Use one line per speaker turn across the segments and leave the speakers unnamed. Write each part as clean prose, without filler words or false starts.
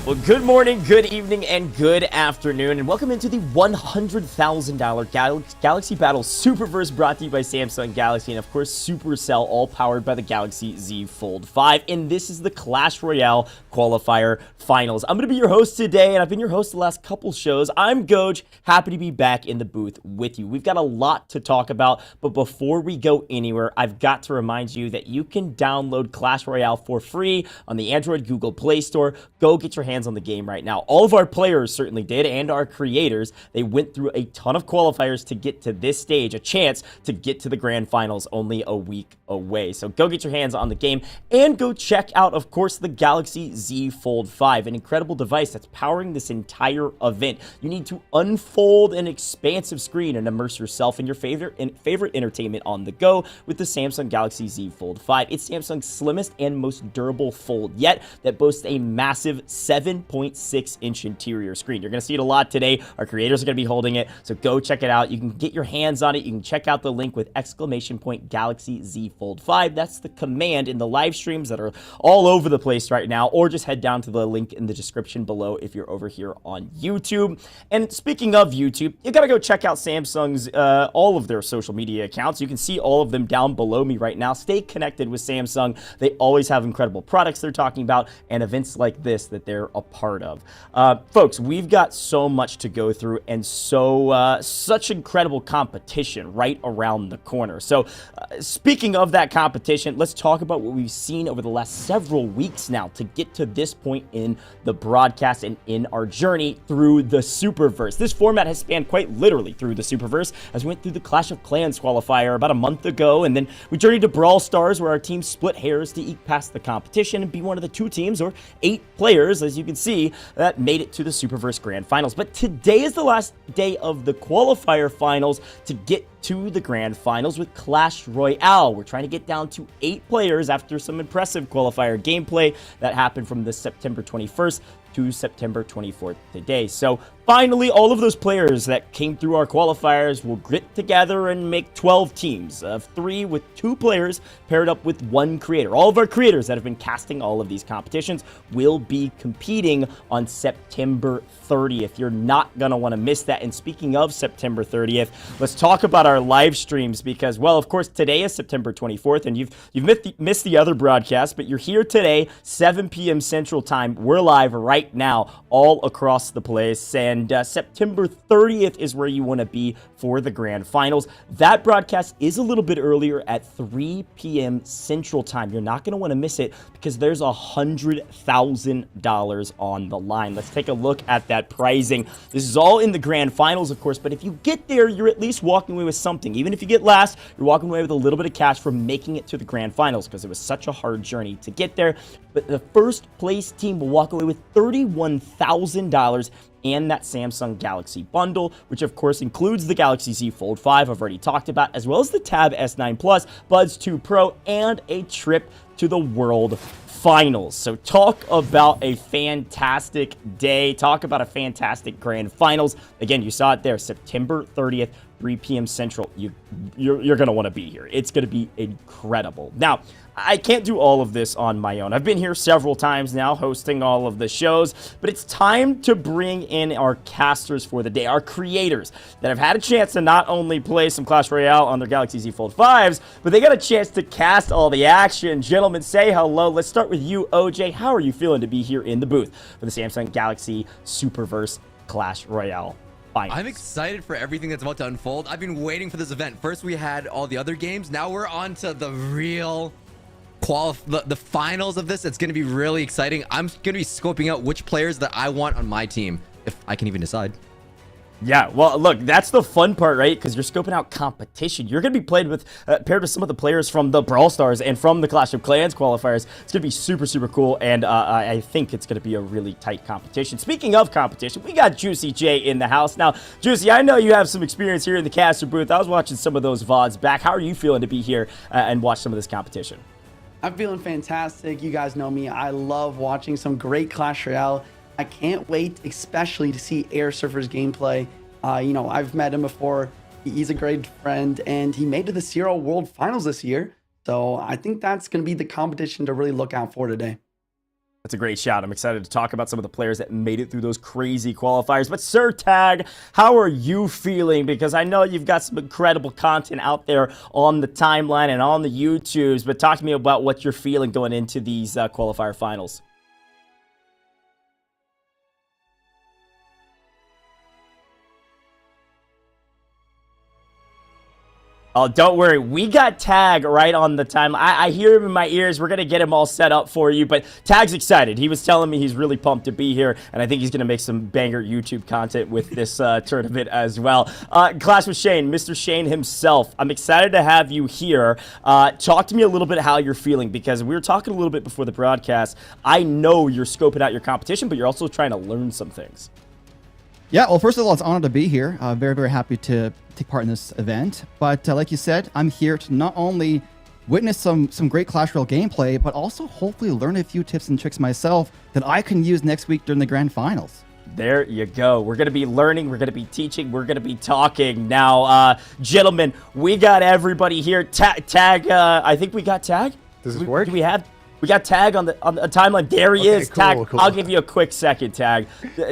Well, good morning, good evening, and good afternoon, and welcome into the $100,000 Galaxy Battle Superverse brought to you by Samsung Galaxy and, of course, Supercell, all powered by the Galaxy Z Fold 5. And this is the Clash Royale Qualifier Finals. I'm going to be your host today, and I've been your host the last couple shows. I'm Goj, happy to be back in the booth with you. We've got a lot to talk about, but before we go anywhere, I've got to remind you that you can download Clash Royale for free on the Android Google Play Store. Go get your hands on the game right now. All of our players certainly did, and our creators. They went through a ton of qualifiers to get to this stage, a chance to get to the grand finals only a week away. So go get your hands on the game and go check out, of course, the Galaxy Z Fold 5, an incredible device that's powering this entire event. You need to unfold an expansive screen and immerse yourself in your favorite entertainment on the go with the Samsung Galaxy Z Fold 5. It's Samsung's slimmest and most durable fold yet that boasts a massive 7.6-inch interior screen. You're going to see it a lot today. Our creators are going to be holding it, so go check it out. You can get your hands on it. You can check out the link with !Galaxy Z Fold 5. That's the command in the live streams that are all over the place right now, or just head down to the link in the description below if you're over here on YouTube. And speaking of YouTube, you got to go check out Samsung's all of their social media accounts. You can see all of them down below me right now. Stay connected with Samsung. They always have incredible products they're talking about and events like this that they're a part of. Folks, we've got so much to go through and such incredible competition right around the corner. So speaking of that competition, let's talk about what we've seen over the last several weeks now to get to this point in the broadcast and in our journey through the Superverse. This format has spanned quite literally through the Superverse, as we went through the Clash of Clans qualifier about a month ago, and then we journeyed to Brawl Stars, where our team split hairs to eke past the competition and be one of the 2 teams, or 8 players, as you can see, that made it to the Superverse Grand Finals. But today is the last day of the qualifier finals to get to the Grand Finals with Clash Royale. We're trying to get down to 8 players after some impressive qualifier gameplay that happened from the September 21st to September 24th today. So finally, all of those players that came through our qualifiers will grit together and make 12 teams of 3 with 2 players paired up with 1 creator. All of our creators that have been casting all of these competitions will be competing on September 30th. You're not going to want to miss that. And speaking of September 30th, let's talk about our live streams because, well, of course, today is September 24th, and you've missed the other broadcast, but you're here today, 7 p.m. Central Time. We're live right now all across the place, and September 30th is where you want to be for the Grand Finals. That broadcast is a little bit earlier at 3 p.m. Central Time. You're not going to want to miss it because there's $100,000 on the line. Let's take a look at that prizing. This is all in the Grand Finals, of course, but if you get there, you're at least walking away with something. Even if you get last, you're walking away with a little bit of cash from making it to the Grand Finals because it was such a hard journey to get there. But the first place team will walk away with $31,000 and that Samsung Galaxy bundle, which of course includes the Galaxy Z Fold 5 I've already talked about, as well as the Tab S9 Plus, Buds 2 Pro, and a trip to the World Finals. So talk about a fantastic day. Talk about a fantastic Grand Finals. Again, you saw it there, September 30th, 3 p.m. Central. You're going to want to be here. It's going to be incredible. Now, I can't do all of this on my own. I've been here several times now hosting all of the shows, but it's time to bring in our casters for the day, our creators that have had a chance to not only play some Clash Royale on their Galaxy Z Fold 5s, but they got a chance to cast all the action. Gentlemen, say hello. Let's start with you, OJ. How are you feeling to be here in the booth for the Samsung Galaxy Superverse Clash Royale?
I'm excited for everything that's about to unfold. I've been waiting for this event. First, we had all the other games. Now we're on to the real the finals of this. It's going to be really exciting. I'm going to be scoping out which players that I want on my team, if I can even decide.
Yeah, well, look, that's the fun part, right? Because you're scoping out competition. You're going to be paired with some of the players from the Brawl Stars and from the Clash of Clans qualifiers. It's going to be super, super cool, and I think it's going to be a really tight competition. Speaking of competition, we got Juicy J in the house. Now, Juicy, I know you have some experience here in the caster booth. I was watching some of those VODs back. How are you feeling to be here and watch some of this competition?
I'm feeling fantastic. You guys know me. I love watching some great Clash Royale. I can't wait, especially to see Air Surfer's gameplay. I've met him before. He's a great friend, and he made it to the CRL World Finals this year. So I think that's going to be the competition to really look out for today.
That's a great shout. I'm excited to talk about some of the players that made it through those crazy qualifiers. But Sir Tag, how are you feeling? Because I know you've got some incredible content out there on the timeline and on the YouTubes. But talk to me about what you're feeling going into these qualifier finals. Oh, don't worry. We got Tag right on the time. I hear him in my ears. We're going to get him all set up for you. But Tag's excited. He was telling me he's really pumped to be here. And I think he's going to make some banger YouTube content with this tournament as well. Clash with Shane, Mr. Shane himself. I'm excited to have you here. Talk to me a little bit how you're feeling. Because we were talking a little bit before the broadcast. I know you're scoping out your competition, but you're also trying to learn some things.
Yeah, well, first of all, it's an honor to be here. Very, very happy to take part in this event. But like you said, I'm here to not only witness some great Clash Royale gameplay, but also hopefully learn a few tips and tricks myself that I can use next week during the Grand Finals.
There you go. We're going to be learning. We're going to be teaching. We're going to be talking. Now, gentlemen, we got everybody here. Tag, I think we got Tag.
Does this work?
Do we have... We got Tag on the timeline. There he is.
Cool,
Tag,
cool.
I'll give you a quick second, Tag.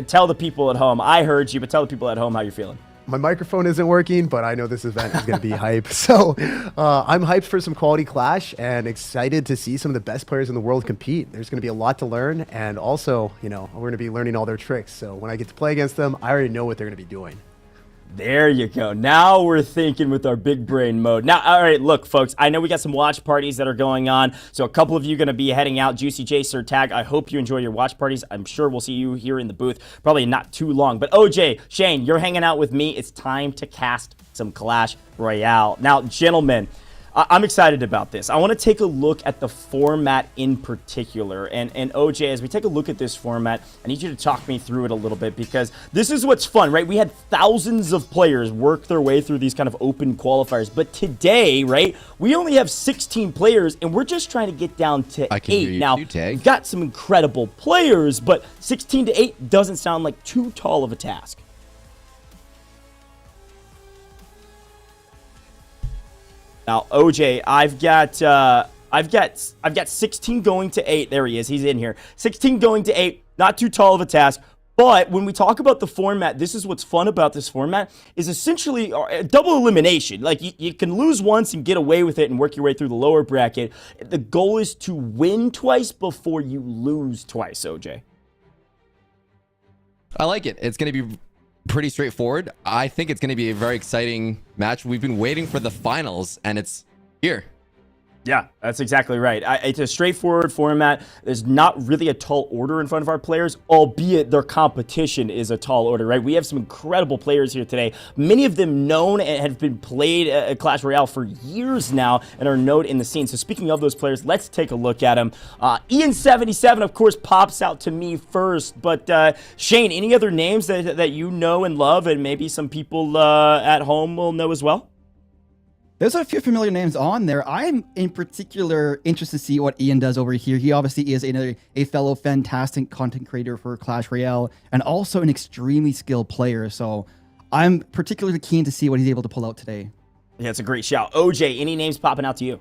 Tell the people at home. I heard you, but tell the people at home how you're feeling.
My microphone isn't working, but I know this event is going to be hype. So I'm hyped for some quality Clash and excited to see some of the best players in the world compete. There's going to be a lot to learn. And also, you know, we're going to be learning all their tricks. So when I get to play against them, I already know what they're going to be doing.
There you go. Now we're thinking with our big brain mode. Now, all right, look, folks, I know we got some watch parties that are going on. So a couple of you going to be heading out. Juicy J, Sir Tag, I hope you enjoy your watch parties. I'm sure we'll see you here in the booth probably not too long. But OJ, Shane, you're hanging out with me. It's time to cast some Clash Royale. Now, gentlemen, I'm excited about this. I want to take a look at the format in particular. And OJ, as we take a look at this format, I need you to talk me through it a little bit because this is what's fun, right? We had thousands of players work their way through these kind of open qualifiers. But today, right, we only have 16 players and we're just trying to get down to 8. Now, we've got some incredible players, but 16 to 8 doesn't sound like too tall of a task. Now, OJ, I've got 16 going to 8. There he is. He's in here. 16 going to 8. Not too tall of a task. But when we talk about the format, this is what's fun about this format, is essentially a double elimination. Like, you can lose once and get away with it and work your way through the lower bracket. The goal is to win twice before you lose twice, OJ.
I like it. It's going to be pretty straightforward. I think it's going to be a very exciting match. We've been waiting for the finals, and it's here.
Yeah, that's exactly right. It's a straightforward format. There's not really a tall order in front of our players, albeit their competition is a tall order, right? We have some incredible players here today. Many of them known and have been played at Clash Royale for years now and are known in the scene. So speaking of those players, let's take a look at them. Ian77, of course, pops out to me first. But Shane, any other names that you know and love and maybe some people at home will know as well?
There's a few familiar names on there. I'm in particular interested to see what Ian does over here. He obviously is a fellow fantastic content creator for Clash Royale and also an extremely skilled player. So I'm particularly keen to see what he's able to pull out today.
Yeah, it's a great shout. OJ, any names popping out to you?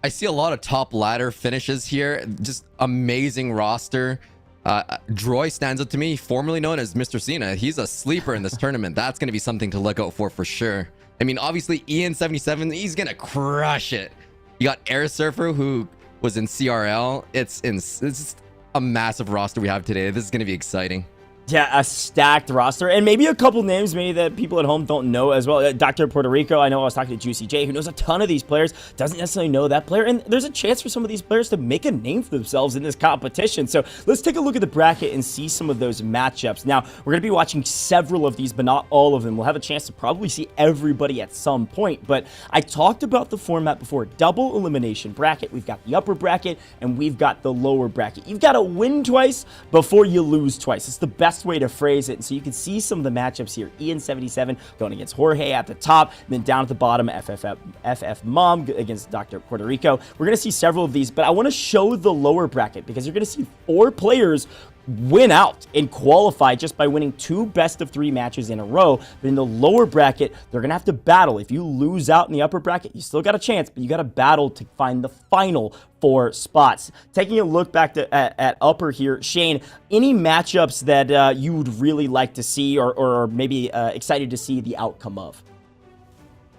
I see a lot of top ladder finishes here. Just amazing roster. Droy stands out to me, formerly known as Mr. Cena. He's a sleeper in this tournament. That's going to be something to look out for sure. I mean, obviously, Ian77, he's going to crush it. You got Air Surfer, who was in CRL. It's just a massive roster we have today. This is going to be exciting.
Yeah, a stacked roster. And maybe a couple names maybe that people at home don't know as well. Dr. Puerto Rico, I know I was talking to Juicy J, who knows a ton of these players, doesn't necessarily know that player. And there's a chance for some of these players to make a name for themselves in this competition. So let's take a look at the bracket and see some of those matchups. Now, we're going to be watching several of these, but not all of them. We'll have a chance to probably see everybody at some point. But I talked about the format before. Double elimination bracket. We've got the upper bracket and we've got the lower bracket. You've got to win twice before you lose twice. It's the best way to phrase it. And so you can see some of the matchups here. Ian77 going against Jorge at the top, and then down at the bottom, FF Mom against Dr. Puerto Rico. We're going to see several of these, but I want to show the lower bracket because you're going to see 4 players win out and qualify just by winning 2 best-of-3 matches in a row. But in the lower bracket, they're going to have to battle. If you lose out in the upper bracket, you still got a chance, but you got to battle to find the final 4 spots. Taking a look back at upper here, Shane, any matchups that you would really like to see or maybe excited to see the outcome of?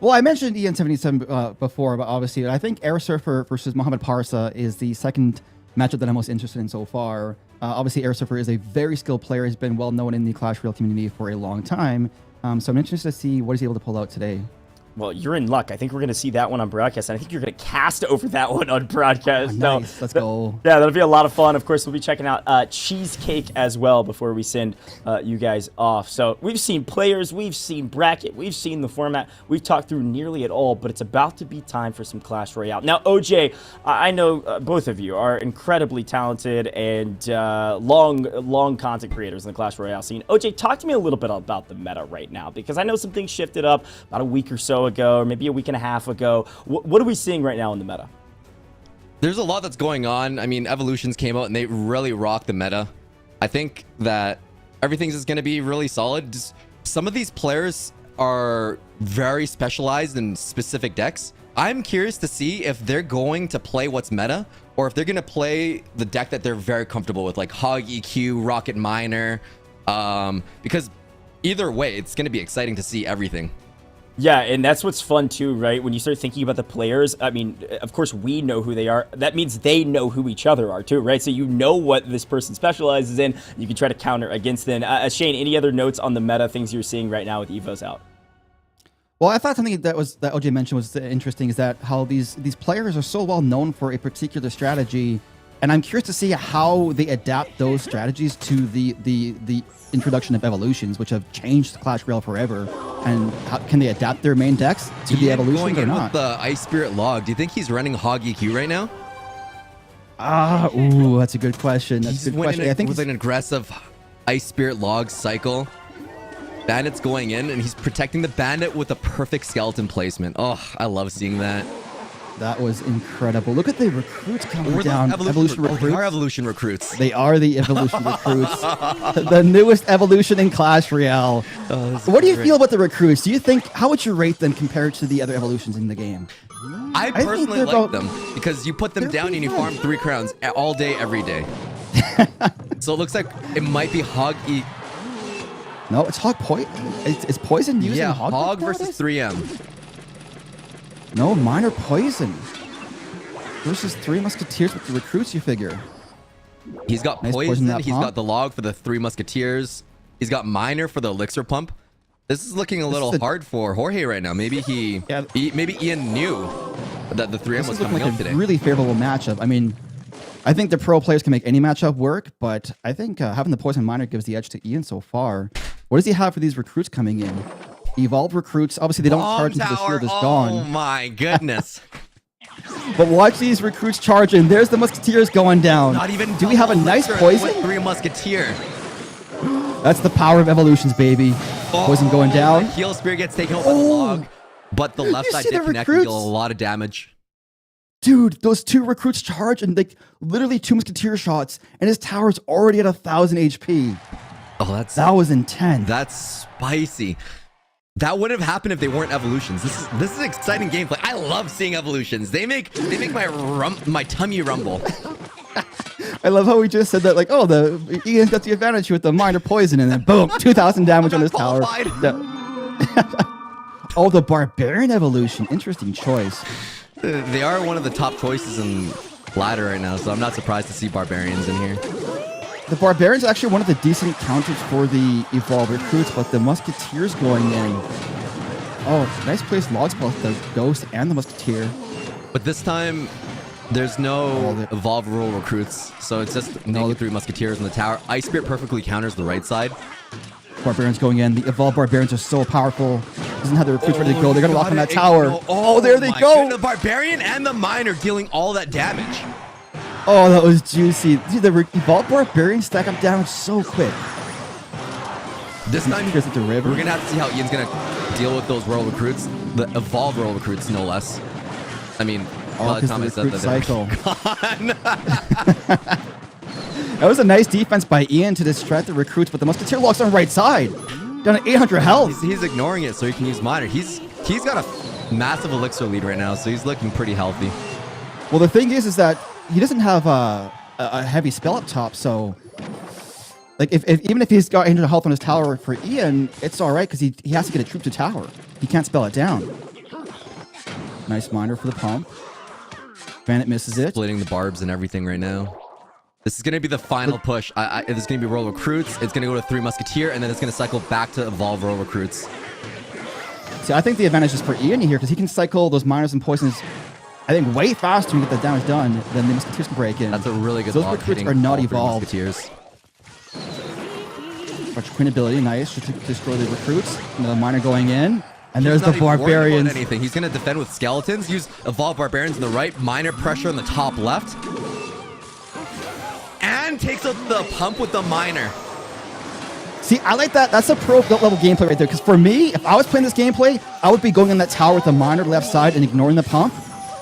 Well, I mentioned EN77 before, but obviously I think Air Surfer versus Mohamed Parsa is the second matchup that I'm most interested in so far. Obviously, Air Surfer is a very skilled player. He's been well known in the Clash Royale community for a long time. So I'm interested to see what he's able to pull out today.
Well, you're in luck. I think we're going to see that one on broadcast, and I think you're going to cast over that one on broadcast.
Oh, nice. Let's go.
Yeah, that'll be a lot of fun. Of course, we'll be checking out Cheesecake as well before we send you guys off. So we've seen players, we've seen bracket, we've seen the format. We've talked through nearly it all, but it's about to be time for some Clash Royale. Now, OJ, I know both of you are incredibly talented and long content creators in the Clash Royale scene. OJ, talk to me a little bit about the meta right now, because I know some things shifted up about a week or so ago, or maybe a week and a half ago. What are we seeing right now in the meta?
There's a lot that's going on. I mean, Evolutions came out and they really rocked the meta. I think that everything's just going to be really solid. Just, some of these players are very specialized in specific decks. I'm curious to see if they're going to play what's meta, or if they're going to play the deck that they're very comfortable with, like Hog EQ, Rocket Miner, because either way, it's going to be exciting to see everything.
Yeah, and that's what's fun too, right? When you start thinking about the players, I mean, of course we know who they are. That means they know who each other are too, right? So you know what this person specializes in. You can try to counter against them. Shane, any other notes on the meta, things you're seeing right now with EVO's out?
Well, I thought something that OJ mentioned was interesting is that how these players are so well known for a particular strategy, and I'm curious to see how they adapt those strategies to the introduction of evolutions, which have changed Clash Royale forever. And how, can they adapt their main decks to the evolutions or not?
With the Ice Spirit log, do you think he's running Hog EQ right now?
Ooh, that's a good question. That's a good question. I think
with an aggressive Ice Spirit log cycle. Bandit's going in, and he's protecting the bandit with a perfect skeleton placement. Oh, I love seeing that.
That was incredible. Look at the recruits coming down. Evolution recruits.
They are evolution recruits.
They are the evolution recruits. The newest evolution in Clash Royale. What do you feel about the recruits? Do you think, how would you rate them compared to the other evolutions in the game?
I personally like them because you put them down and you farm 3 crowns all day, every day. So it looks like it might be Hog E.
No, it's Hog Poison. It's Poison using
Hog versus 3M.
No, Miner Poison versus 3 Musketeers with the recruits, you figure.
He's got
nice
poison. He's got the log for the 3 Musketeers. He's got Miner for the elixir pump. This is looking a little hard for Jorge right now. Maybe maybe Ian knew that the 3M was coming up today.
Really favorable matchup. I mean, I think the pro players can make any matchup work, but I think having the Poison Miner gives the edge to Ian so far. What does he have for these recruits coming in? Evolved recruits. Obviously, they don't charge until the shield is gone.
Oh my goodness.
But watch these recruits charge in. There's the Musketeers going down.
Not even.
Do we have a nice poison?
With 3 Musketeer.
That's the power of evolutions, baby. Poison going down.
The heal spear gets taken out by the log, but the left side did connect and deal a lot of damage.
Dude, those 2 recruits charge and like literally 2 Musketeer shots, and his tower's already at 1,000 HP.
Oh,
that was intense.
That's spicy. That wouldn't have happened if they weren't evolutions. This is exciting gameplay. I love seeing evolutions. They make my tummy rumble.
I love how we just said that, like, oh, the Ian's got the advantage with the Miner Poison, and then boom, 2,000 damage on his tower. Oh, the Barbarian evolution. Interesting choice.
They are one of the top choices in ladder right now, so I'm not surprised to see Barbarians in here.
The Barbarians are actually one of the decent counters for the Evolved recruits, but the Musketeers going in. Oh, nice place logs both the Ghost and the Musketeer.
But this time, there's no Evolved rule recruits, so it's just naked 3 Musketeers in the tower. Ice Spirit perfectly counters the right side.
Barbarians going in. The Evolved Barbarians are so powerful. Doesn't have the recruits ready to go. They're going to lock on that tower. Oh, there they go.
The Barbarian and the Miner dealing all that damage.
Oh, that was juicy. Dude, the Evolved Barbarians stack up damage so quick.
This time,
at the river.
We're going to have to see how Ian's going to deal with those Royal Recruits. The Evolved Royal Recruits, no less. I mean, by the time I said that,
cycle. That was a nice defense by Ian to distract the recruits, but the Musketeer locks on right side. Down at 800 health.
He's ignoring it so he can use Miner. He's got a massive elixir lead right now, so he's looking pretty healthy.
Well, the thing is that he doesn't have a heavy spell up top, so like even if he's got 800 health on his tower for Ian, it's all right because he has to get a troop to tower. He can't spell it down. Nice Miner for the pump. Bandit misses it.
Splitting the barbs and everything right now. This is going to be the final push. This is going to be Royal Recruits. It's going to go to 3 Musketeer, and then it's going to cycle back to Evolve Royal Recruits.
See, I think the advantage is for Ian here because he can cycle those miners and poisons, I think, way faster and get the damage done than the Musketeers can break in.
That's a really good
Those recruits are not evolved.
Musketeers.
Watch Queen ability, nice, to destroy the recruits. Another miner going in. And there's
He's not
the
even worried about
Barbarians.
anything. He's going to defend with skeletons, use Evolve Barbarians on the right, Miner pressure on the top left. And takes out the pump with the Miner.
See, I like that. That's a pro level gameplay right there. Because for me, if I was playing this gameplay, I would be going in that tower with the miner left side and ignoring the pump.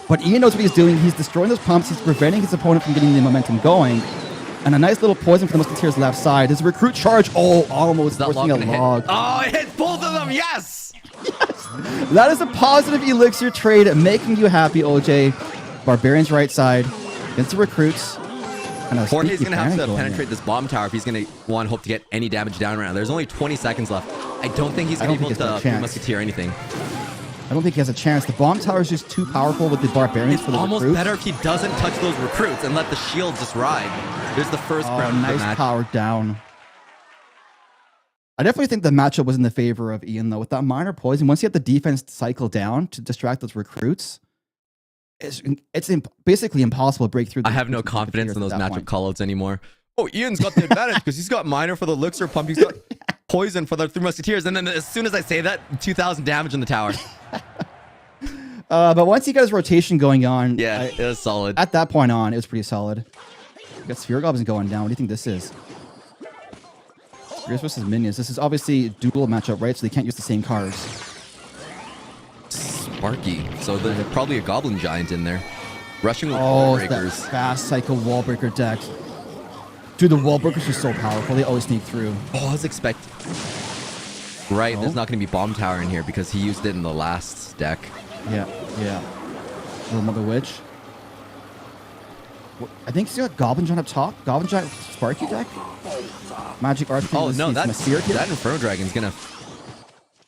But Ian knows what he's doing. He's destroying those pumps. He's preventing his opponent from getting the momentum going. And a nice little poison for the Musketeers left side. His recruit charge, almost forcing a log.
Oh, it hit both of them, yes!
Yes! That is a positive elixir trade, making you happy, OJ. Barbarians right side against the recruits.
Jorge's going to have to penetrate this bomb tower if he's going to hope to get any damage down right now. There's only 20 seconds left. I don't think he's going to be able to Musketeer anything.
I don't think he has a chance. The bomb tower is just too powerful with the Barbarians for the recruits.
It's almost better if he doesn't touch those recruits and let the shield just ride. There's the first round of the match.
Nice power down. I definitely think the matchup was in the favor of Ian, though. With that minor poison, once you have the defense cycle down to distract those recruits, it's basically impossible to break through.
I have no confidence in those matchup callouts anymore. Oh, Ian's got the advantage because he's got Miner for the elixir pump. He's got poison for the 3 Musketeers. And then as soon as I say that, 2,000 damage in the tower.
But once he got his rotation going on,
yeah, it was solid.
At that point on, it was pretty solid. We got Sphere Goblins going down. What do you think this is? Spheres versus Minions. This is obviously dual matchup, right? So they can't use the same cards.
Sparky. So there's probably a Goblin Giant in there. Rushing with
wall
breakers.
That fast cycle wall breaker deck. Dude, the wall breakers are so powerful. They always sneak through.
Oh, I was expecting. Right, there's not going to be Bomb Tower in here because he used it in the last deck.
Yeah. Little Mother Witch. I think he's got Goblin Giant up top. Goblin Giant Sparky deck. Magic Archfiend.
Oh no, that Inferno Dragon's gonna,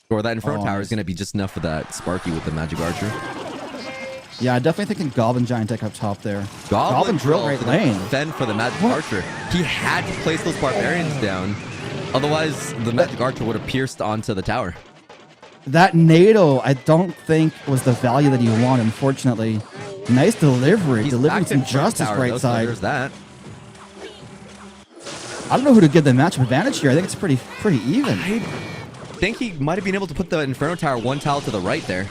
or that Inferno Tower is gonna be just enough for that Sparky with the Magic Archer.
Yeah, I definitely thinking Goblin Giant deck up top there.
Goblin
Drill right lane.
Fend for the Magic Archer. He had to place those Barbarians down, otherwise the Magic Archer would have pierced onto the tower.
That NATO, I don't think was the value that he wanted, unfortunately. Nice delivery.
He's
delivering some justice right side.
There's that.
I don't know who to give the matchup advantage here. I think it's pretty even.
I think he might have been able to put the Inferno Tower one tile to the right there.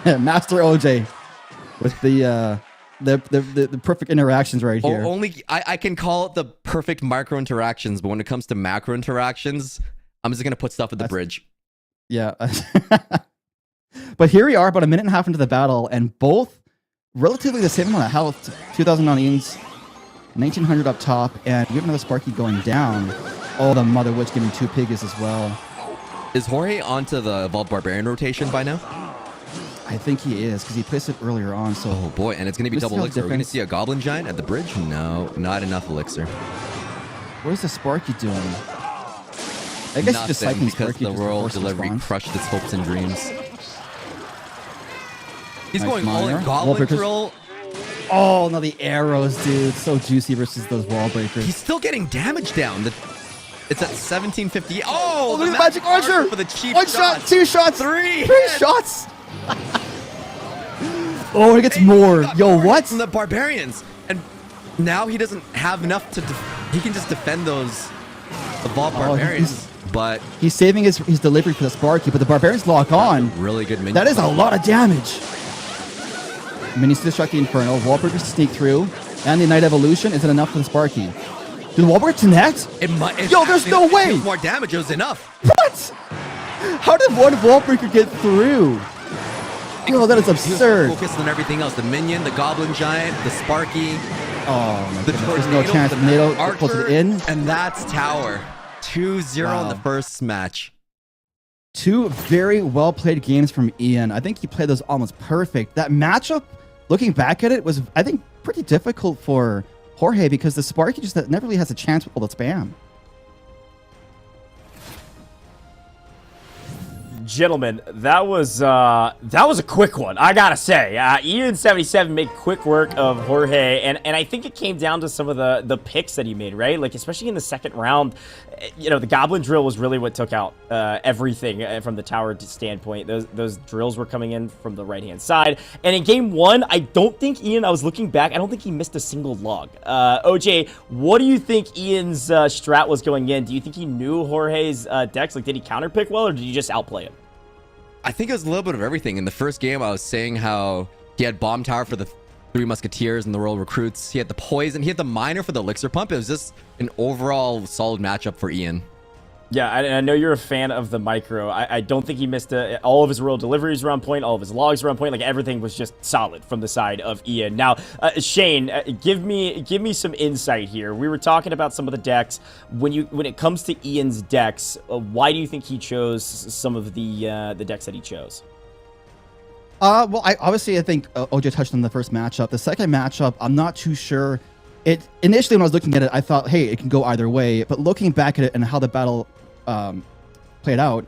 Master OJ with the perfect interactions right here.
Only I can call it the perfect micro interactions, but when it comes to macro interactions, I'm just gonna put stuff at the bridge.
Yeah. But here we are, about a minute and a half into the battle, and both relatively the same amount of health. 2,000 on Ian's, 1,900 up top, and you have another Sparky going down. Oh, the Mother Witch giving 2 Piggies as well.
Is Jorge onto the Evolved Barbarian rotation by now?
I think he is, because he placed it earlier on. So,
oh boy, and it's going to be double elixir. Are we going to see a Goblin Giant at the bridge? No, not enough elixir.
What is the Sparky doing? I guess he's just cycling
because
Sparky
the Royal Delivery crushed its hopes and dreams. He's going all in Goblin Drill.
Oh, no, the arrows, dude. So juicy versus those wall breakers.
He's still getting damage down. It's at 1750. Oh,
look at the Magic Archer
for the cheap
One shot, 2 shots,
3
shots. Oh, it gets more. Yo, what?
From the Barbarians. And now he doesn't have enough to... he can just defend those Evolved Barbarians. But
he's saving his delivery for the Sparky, but the Barbarians lock on.
Really good minion.
That is a lot of damage. Minions to destruct the Inferno. Wallbreakers to sneak through. And the Night Evolution. Is it enough for the Sparky? Did the Wallbreaker connect? Yo, there's no way.
More damage. It was enough.
What? How did one Wallbreaker get through? Yo, that is absurd.
Focused on everything else. The minion, the goblin giant, the Sparky,
Oh my
the
goodness. There's no chance.
the
Tornado
Archer,
pulls it in.
and that's tower. 2-0 in the first match.
Two very well played games from Ian. I think he played those almost perfect. That matchup, looking back at it, was, I think, pretty difficult for Jorge because the Sparky just never really has a chance with all the spam.
Gentlemen, that was a quick one, I gotta say. Ian77 made quick work of Jorge, and I think it came down to some of the picks that he made, right? Like, especially in the second round, you know, the Goblin Drill was really what took out everything from the tower standpoint. Those drills were coming in from the right-hand side. And in game one, I don't think Ian, I was looking back, I don't think he missed a single log. OJ, what do you think Ian's strat was going in? Do you think he knew Jorge's decks? Like, did he counterpick well, or did he just outplay him?
I think it was a little bit of everything. In the first game, I was saying how he had Bomb Tower for the 3 Musketeers and the Royal Recruits. He had the Poison. He had the Miner for the Elixir Pump. It was just an overall solid matchup for Ian.
Yeah, I know you're a fan of the micro. I don't think he missed all of his royal deliveries were on point, all of his logs were on point. Like, everything was just solid from the side of Ian. Now, Shane, give me some insight here. We were talking about some of the decks. When it comes to Ian's decks, why do you think he chose some of the decks that he chose?
Well, I think OJ touched on the first matchup. The second matchup, I'm not too sure. It initially, when I was looking at it, I thought, hey, it can go either way. But looking back at it and how the battle played out,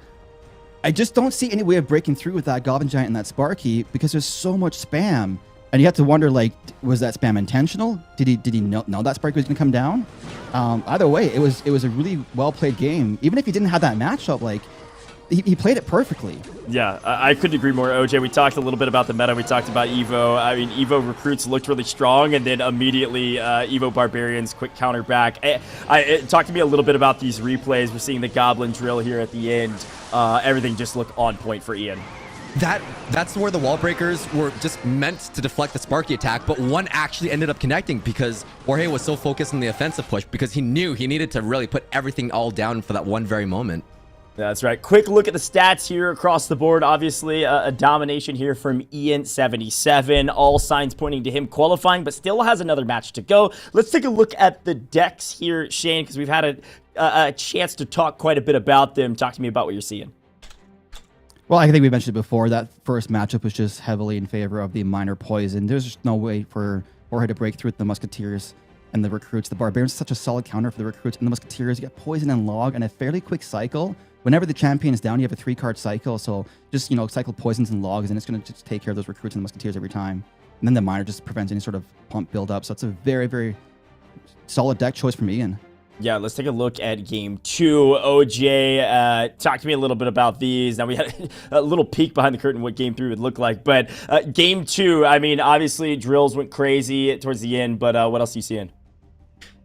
I just don't see any way of breaking through with that Goblin Giant and that Sparky because there's so much spam, and you have to wonder, like, was that spam intentional? Did he know that Sparky was going to come down? Either way, it was a really well played game. Even if he didn't have that matchup, like, he played it perfectly.
Yeah, I couldn't agree more, OJ. We talked a little bit about the meta. We talked about Evo. I mean, Evo recruits looked really strong, and then immediately Evo Barbarians quick counter back. Talk to me a little bit about these replays. We're seeing the Goblin Drill here at the end. Everything just looked on point for Ian.
That's where the wall breakers were just meant to deflect the Sparky attack, but one actually ended up connecting because Jorge was so focused on the offensive push because he knew he needed to really put everything all down for that one very moment.
That's right. Quick look at the stats here across the board. Obviously, a domination here from Ian77. All signs pointing to him qualifying, but still has another match to go. Let's take a look at the decks here, Shane, because we've had a chance to talk quite a bit about them. Talk to me about what you're seeing.
Well, I think we mentioned it before. That first matchup was just heavily in favor of the Minor Poison. There's just no way for Jorge to break through with the Musketeers and the Recruits. The Barbarians is such a solid counter for the Recruits and the Musketeers. You get Poison and Log and a fairly quick cycle. Whenever the champion is down, you have a 3-card cycle. So just, cycle Poisons and Logs, and it's going to just take care of those Recruits and the Musketeers every time. And then the Miner just prevents any sort of pump build-up. So it's a very, very solid deck choice from Ian.
Yeah, let's take a look at game 2. OJ, talk to me a little bit about these. Now, we had a little peek behind the curtain what game 3 would look like. But game 2, I mean, obviously, drills went crazy towards the end. But what else are you seeing?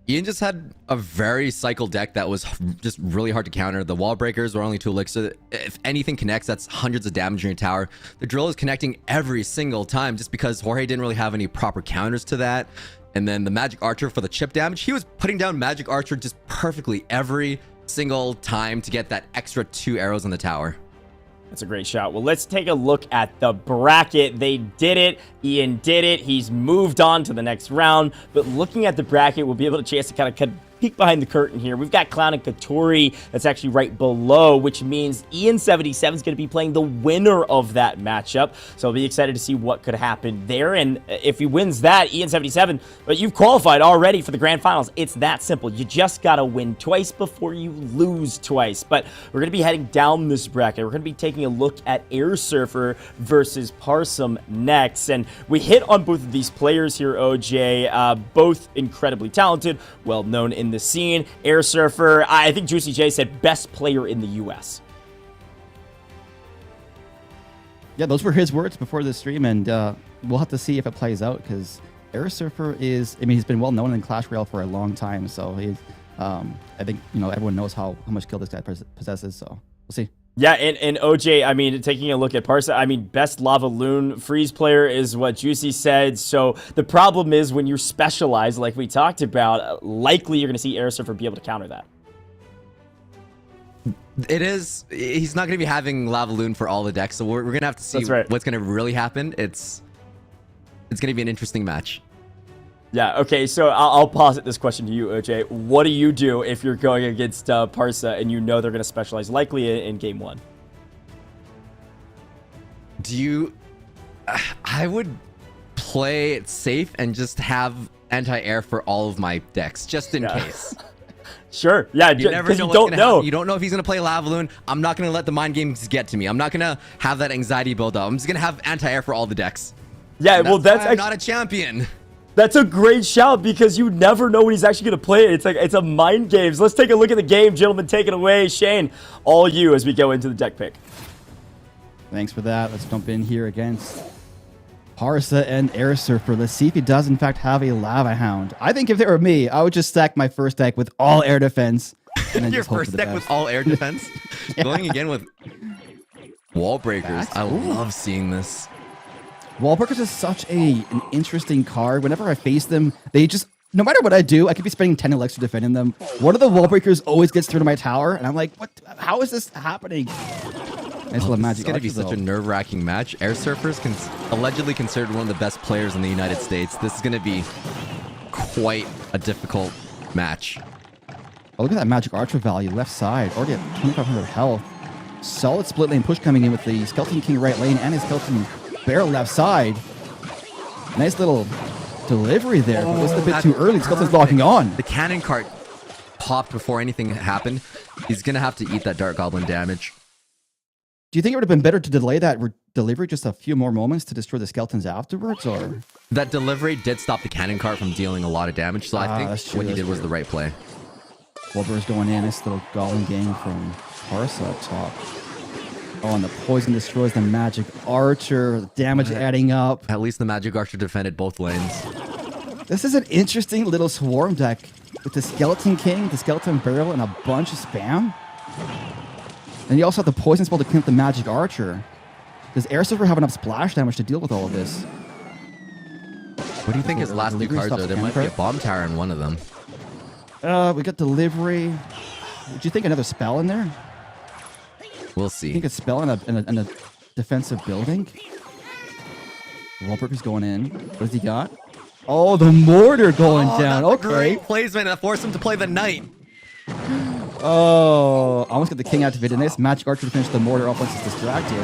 Ian just had a very cycle deck that was just really hard to counter. The wall breakers were only 2 elixir. If anything connects, that's hundreds of damage in your tower. The drill is connecting every single time just because Jorge didn't really have any proper counters to that. And then the Magic Archer for the chip damage, he was putting down Magic Archer just perfectly every single time to get that extra 2 arrows on the tower.
That's a great shot. Well, let's take a look at the bracket. They did it. Ian did it. He's moved on to the next round. But looking at the bracket, we'll be able to chance to kind of peek behind the curtain here. We've got Clown and Katori that's actually right below, which means Ian77 is going to be playing the winner of that matchup. So I'll be excited to see what could happen there. And if he wins that, Ian77, but you've qualified already for the Grand Finals. It's that simple. You just got to win twice before you lose twice. But we're going to be heading down this bracket. We're going to be taking a look at Air Surfer versus Parsa next. And we hit on both of these players here, OJ. Both incredibly talented, well-known in the scene. Air Surfer, I think Juicy J said best player in the US.
Yeah, those were his words before the stream, and we'll have to see if it plays out because Air Surfer is, he's been well known in Clash Royale for a long time, so he's, I think, everyone knows how much skill this guy possesses, so we'll see.
Yeah, and OJ, taking a look at Parsa, best Lava Loon freeze player is what Juicy said. So the problem is when you're specialized, like we talked about, likely you're going to see Air Surfer be able to counter that.
It is. He's not going to be having Lava Loon for all the decks, so we're going to have to see what's going to really happen. It's going to be an interesting match.
Yeah, okay, so I'll posit this question to you, OJ. What do you do if you're going against Parsa and you know they're going to specialize likely in game 1?
I would play it safe and just have anti-air for all of my decks, just in case.
Sure, yeah,
you never know. You don't know if he's going to play Lava Loon. I'm not going to let the mind games get to me. I'm not going to have that anxiety build up. I'm just going to have anti-air for all the decks.
Yeah, well, that's
I'm not a champion.
That's a great shout because you never know when he's actually going to play it. It's a mind games. Let's take a look at the game, gentlemen. Take it away, Shane. All you as we go into the deck pick.
Thanks for that. Let's jump in here against Parsa and Air Surfer. Let's see if he does, in fact, have a Lava Hound. I think if it were me, I would just stack my first deck with all air defense. And then
Your
just hope
first
for the
deck
best.
with all air defense? Going again with Wall Breakers. I love seeing this.
Wall Breakers is such an interesting card. Whenever I face them, they just, no matter what I do, I could be spending 10 elixir defending them. One of the Wall Breakers always gets through to my tower, and I'm like, what? How is this happening? Nice little magic.
It's going to be such a nerve-wracking match. Air Surfer's allegedly considered one of the best players in the United States. This is going to be quite a difficult match.
Oh, look at that Magic Archer value, left side. Already at 2,500 health. Solid split lane push coming in with the Skeleton King right lane and his Skeleton Bear left side. Nice little delivery there, but it was a bit too early. Skeleton's locking on.
The cannon cart popped before anything happened. He's going to have to eat that Dark Goblin damage.
Do you think it would have been better to delay that delivery just a few more moments to destroy the skeletons afterwards, or?
That delivery did stop the cannon cart from dealing a lot of damage, so I think what he did was the right play.
Wolver's going in. Nice little Goblin gang from Parsa up top. Oh, and the poison destroys the Magic Archer. The damage adding up.
At least the Magic Archer defended both lanes.
This is an interesting little swarm deck with the Skeleton King, the Skeleton Barrel, and a bunch of spam. And you also have the poison spell to clean up the Magic Archer. Does Air Surfer have enough splash damage to deal with all of this?
What do you think his last two cards are? There might be a bomb tower in one of them.
We got delivery. Would you think another spell in there?
We'll see.
You think a spell in a defensive building? Wallbreaker's going in. What has he got? Oh, the mortar going down.
That's
Okay.
a great placement that forced him to play the knight.
Oh, almost got the king activated. Nice Magic Archer to finish the mortar off once it's distracted.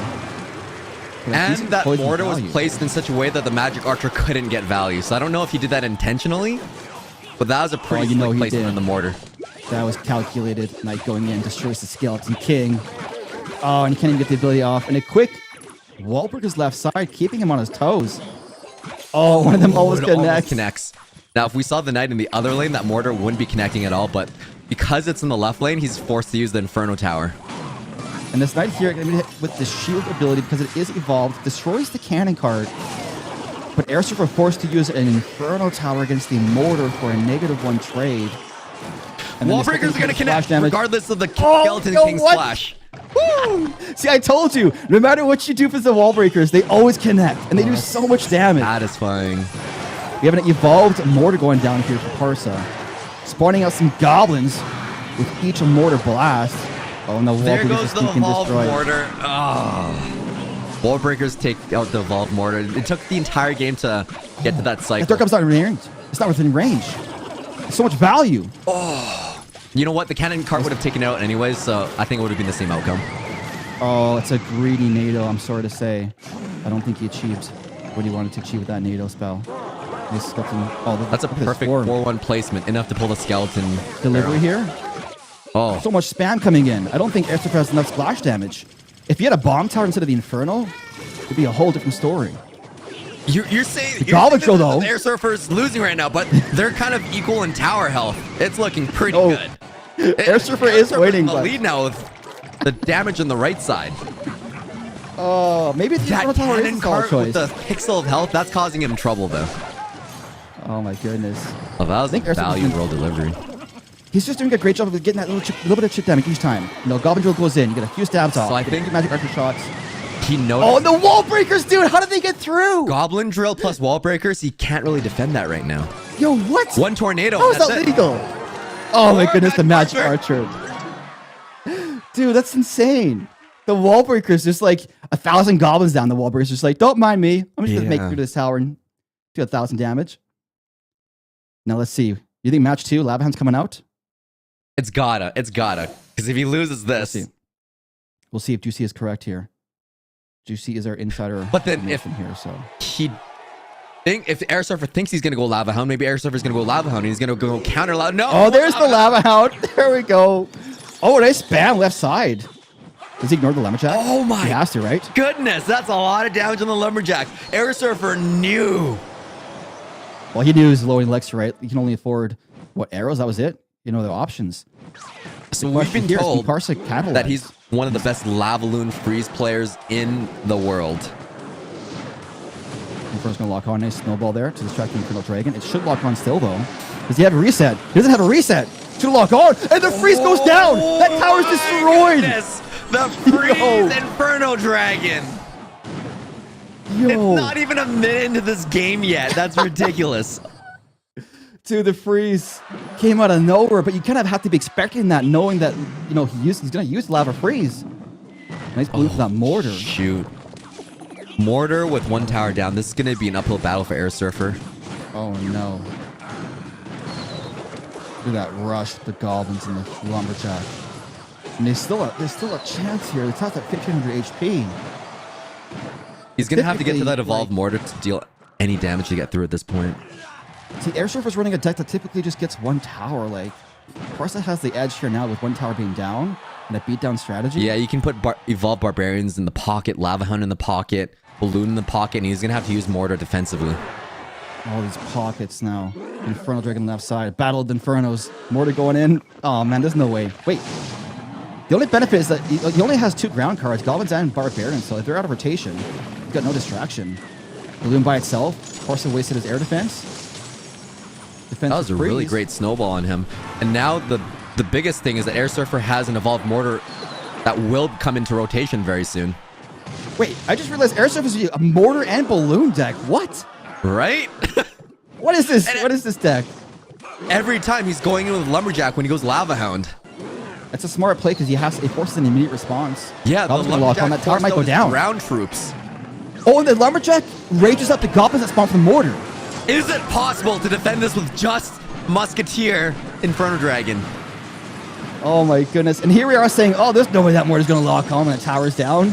And that mortar was placed in such a way that the Magic Archer couldn't get value. So I don't know if he did that intentionally, but that was a pretty slick placement in the mortar.
That was calculated. Knight going in, destroys the Skeleton King. Oh, and he can't even get the ability off. And a quick Wallbreaker's left side, keeping him on his toes. Oh, one of them always connects.
Now, if we saw the knight in the other lane, that mortar wouldn't be connecting at all, but because it's in the left lane, he's forced to use the Inferno Tower.
And this knight here, with the shield ability, because it is evolved, destroys the cannon card. But Air Surfer forced to use an Inferno Tower against the mortar for a -1 trade.
Wallbreaker's going to connect regardless of the Skeleton King splash.
Woo! See, I told you, no matter what you do for the Wallbreakers, they always connect, and they do so much damage.
Satisfying.
We have an evolved mortar going down here for Parsa. Spawning out some goblins with each a mortar blast. Oh, and the
there goes
just
the evolved mortar. Oh. Wallbreakers take out the evolved mortar. It took the entire game to get to that cycle.
Dark Cup's not within range. It's not within range. It's so much value.
Oh. You know what? The cannon cart would have taken it out anyways, so I think it would have been the same outcome.
Oh, it's a greedy NATO, I'm sorry to say. I don't think he achieved what he wanted to achieve with that NATO spell.
That's a perfect 4-1 placement, enough to pull the skeleton.
Delivery here?
Oh.
So much spam coming in. I don't think Air Surfer has enough splash damage. If he had a bomb tower instead of the Inferno, it'd be a whole different story.
You're saying
though,
Air Surfer's losing right now, but they're kind of equal in tower health. It's looking pretty good.
Air Surfer is winning.
The lead now with the damage on the right side.
Oh, maybe it's
that cannon cart with the pixel of health. That's causing him trouble, though.
Oh my goodness.
Oh, that was the value roll delivery.
He's just doing a great job of getting that little bit of chip damage each time. You know, Goblin Drill goes in, you get a few stabs off.
So I think
Magic Archer shots.
He noticed.
Oh, and the wall breakers, dude! How did they get through?
Goblin Drill plus wall breakers. He can't really defend that right now.
Yo, what?
One tornado.
How is that legal? Oh my goodness, the Magic Archer. Dude, that's insane. The wall breaker's just like 1,000 goblins down. The wall breaker's just like, don't mind me. I'm just gonna make it through this tower and do 1,000 damage. Now let's see. You think match 2, Lava Hound's coming out?
It's gotta. Because if he loses this,
We'll see if Juicy is correct here. Juicy is our insider.
But then if
here, so
if Air Surfer thinks he's gonna go Lava Hound, maybe Air Surfer's gonna go Lava Hound and he's gonna go counter Lava. No.
Oh, there's the Lava Hound. There we go. Oh, nice spam left side. Does he ignore the Lumberjack?
Oh my.
He has to, right?
Goodness, that's a lot of damage on the Lumberjack. Air Surfer knew.
Well, he knew he was low elixir, right? He can only afford what, arrows? That was it. You know the options.
So we've been
Here,
told
Parsa capitalized.
that he's one of the best Lavaloon freeze players in the world.
Inferno's gonna lock on. Nice snowball there to distract the Infernal Dragon. It should lock on still though. Does he have a reset? He doesn't have a reset. Should lock on, and the freeze goes down. That tower's destroyed.
Goodness. The freeze Inferno Dragon.
Yo,
It's not even a minute into this game yet. That's ridiculous.
dude, the freeze came out of nowhere, but you kind of have to be expecting that, knowing that he's gonna use lava freeze. Nice blue for that mortar.
Shoot. Mortar with one tower down. This is going to be an uphill battle for Air Surfer.
Oh no. Look at that rush, the goblins and the lumberjack. And there's still a chance here. It's at 1500 HP.
He's going to have to get to that evolved mortar to deal any damage to get through at this point.
See, Air Surfer's running a deck that typically just gets one tower. Like, Parsa has the edge here now with one tower being down and a beatdown strategy.
Yeah, you can put evolved barbarians in the pocket, Lava Hound in the pocket, balloon in the pocket, and he's going to have to use mortar defensively.
All these pockets now. Infernal Dragon left side. Battle of the Infernos. Mortar going in. Oh man, there's no way. Wait. The only benefit is that he only has 2 ground cards, Goblins and Barbarians, so if they're out of rotation, he's got no distraction. Balloon by itself. Parsa wasted his air defense.
That was a really great snowball on him. And now the biggest thing is that Air Surfer has an evolved mortar that will come into rotation very soon.
Wait, I just realized Air Surfer is a mortar and balloon deck. What?
Right?
What is this? What is this deck?
Every time he's going in with Lumberjack when he goes Lava Hound.
That's a smart play because it forces an immediate response.
Yeah, the
lock on that tower might go down.
Ground troops.
Oh, and the Lumberjack rages up the goblins that spawn from the mortar.
Is it possible to defend this with just Musketeer Inferno Dragon?
Oh my goodness. And here we are saying, oh, there's no way that mortar's going to lock on when the tower's down.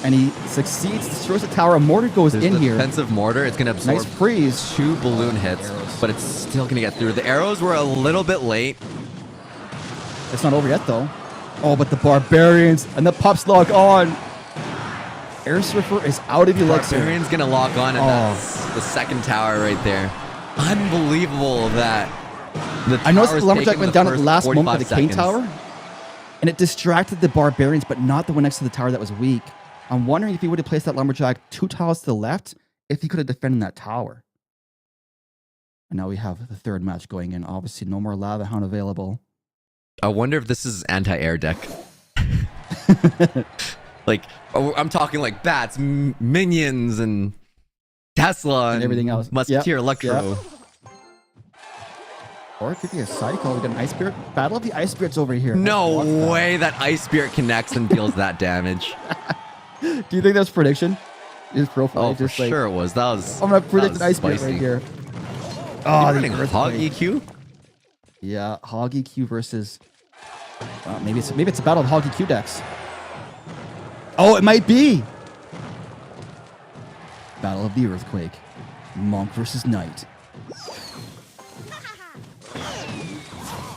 And he succeeds, destroys the tower. A mortar goes in here.
Defensive mortar. It's going to absorb
nice freeze.
2 balloon hits, but it's still going to get through. The arrows were a little bit late.
It's not over yet, though. Oh, but the Barbarians and the pups lock on. Air Surfer is out of elixir.
Barbarian's going to lock on, and that's the second tower right there. Unbelievable that
I noticed the Lumberjack went down at the last moment of the King Tower, and it distracted the Barbarians, but not the one next to the tower that was weak. I'm wondering if he would have placed that Lumberjack 2 tiles to the left, if he could have defended that tower. And now we have the third match going in. Obviously, no more Lava Hound available.
I wonder if this is anti-air deck. Like, I'm talking like bats, minions, and Tesla, and
everything else.
Musketeer, Electro.
Yep. Or it could be a cycle. We got an Ice Spirit. Battle of the Ice Spirits over here.
No way that Ice Spirit connects and deals that damage.
Do you think that's prediction? His profile.
Oh, for sure it was. That was.
I'm gonna predict an Ice Spirit right here.
Oh, the Hog EQ.
Yeah, Hog EQ versus. Maybe it's a battle of Hog EQ decks. Oh, it might be. Battle of the Earthquake. Monk versus Knight.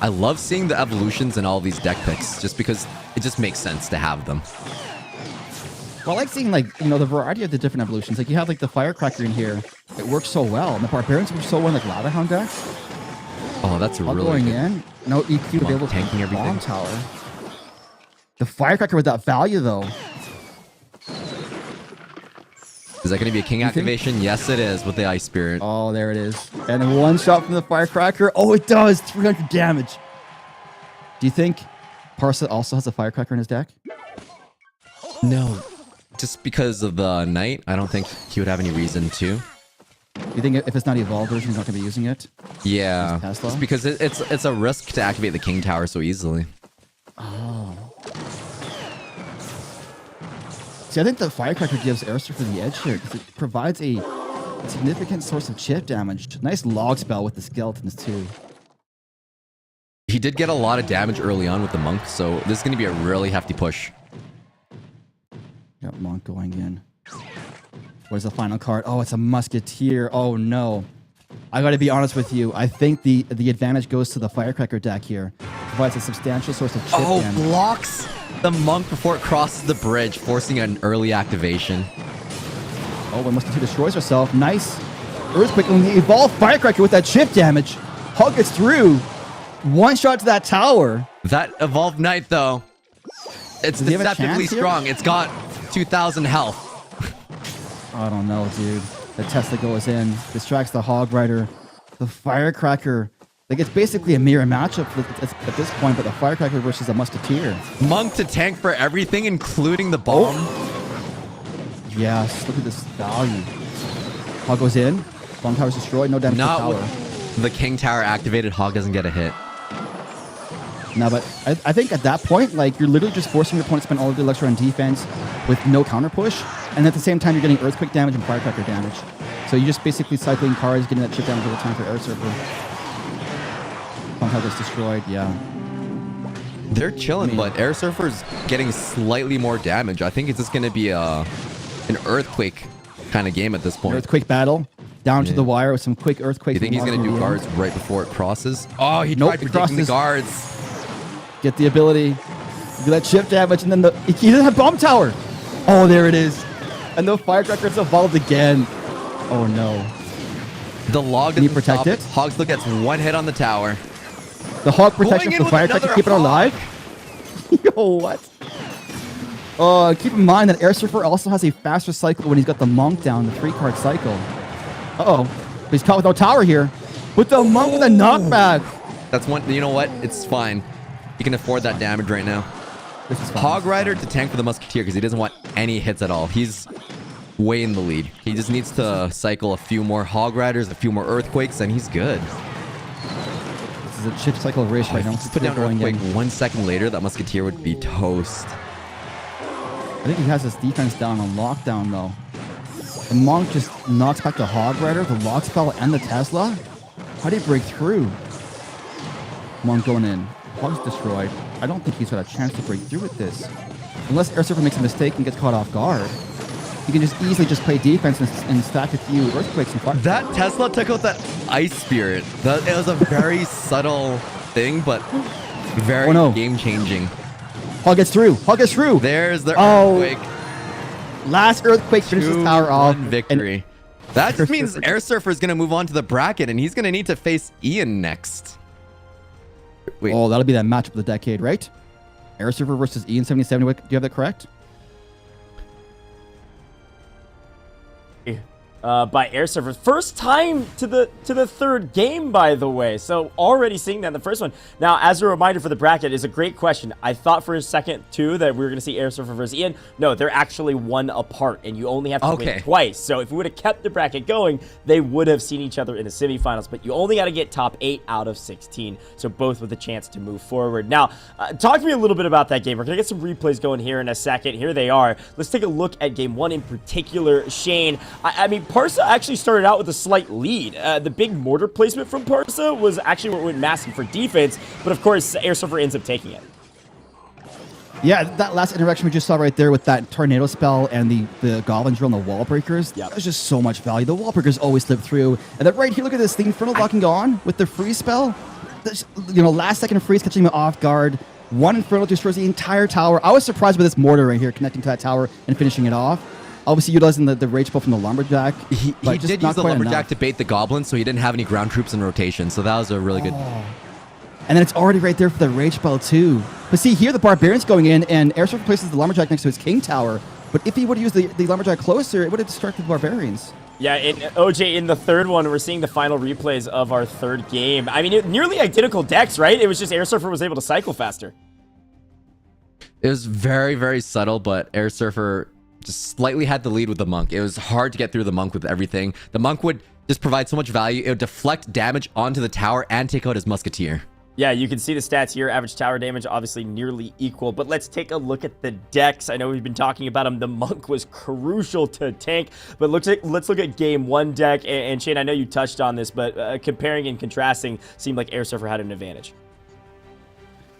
I love seeing the evolutions in all these deck picks just because it just makes sense to have them.
Well, I like seeing the variety of the different evolutions. Like you have the Firecracker in here. It works so well. And the Barbarians work so well in Lava Hound decks.
Oh, that's a really
going
good.
in. No EQ available
tanking
to
everything.
Bomb Tower. The Firecracker with that value though.
Is that going to be a king activation? Yes, it is with the Ice Spirit.
Oh, there it is. And one shot from the Firecracker. Oh, it does. 300 damage. Do you think Parsa also has a Firecracker in his deck?
No. Just because of the Knight, I don't think he would have any reason to.
You think if it's not evolved version, he's not going to be using it?
Yeah.
Tesla?
Just because it's a risk to activate the King Tower so easily.
Oh. See, I think the Firecracker gives Air Surfer the edge here because it provides a significant source of chip damage. Nice log spell with the skeletons too.
He did get a lot of damage early on with the monk, so this is going to be a really hefty push.
Got monk going in. Where's the final card? Oh, it's a musketeer. Oh no. I gotta be honest with you. I think the advantage goes to the Firecracker deck here. Provides a substantial source of chip damage.
Blocks the monk before it crosses the bridge, forcing an early activation.
Oh, when Musketeer destroys herself. Nice. Earthquake and the evolved Firecracker with that chip damage. Hog gets through. One shot to that tower.
That evolved knight, though, it's
Does he have a
deceptively
chance here?
strong. It's got 2,000 health.
I don't know, dude. The Tesla goes in, distracts the Hog Rider. The Firecracker. Like, it's basically a mirror matchup at this point, but the Firecracker versus a Musketeer.
Monk to tank for everything, including the bomb.
Yes, look at this value. Hog goes in. Bomb tower's destroyed. No damage to the
Not
tower.
with the King Tower activated. Hog doesn't get a hit.
No, but I think at that point, like, you're literally just forcing your opponent to spend all of their elixir on defense with no counter push, and at the same time, you're getting Earthquake damage and Firecracker damage. So you're just basically cycling cards, getting that chip damage over time for Air Surfer. Bomb tower gets destroyed, yeah.
They're chilling, but Air Surfer's getting slightly more damage. I think it's just going to be an Earthquake kind of game at this point.
Earthquake battle, down to the wire with some quick Earthquakes.
You think he's going to do guards right before it crosses? Oh, he
Nope,
tried
it
predicting the
crosses.
guards.
Get the ability. Do that chip damage, and then he doesn't have Bomb Tower. Oh, there it is. And the Firecracker's evolved again. Oh, no.
The log
Can you
doesn't
protect
stop.
it?
Hog still gets one hit on the tower.
The Hog protection
Going in
for
with
Firecracker,
another
keep it
Hog.
alive. Yo, what? Keep in mind that Air Surfer also has a faster cycle when he's got the Monk down, the 3-card cycle. Uh-oh. But he's caught with no tower here. With the Monk with a knockback.
That's one. You know what? It's fine. He can afford that damage right now.
This is fine.
Hog Rider to tank for the Musketeer because he doesn't want any hits at all. He's way in the lead. He just needs to cycle a few more Hog Riders, a few more Earthquakes, and he's good.
This is a chip cycle race right now.
If he put down
Going
Earthquake
in.
1 second later, that Musketeer would be toast.
I think he has his defense down on lockdown, though. The Monk just knocks back the Hog Rider, the Lock Spell, and the Tesla. How do you break through? Monk going in. Hog's destroyed. I don't think he's got a chance to break through with this. Unless Air Surfer makes a mistake and gets caught off guard. He can just easily just play defense and stack a few Earthquakes and fire.
That Tesla took out that Ice Spirit. It was a very subtle thing, but very game-changing.
Hog gets through. Hog gets through.
There's the
Oh.
Earthquake.
Last Earthquake finishes the tower off.
2-1 victory. That just means Air Surfer is going to move on to the bracket, and he's going to need to face Ian next. Wait.
Oh, that'll be that matchup of the decade, right? Air Surfer versus Ian 77. Do you have that correct?
By Air Surfer. First time to the third game, by the way. So already seeing that in the first one. Now, as a reminder for the bracket, is a great question. I thought for a second, too, that we were going to see Air Surfer versus Ian. No, they're actually one apart, and you only have to win twice. So if we would have kept the bracket going, they would have seen each other in the semifinals. But you only got to get top 8 out of 16. So both with a chance to move forward. Now, talk to me a little bit about that game. We're going to get some replays going here in a second. Here they are. Let's take a look at game 1 in particular. Shane, I mean, Parsa actually started out with a slight lead. The big mortar placement from Parsa was actually what went massive for defense, but of course, Air Surfer ends up taking it.
Yeah, that last interaction we just saw right there with that tornado spell and the goblin drill and the wall breakers. Yeah, there's just so much value. The wall breakers always slip through. And then right here, look at this. The Infernal locking on with the freeze spell. There's, last second freeze catching him off guard. One Infernal destroys the entire tower. I was surprised with this mortar right here connecting to that tower and finishing it off. Obviously, utilizing the rage spell from the Lumberjack.
He did use the Lumberjack to bait the Goblin, so he didn't have any ground troops in rotation. So that was a really good...
And then it's already right there for the rage spell, too. But see, here the Barbarian's going in, and Air Surfer places the Lumberjack next to his King Tower. But if he would have used the Lumberjack closer, it would have distracted the Barbarians.
Yeah, OJ, in the third one, we're seeing the final replays of our third game. I mean, nearly identical decks, right? It was just Air Surfer was able to cycle faster.
It was very, very subtle, but Air Surfer just slightly had the lead with the Monk. It was hard to get through the Monk with everything. The Monk would just provide so much value. It would deflect damage onto the tower and take out his Musketeer.
Yeah, you can see the stats here. Average tower damage, obviously nearly equal. But let's take a look at the decks. I know we've been talking about him. The Monk was crucial to tank. But let's look at game 1 deck. And Shane, I know you touched on this, but comparing and contrasting, seemed like Air Surfer had an advantage.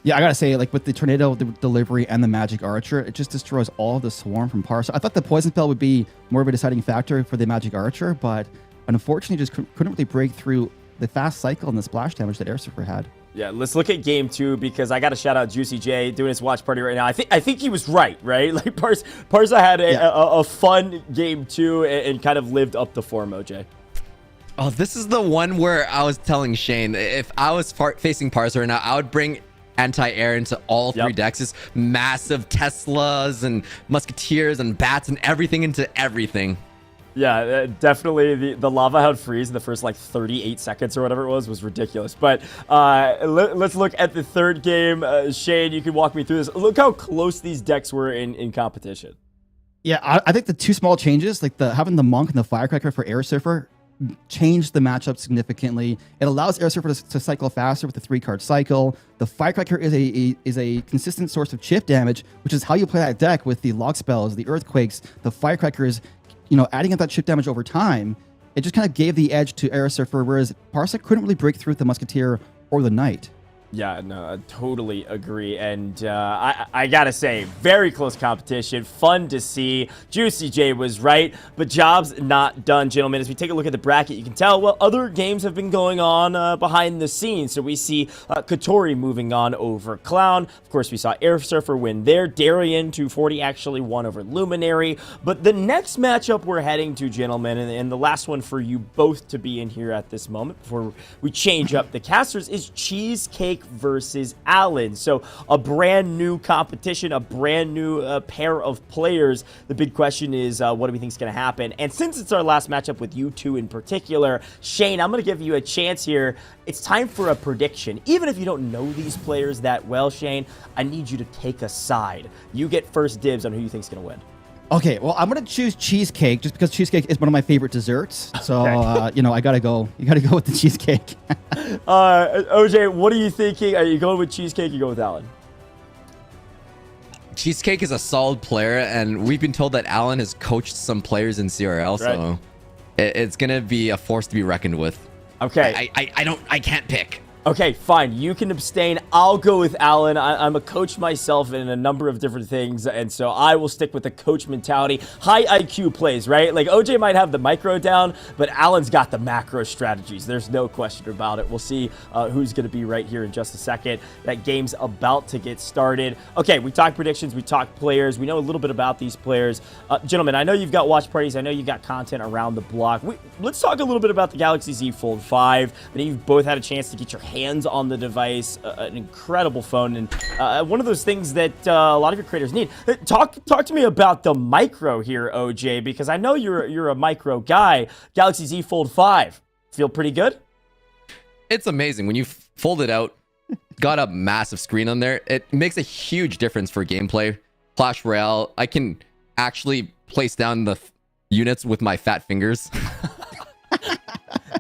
Yeah, I gotta say, like with the Tornado Delivery and the Magic Archer, it just destroys all of the Swarm from Parsa. I thought the Poison Spell would be more of a deciding factor for the Magic Archer, but unfortunately just couldn't really break through the fast cycle and the splash damage that Air Surfer had.
Yeah, let's look at game 2 because I got to shout out Juicy J doing his watch party right now. I think he was right? Like Parsa had a fun game 2 and kind of lived up to form, OJ.
Oh, this is the one where I was telling Shane, if I was facing Parsa right now, I would bring anti-air into all 3 decks. Just massive Teslas and Musketeers and Bats and everything into everything.
Yeah, definitely the Lava Hound freeze in the first like 38 seconds or whatever it was ridiculous. But let's look at the third game. Shane, you can walk me through this. Look how close these decks were in competition.
Yeah, I think the 2 small changes, like having the Monk and the Firecracker for Air Surfer, changed the matchup significantly. It allows Air Surfer to cycle faster with the 3-card cycle. The Firecracker is a consistent source of chip damage, which is how you play that deck with the Lock Spells, the Earthquakes. The Firecracker is, adding up that chip damage over time. It just kind of gave the edge to Air Surfer, whereas Parsa couldn't really break through with the Musketeer or the Knight.
Yeah, no, I totally agree. And I gotta say, very close competition. Fun to see. Juicy J was right, but job's not done, gentlemen. As we take a look at the bracket, you can tell, well, other games have been going on behind the scenes. So we see Katori moving on over Clown. Of course, we saw Air Surfer win there. Darian, 240, actually won over Luminary. But the next matchup we're heading to, gentlemen, and the last one for you both to be in here at this moment before we change up the casters, is Cheesecake versus Allen. So a brand new competition, a brand new pair of players. The big question is, what do we think is going to happen? And since it's our last matchup with you two in particular, Shane, I'm going to give you a chance here. It's time for a prediction. Even if you don't know these players that well, Shane, I need you to take a side. You get first dibs on who you think is going to win.
Okay, well, I'm gonna choose Cheesecake just because cheesecake is one of my favorite desserts. So,
Okay.
I gotta go. You gotta go with the cheesecake.
OJ, what are you thinking? Are you going with Cheesecake or you go with Allen?
Cheesecake is a solid player, and we've been told that Allen has coached some players in CRL, so it's gonna be a force to be reckoned with.
Okay.
I can't pick.
Okay, fine. You can abstain. I'll go with Allen. I'm a coach myself in a number of different things, and so I will stick with the coach mentality. High IQ plays, right? Like, OJ might have the micro down, but Allen's got the macro strategies. There's no question about it. We'll see who's going to be right here in just a second. That game's about to get started. Okay, we talked predictions. We talked players. We know a little bit about these players. Gentlemen, I know you've got watch parties. I know you've got content around the block. Let's talk a little bit about the Galaxy Z Fold 5. I know you've both had a chance to get your hands on the device, an incredible phone, and one of those things that a lot of your creators need. Talk to me about the micro here, OJ, because I know you're a micro guy. Galaxy Z Fold 5, feel pretty good?
It's amazing when you fold it out, got a massive screen on there. It makes a huge difference for gameplay. Clash Royale, I can actually place down the units with my fat fingers.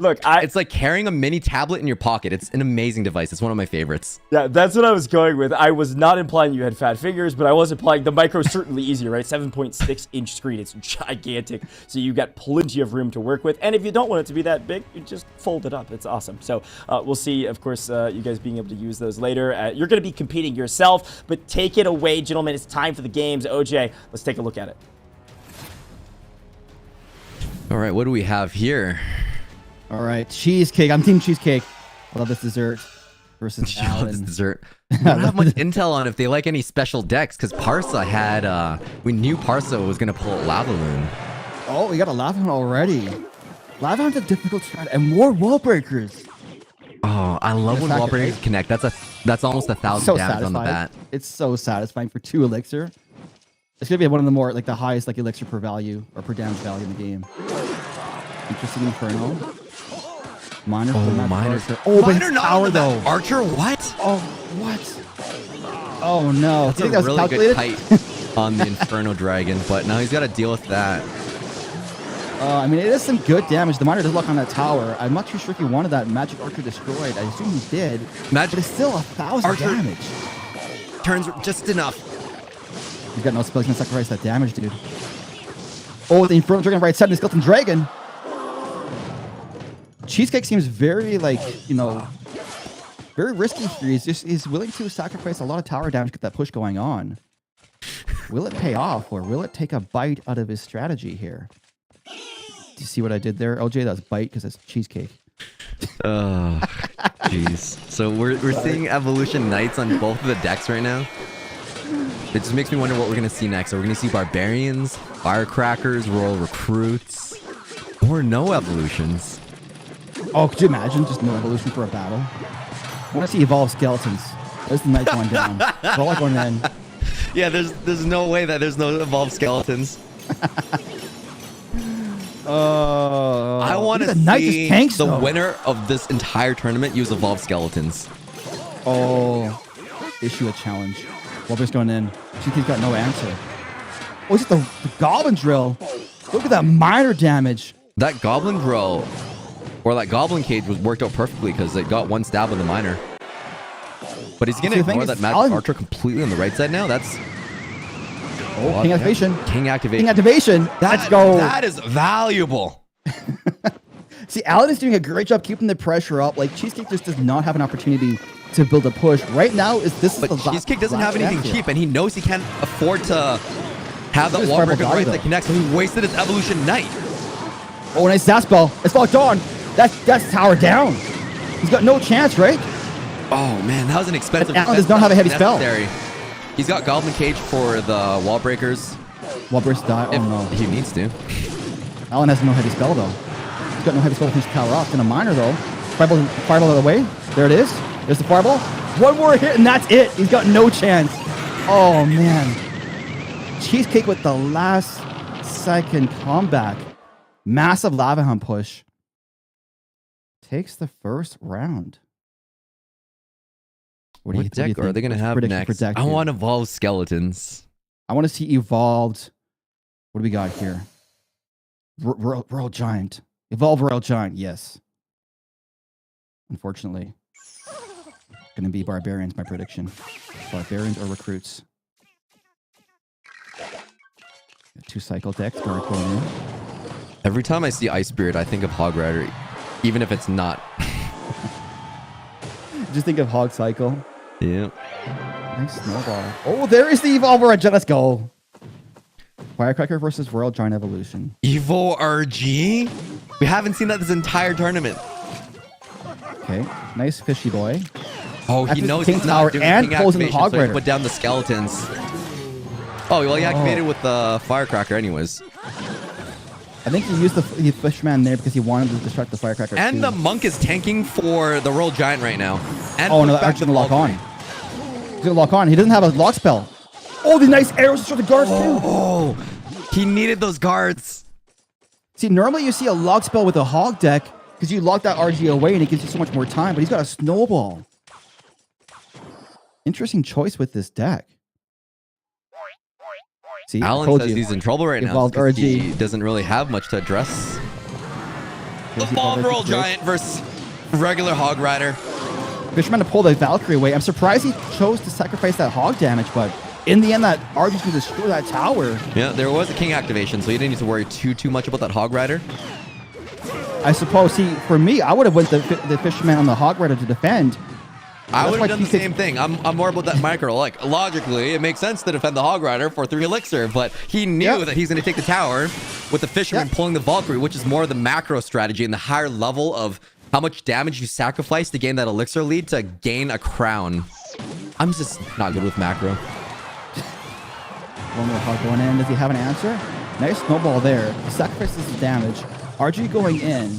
Look,
it's like carrying a mini tablet in your pocket. It's an amazing device. It's one of my favorites.
Yeah, that's what I was going with. I was not implying you had fat fingers, but I was implying the micro is certainly easier, right? 7.6-inch screen. It's gigantic, so you got plenty of room to work with. And if you don't want it to be that big, you just fold it up. It's awesome. So we'll see, of course, you guys being able to use those later. You're going to be competing yourself, but take it away, gentlemen. It's time for the games. OJ, let's take a look at it.
All right, what do we have here?
All right, Cheesecake. I'm team Cheesecake. I love this dessert versus
You love
Allen.
this dessert. We don't have much intel on if they like any special decks, because Parsa had, we knew Parsa was going to pull Lava Loon.
Oh, we got a Lava Hound already. Lava Hound's a difficult strat, and more wall breakers.
Oh, I love when wall breakers connect. That's almost 1,000
So
damage on the bat.
It's so satisfying for 2 elixir. It's gonna be one of the more like the highest like elixir per value or per damage value in the game. Interesting Inferno. Minor. Oh, but it's power though.
Archer, what?
Oh, what? Oh no.
That's
Do you think
a
that was
really
calculated?
good kite on the Inferno Dragon, but now he's got to deal with that.
I mean, it is some good damage. The miner does lock on that tower. I'm not too sure if he wanted that magic archer destroyed. I assume he did. But it's still 1,000 damage.
Turns just enough.
He's got no spell. He's gonna sacrifice that damage, dude. Oh, the Infernal Dragon right side of the Skeleton Dragon. Cheesecake seems very, like, you know, very risky here. He's willing to sacrifice a lot of tower damage to get that push going on. Will it pay off, or will it take a bite out of his strategy here? Do you see what I did there, LJ? That's bite because it's Cheesecake.
Oh, jeez. So we're seeing Evolution Knights on both of the decks right now. It just makes me wonder what we're going to see next. Are we going to see Barbarians, Firecrackers, Royal Recruits, or no Evolutions?
Oh, could you imagine just no Evolution for a battle? I want to see Evolve Skeletons. There's the Knights going down. All going in.
Yeah, there's no way that there's no Evolved Skeletons. I want to see the winner of this entire tournament use Evolved Skeletons.
Oh, issue a challenge. Wolver's going in. Cheesecake's got no answer. Oh, is it the Goblin Drill? Look at that minor damage.
That Goblin Drill, or that Goblin Cage, was worked out perfectly because it got one stab with the miner. But he's going to ignore that Magic Archer completely on the right side now. That's...
Oh, King Activation.
King Activation.
King Activation. Let's go.
That is valuable.
See, Alan is doing a great job keeping the pressure up. Like, Cheesecake just does not have an opportunity to build a push. Right now,
But Cheesecake doesn't have anything cheap, and he knows he can't afford to have that wall breaker right that connects, so he wasted his Evolution Knight.
Oh, nice Zap spell. It's locked on. That's tower down. He's got no chance, right?
Oh, man, that was an expensive...
Alan does not have a heavy spell.
He's got Goblin Cage for the wall breakers.
Wall breakers die? Oh, no.
He needs to.
Alan has no heavy spell, though. He's got no heavy spell to finish the tower off. And a miner, though. Fireball out of the way. There it is. There's the fireball. One more hit, and that's it. He's got no chance. Oh, man. Cheesecake with the last second comeback. Massive Lava Hound push. Takes the first round.
What deck are they going to have next? I want Evolved Skeletons.
I want to see Evolved. What do we got here? Royal Giant. Evolved Royal Giant, yes. Unfortunately. Going to be Barbarians, my prediction. Barbarians or Recruits. Two cycle decks. Guard going in.
Every time I see Ice Spirit, I think of Hog Rider, even if it's not.
Just think of Hog Cycle.
Yeah.
Nice snowball. Oh, there is the Evolve RG. Let's go. Firecracker versus Royal Giant Evolution.
Evo RG? We haven't seen that this entire tournament.
Okay. Nice fishy boy.
Oh,
That's
he knows
King
he's
Tower
not doing
and
King
closing the
activation,
Hog
so he
Rider.
put down the skeletons. Oh, well, he activated with the Firecracker anyways.
I think he used the Fishman there because he wanted to distract the Firecracker.
And
too.
the Monk is tanking for the Royal Giant right now. And
oh, no, that's actually going to lock on. He's going to lock on. He doesn't have a lock spell. Oh, the nice arrows to start the guards, too.
Oh, he needed those guards.
See, normally you see a lock spell with a Hog deck because you lock that RG away and it gives you so much more time, but he's got a snowball. Interesting choice with this deck. See,
Alan says he's in trouble right now because
RG.
he doesn't really have much to address. Evolved Royal Giant versus regular Hog Rider.
Fishman to pull the Valkyrie away. I'm surprised he chose to sacrifice that Hog damage, but in the end, that RG's going to destroy that tower.
Yeah, there was a King activation, so you didn't need to worry too much about that Hog Rider.
I suppose, see, for me, I would have went the Fisherman on the Hog Rider to defend.
I would have done the same thing. I'm more about that micro. Like, logically, it makes sense to defend the Hog Rider for 3 elixir, but he knew that he's going to take the tower with the Fisherman pulling the Valkyrie, which is more of the macro strategy and the higher level of how much damage you sacrifice to gain that elixir lead to gain a crown. I'm just not good with macro.
One more Hog going in. Does he have an answer? Nice snowball there. He sacrifices the damage. RG going in,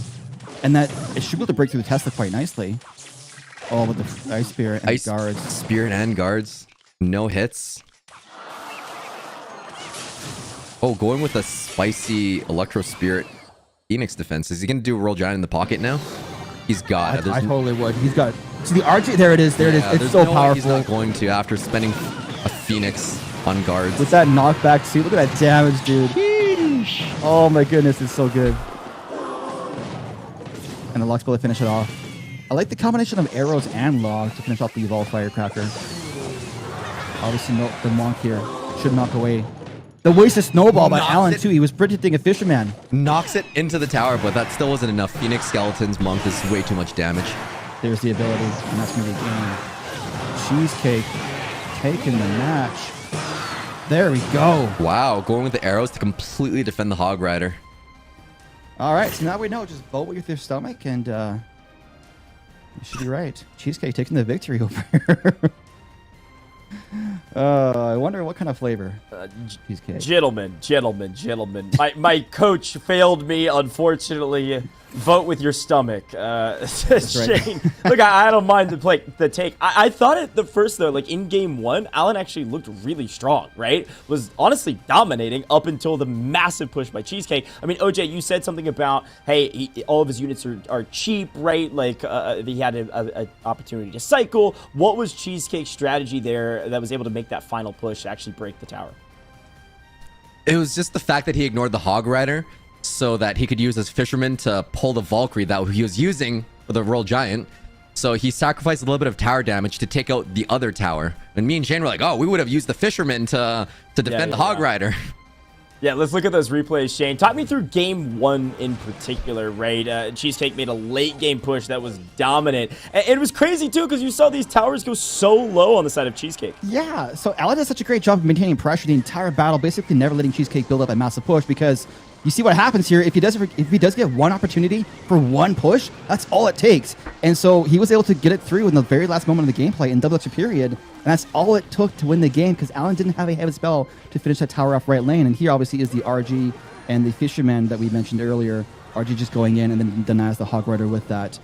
and that it should be able to break through the Tesla quite nicely. Oh, with the Ice Spirit and guards.
Spirit and guards. No hits. Oh, going with a spicy Electro Spirit Phoenix defense. Is he going to do a Royal Giant in the pocket now? He's got.
I totally would. He's got. See the RG. There it is. There it is. It's so powerful.
He's not going to after spending a Phoenix on guards.
With that knockback, see, look at that damage, dude. Oh my goodness, it's so good. And the Luxbill to finish it off. I like the combination of arrows and logs to finish off the Evolved Firecracker. Obviously, no, the Monk here should knock away. The wasted snowball by Alan, too. He was predicting a Fisherman.
Knocks it into the tower, but that still wasn't enough. Phoenix Skeletons, Monk is way too much damage.
There's the ability, and that's going to be a game. Cheesecake taking the match. There we go.
Wow, going with the arrows to completely defend the Hog Rider.
All right, so now we know. Just vote with your stomach, and you should be right. Cheesecake taking the victory over here. I wonder what kind of flavor. Cheesecake.
Gentlemen. My coach failed me, unfortunately. Vote with your stomach. Shane, look, I don't mind the take. I thought at the first, though, like in game one, Alan actually looked really strong, right? Was honestly dominating up until the massive push by Cheesecake. I mean, OJ, you said something about, hey, all of his units are cheap, right? Like he had an opportunity to cycle. What was Cheesecake's strategy there that was able to make that final push to actually break the tower?
It was just the fact that he ignored the Hog Rider so that he could use his Fisherman to pull the Valkyrie that he was using for the Royal Giant. So he sacrificed a little bit of tower damage to take out the other tower. And me and Shane were like, oh, we would have used the Fisherman to defend the Hog Rider.
Yeah, let's look at those replays, Shane. Talk me through game one in particular, right? Cheesecake made a late game push that was dominant. And it was crazy, too, because you saw these towers go so low on the side of Cheesecake.
Yeah, so Alan does such a great job of maintaining pressure the entire battle, basically never letting Cheesecake build up a massive push, because you see what happens here. If he does get one opportunity for one push, that's all it takes. And so he was able to get it through in the very last moment of the gameplay in double extra period. And that's all it took to win the game, because Alan didn't have a heavy spell to finish that tower off right lane. And here obviously is the RG and the Fisherman that we mentioned earlier. RG just going in and then denies the Hog Rider with that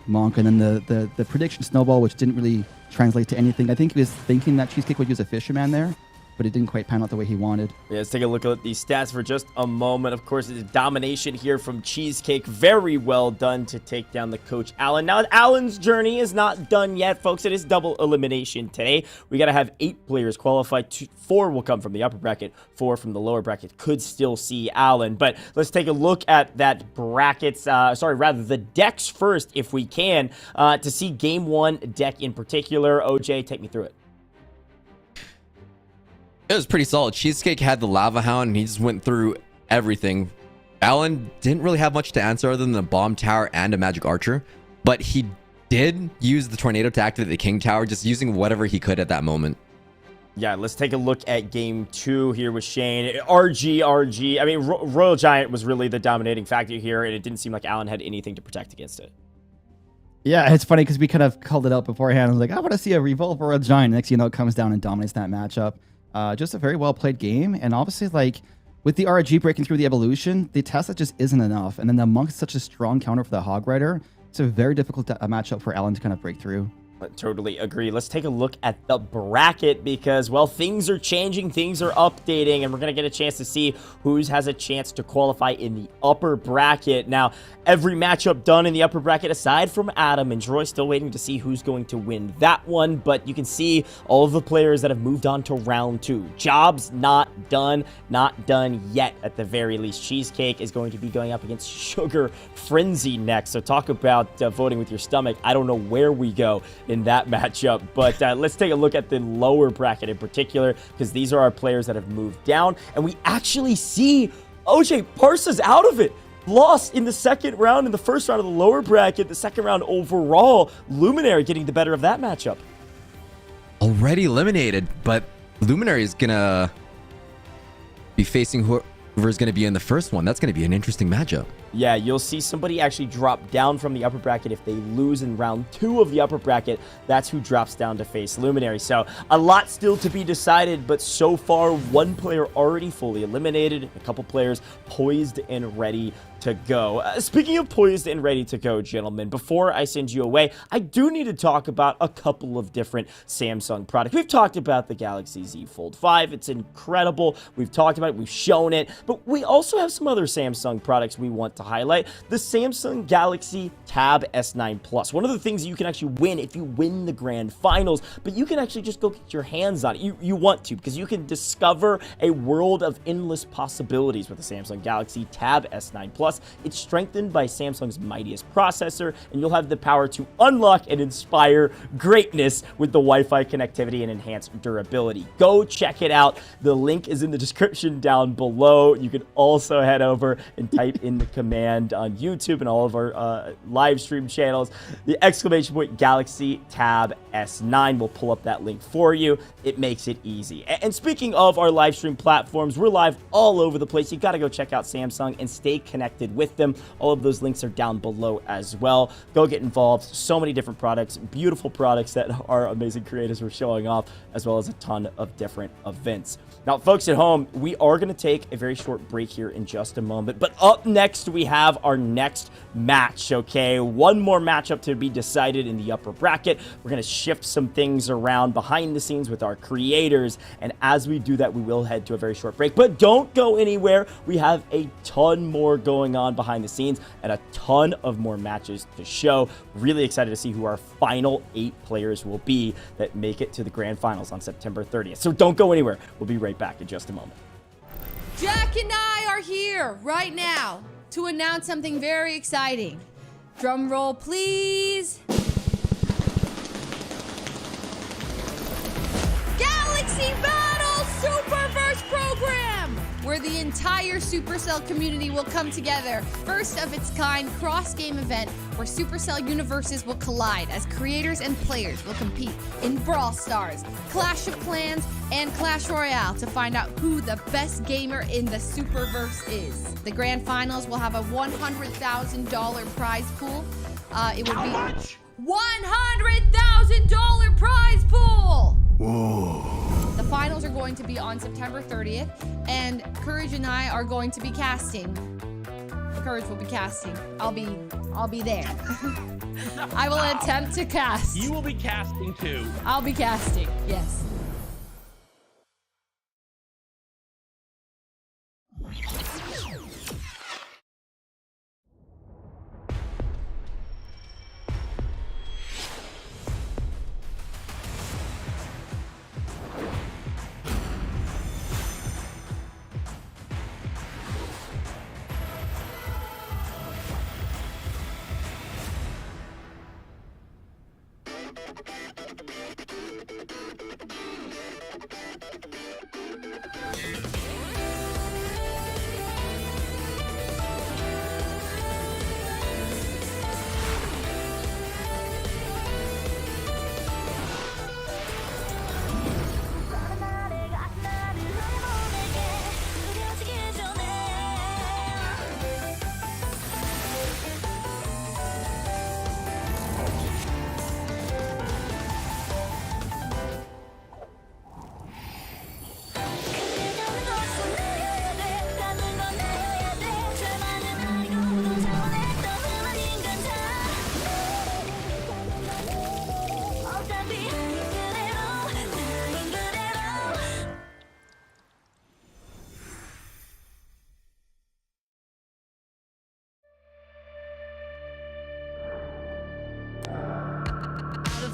Monk. And then the prediction snowball, which didn't really translate to anything. I think he was thinking that Cheesecake would use a Fisherman there, but it didn't quite pan out the way he wanted.
Yeah, let's take a look at these stats for just a moment. Of course, it's a domination here from Cheesecake. Very well done to take down the coach, Alan. Now, Alan's journey is not done yet, folks. It is double elimination today. We got to have 8 players qualify. 4 will come from the upper bracket. 4 from the lower bracket. Could still see Alan. But let's take a look at that brackets. The decks first, if we can, to see game 1 deck in particular. OJ, take me through it.
It was pretty solid. Cheesecake had the Lava Hound, and he just went through everything. Alan didn't really have much to answer other than the Bomb Tower and a Magic Archer, but he did use the Tornado to activate the King Tower, just using whatever he could at that moment.
Yeah, let's take a look at game 2 here with Shane. RG. I mean, Royal Giant was really the dominating factor here, and it didn't seem like Alan had anything to protect against it.
Yeah, it's funny because we kind of called it out beforehand. I was like, I want to see a Revolve or a Giant. Next, it comes down and dominates that matchup. Just a very well played game, and obviously, like with the RG breaking through the evolution, the Tesla just isn't enough. And then the Monk is such a strong counter for the Hog Rider. It's a very difficult matchup for Alan to kind of break through.
I totally agree. Let's take a look at the bracket because, well, things are changing, things are updating, and we're going to get a chance to see who has a chance to qualify in the upper bracket. Now, every matchup done in the upper bracket, aside from Adam and Droy, still waiting to see who's going to win that one, but you can see all of the players that have moved on to round 2. Job's not done yet at the very least. Cheesecake is going to be going up against Sugar Frenzy next, so talk about voting with your stomach. I don't know where we go in that matchup, but let's take a look at the lower bracket in particular, because these are our players that have moved down, and we actually see OJ Parsa's out of it. Lost in the second round, in the first round of the lower bracket, the second round overall. Luminary getting the better of that matchup.
Already eliminated, but Luminary is gonna be facing whoever's gonna be in the first one. That's gonna be an interesting matchup.
Yeah, you'll see somebody actually drop down from the upper bracket if they lose in round 2 of the upper bracket. That's who drops down to face Luminary. So a lot still to be decided, but so far one player already fully eliminated, a couple players poised and ready to go. Speaking of poised and ready to go, gentlemen, before I send you away, I do need to talk about a couple of different Samsung products. We've talked about the Galaxy Z Fold 5. It's incredible. We've talked about it. We've shown it. But we also have some other Samsung products we want to highlight, the Samsung Galaxy Tab S9 Plus. One of the things that you can actually win if you win the grand finals, but you can actually just go get your hands on it. You want to, because you can discover a world of endless possibilities with the Samsung Galaxy Tab S9 Plus. It's strengthened by Samsung's mightiest processor, and you'll have the power to unlock and inspire greatness with the Wi-Fi connectivity and enhanced durability. Go check it out. The link is in the description down below. You can also head over and type in the command on YouTube and all of our live stream channels, the ! Galaxy Tab S9. We'll pull up that link for you. It makes it easy. And speaking of our live stream platforms, we're live all over the place. You got to go check out Samsung and stay connected with them. All of those links are down below as well. Go get involved. So many different products, beautiful products that our amazing creators were showing off, as well as a ton of different events. Now, folks at home, we are going to take a very short break here in just a moment, but up next, we have our next match, okay? One more matchup to be decided in the upper bracket. We're going to shift some things around behind the scenes with our creators, and as we do that, we will head to a very short break, but don't go anywhere. We have a ton more going on behind the scenes and a ton of more matches to show. Really excited to see who our final 8 players will be that make it to the grand finals on September 30th. So don't go anywhere. We'll be right back in just a moment.
Jack and I are here right now to announce something very exciting. Drum roll, please. Galaxy Battle Superverse Program, where the entire Supercell community will come together. First of its kind cross-game event where Supercell universes will collide as creators and players will compete in Brawl Stars, Clash of Clans, and Clash Royale to find out who the best gamer in the Superverse is. The grand finals will have a $100,000 prize pool. It would be much? $100,000 prize pool! Whoa. The finals are going to be on September 30th, and Courage and I are going to be casting. Courage will be casting. I'll be there. I will attempt to cast.
You will be casting too.
I'll be casting, yes.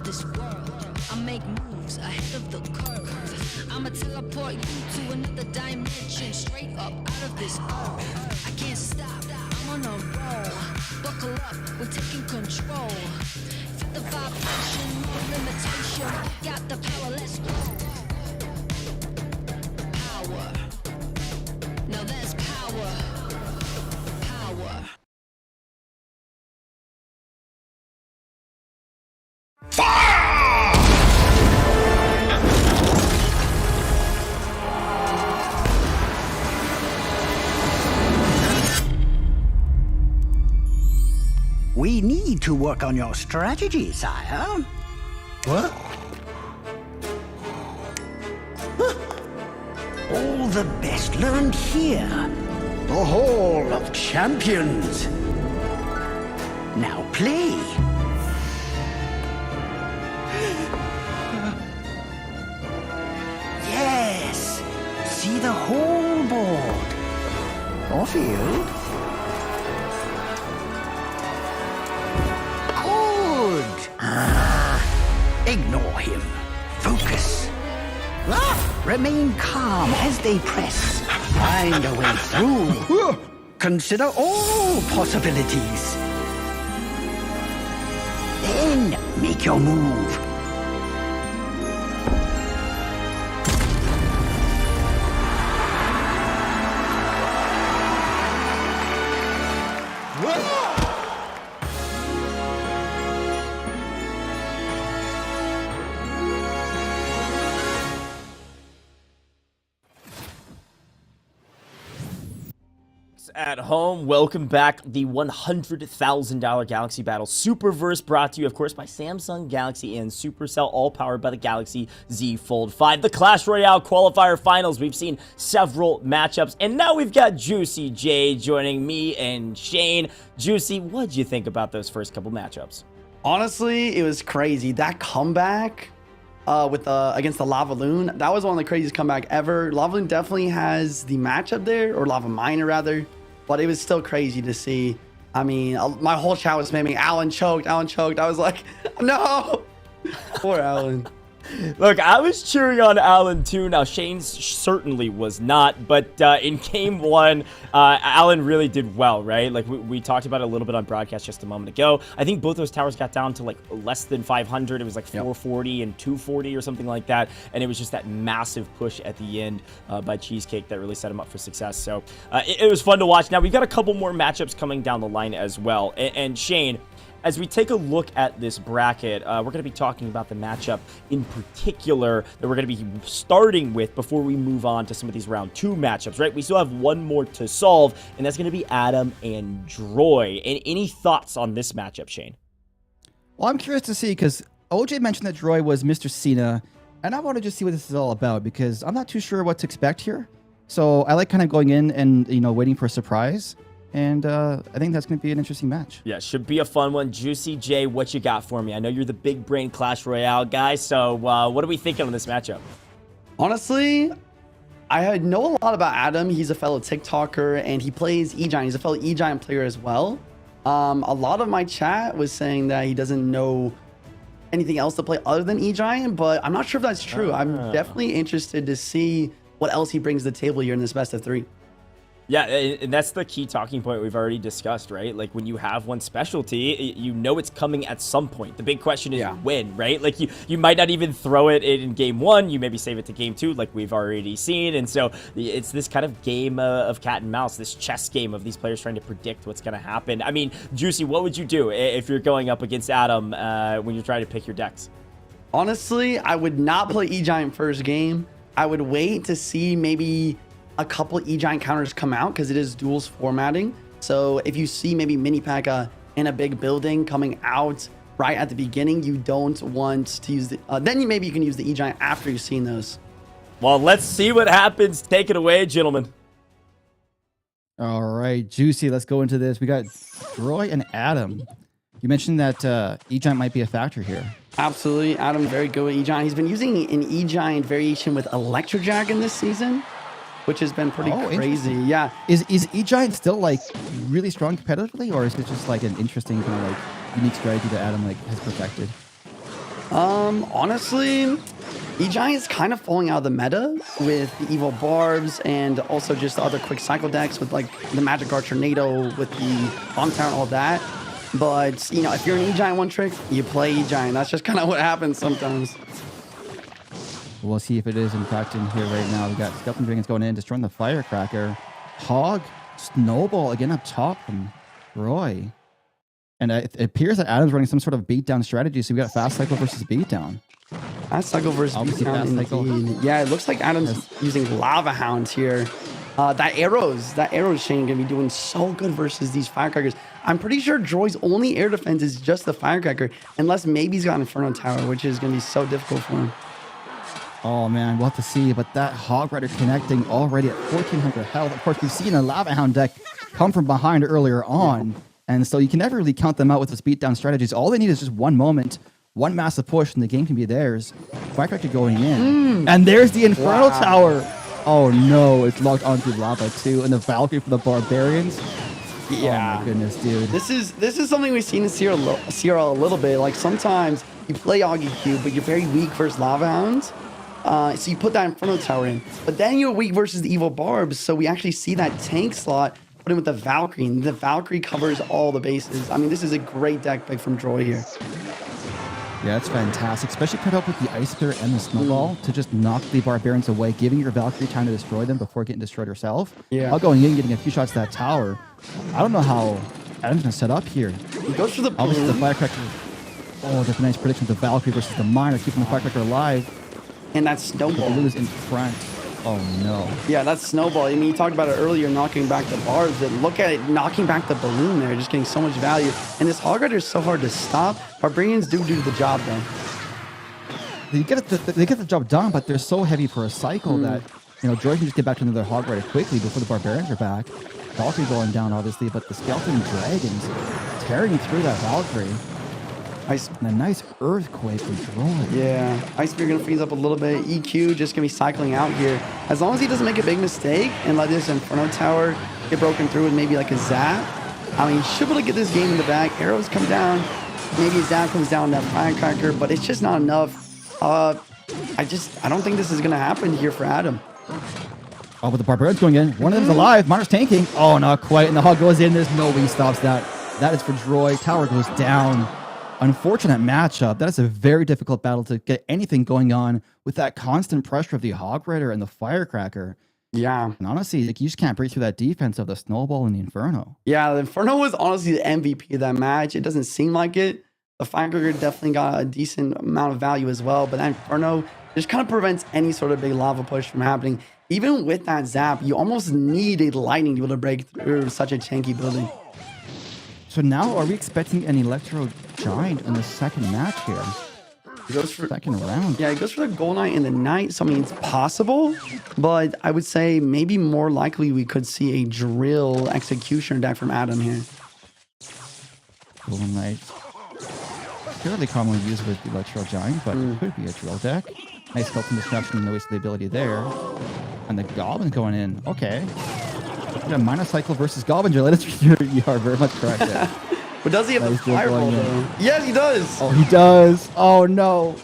This world, I make moves ahead of the curve. I'ma teleport you to another dimension, straight up out of this earth. I can't stop, I'm on a roll. Buckle up, we're taking control. Feel the vibration, no limitation. Got the power, let's go. Power. Now that's power. Power.
We need to work on your strategy, sire. What? All the best learned here. The Hall of Champions. Now play. Yes. See the whole board. Or field. Ignore him. Focus. Remain calm as they press. Find a way through. Consider all possibilities. Then make your move.
At home, welcome back. The $100,000 Galaxy Battle Superverse, brought to you, of course, by Samsung Galaxy and Supercell, all powered by the Galaxy Z Fold 5. The Clash Royale Qualifier Finals. We've seen several matchups, and now we've got Juicy J joining me and Shane. Juicy, what'd you think about those first couple matchups?
Honestly, it was crazy. That comeback against the Lava Loon, that was one of the craziest comeback ever. Lava Loon definitely has the matchup there, or Lava Miner rather, but it was still crazy to see. I mean, my whole chat was spamming Alan choked, Alan choked. I was like, no. Poor Alan.
Look, I was cheering on Alan too. Now, Shane certainly was not, but in game one, Alan really did well, right? Like, we talked about it a little bit on broadcast just a moment ago. I think both those towers got down to like less than 500. It was like 440 and 240 or something like that, and it was just that massive push at the end by Cheesecake that really set him up for success. So it was fun to watch. Now, we've got a couple more matchups coming down the line as well, and Shane, as we take a look at this bracket, we're going to be talking about the matchup in particular that we're going to be starting with before we move on to some of these round 2 matchups, right? We still have one more to solve, and that's going to be Adam and Droy. And any thoughts on this matchup, Shane?
Well, I'm curious to see, because OJ mentioned that Droy was Mr. Cena, and I want to just see what this is all about, because I'm not too sure what to expect here. So I like kind of going in and, waiting for a surprise. And I think that's going to be an interesting match. Yeah,
should be a fun one. Juicy J, what you got for me? I know you're the big brain Clash Royale guy, so what are we thinking on this matchup?
Honestly, I know a lot about Adam. He's a fellow TikToker, and he plays E-Giant. He's a fellow E-Giant player as well. A lot of my chat was saying that he doesn't know anything else to play other than E-Giant, but I'm not sure if that's true. I'm definitely interested to see what else he brings to the table here in this best of 3.
Yeah, and that's the key talking point we've already discussed, right? Like, when you have one specialty, you know it's coming at some point. The big question is when, right? Like, you might not even throw it in game 1. You maybe save it to game 2, like we've already seen. And so it's this kind of game of cat and mouse, this chess game of these players trying to predict what's going to happen. I mean, Juicy, what would you do if you're going up against Adam when you're trying to pick your decks?
Honestly, I would not play E-Giant first game. I would wait to see maybe a couple E-Giant counters come out, because it is duels formatting. So if you see maybe Mini P.E.K.K.A in a big building coming out right at the beginning, you don't want to use the then maybe you can use the E-Giant after you've seen those.
Well, let's see what happens. Take it away, gentlemen.
All right, Juicy, let's go into this. We got Droy and Adam. You mentioned that E-Giant might be a factor here.
Absolutely. Adam, very good with E-Giant. He's been using an E-Giant variation with Electro Dragon this season, which has been pretty crazy. Yeah.
Is E-Giant still like really strong competitively, or is it just like an interesting kind of like unique strategy that Adam like has perfected?
Honestly, E-Giant's kind of falling out of the meta with the Evil Barbs and also just the other quick cycle decks with like the Magic Guard Tornado with the Bomb Tower and all that. But, if you're an E-Giant one trick, you play E-Giant. That's just kind of what happens sometimes.
We'll see if it is in fact in here right now. We got Skeleton Dragons going in, destroying the Firecracker. Hog, Snowball again up top from Roy. And it appears that Adam's running some sort of beatdown strategy. So we got Fast Cycle versus beatdown.
Fast Cycle versus beatdown. Yeah, it looks like Adam's using Lava Hounds here. That arrows Shane gonna be doing so good versus these Firecrackers. I'm pretty sure Droy's only air defense is just the Firecracker, unless maybe he's got Inferno Tower, which is gonna be so difficult for him.
Oh man, we'll have to see. But that Hog Rider connecting already at 1400 health. Of course, we've seen a Lava Hound deck come from behind earlier on. And so you can never really count them out with those beatdown strategies. All they need is just one moment, one massive push, and the game can be theirs. Firecracker going in. And there's the Inferno Tower. Oh no, it's locked onto lava too. And the Valkyrie for the Barbarians.
Yeah.
Oh my goodness, dude.
This is something we've seen in CRL a little bit. Like sometimes you play Augie Q, but you're very weak versus Lava Hounds. So you put that Inferno Tower in. But then you're weak versus the Evil Barbs, so we actually see that tank slot put in with the Valkyrie. And the Valkyrie covers all the bases. I mean, this is a great deck pick from Droy here.
Yeah, it's fantastic, especially paired up with the Ice Spirit and the Snowball to just knock the Barbarians away, giving your Valkyrie time to destroy them before getting destroyed herself.
Yeah.
While going in, getting a few shots to that tower. I don't know how Adam's going to set up here.
He goes for the
Obviously, the
balloon.
Firecracker. Oh, that's a nice prediction of the Valkyrie versus the Miner, keeping the Firecracker alive.
And that
The
Snowball.
balloon is in front. Oh, no.
Yeah, that's Snowball. I mean, you talked about it earlier, knocking back the barbs, but look at it, knocking back the balloon there, just getting so much value. And this Hog Rider is so hard to stop. Barbarians do the job, though.
They get the job done, but they're so heavy for a cycle that, you know, Droy can just get back to another Hog Rider quickly before the Barbarians are back. Valkyrie going down, obviously, but the Skeleton Dragons tearing through that Valkyrie. And a nice Earthquake from Droy.
Yeah, Ice Spear gonna freeze up a little bit. EQ just gonna be cycling out here. As long as he doesn't make a big mistake and let this Inferno Tower get broken through with maybe like a Zap, I mean, he should be able to get this game in the back. Arrows come down. Maybe a Zap comes down that Firecracker, but it's just not enough. I don't think this is gonna happen here for Adam.
Oh, but the Barbarians going in. One of them's alive. Miner's tanking. Oh, not quite. And the Hog goes in. There's no way he stops that. That is for Droy. Tower goes down. Unfortunate matchup. That is a very difficult battle to get anything going on with that constant pressure of the Hog Rider and the Firecracker.
Yeah.
And honestly, like, you just can't break through that defense of the Snowball and the Inferno.
Yeah, the Inferno was honestly the MVP of that match. It doesn't seem like it. The Firecracker definitely got a decent amount of value as well, but that Inferno just kind of prevents any sort of big lava push from happening. Even with that Zap, you almost need a Lightning to be able to break through such a tanky building.
So now, are we expecting an Electro Giant in the second match here?
He goes for
Second round.
Yeah, he goes for the Gold Knight and the Knight. So I mean, it's possible, but I would say maybe more likely we could see a Drill Executioner deck from Adam here.
Golden Knight. Fairly commonly used with Electro Giant, but it could be a drill deck. Nice Skeleton Destruction and no waste of the ability there. And the Goblin going in. Okay. Yeah, Minor Cycle versus Goblin Drill. You are very much correct there.
But does he have the
Nice drill
Fireball
going in.
though? Yes, he does.
Oh, he does. Oh, no.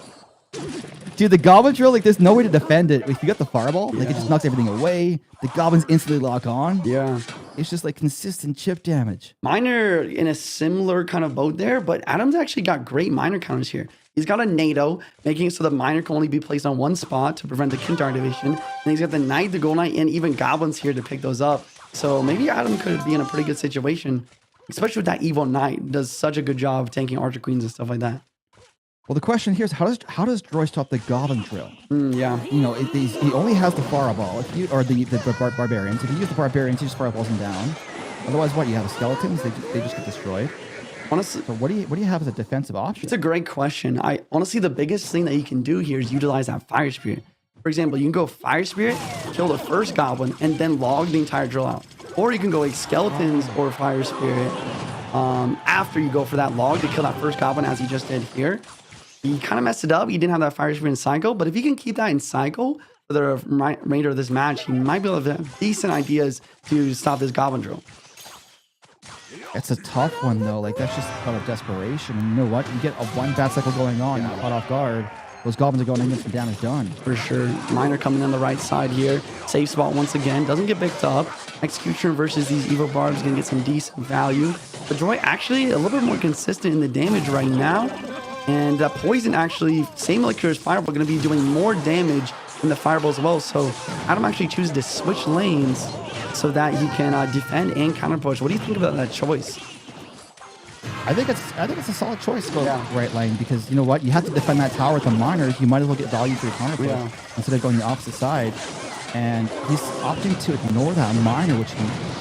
Dude, the Goblin Drill, like, there's no way to defend it. If you got the Fireball, like, it just knocks everything away. The Goblins instantly lock on.
Yeah.
It's just, like, consistent chip damage.
Miner in a similar kind of boat there, but Adam's actually got great Miner counters here. He's got a NATO, making it so the Miner can only be placed on one spot to prevent the Kint activation. And he's got the Knight, the Gold Knight, and even Goblins here to pick those up. So maybe Adam could be in a pretty good situation, especially with that Evil Knight. Does such a good job of tanking Archer Queens and stuff like that.
Well, the question here is, how does Droy stop the Goblin Drill?
Yeah.
You know, he only has the Fireball, or the Barbarians. If you use the Barbarians, he just Fireballs them down. Otherwise, what? You have the Skeletons, they just get destroyed.
Honestly,
So what do you have as a defensive option?
it's a great question. Honestly, the biggest thing that you can do here is utilize that Fire Spirit. For example, you can go Fire Spirit, kill the first Goblin, and then log the entire drill out. Or you can go like Skeletons or Fire Spirit after you go for that log to kill that first Goblin, as he just did here. He kind of messed it up. He didn't have that Fire Spirit in cycle, but if he can keep that in cycle for the remainder of this match, he might be able to have decent ideas to stop this Goblin drill.
It's a tough one, though. Like, that's just out of desperation. And you know what? You get a one bad cycle going on, you're caught off guard. Those Goblins are going in, get some damage done.
For sure. Miner coming on the right side here. Safe spot once again. Doesn't get picked up. Executioner versus these Evil Barbs is going to get some decent value. But Droy actually a little bit more consistent in the damage right now. And that Poison actually, same like as Fireball, going to be doing more damage than the Fireball as well. So Adam actually chooses to switch lanes so that he can defend and counter push. What do you think about that choice?
I think it's a solid choice to go right lane, because you know what? You have to defend that tower with the Miners. You might as well get value for your counter push instead of going the opposite side. And he's opting to ignore that Miner, which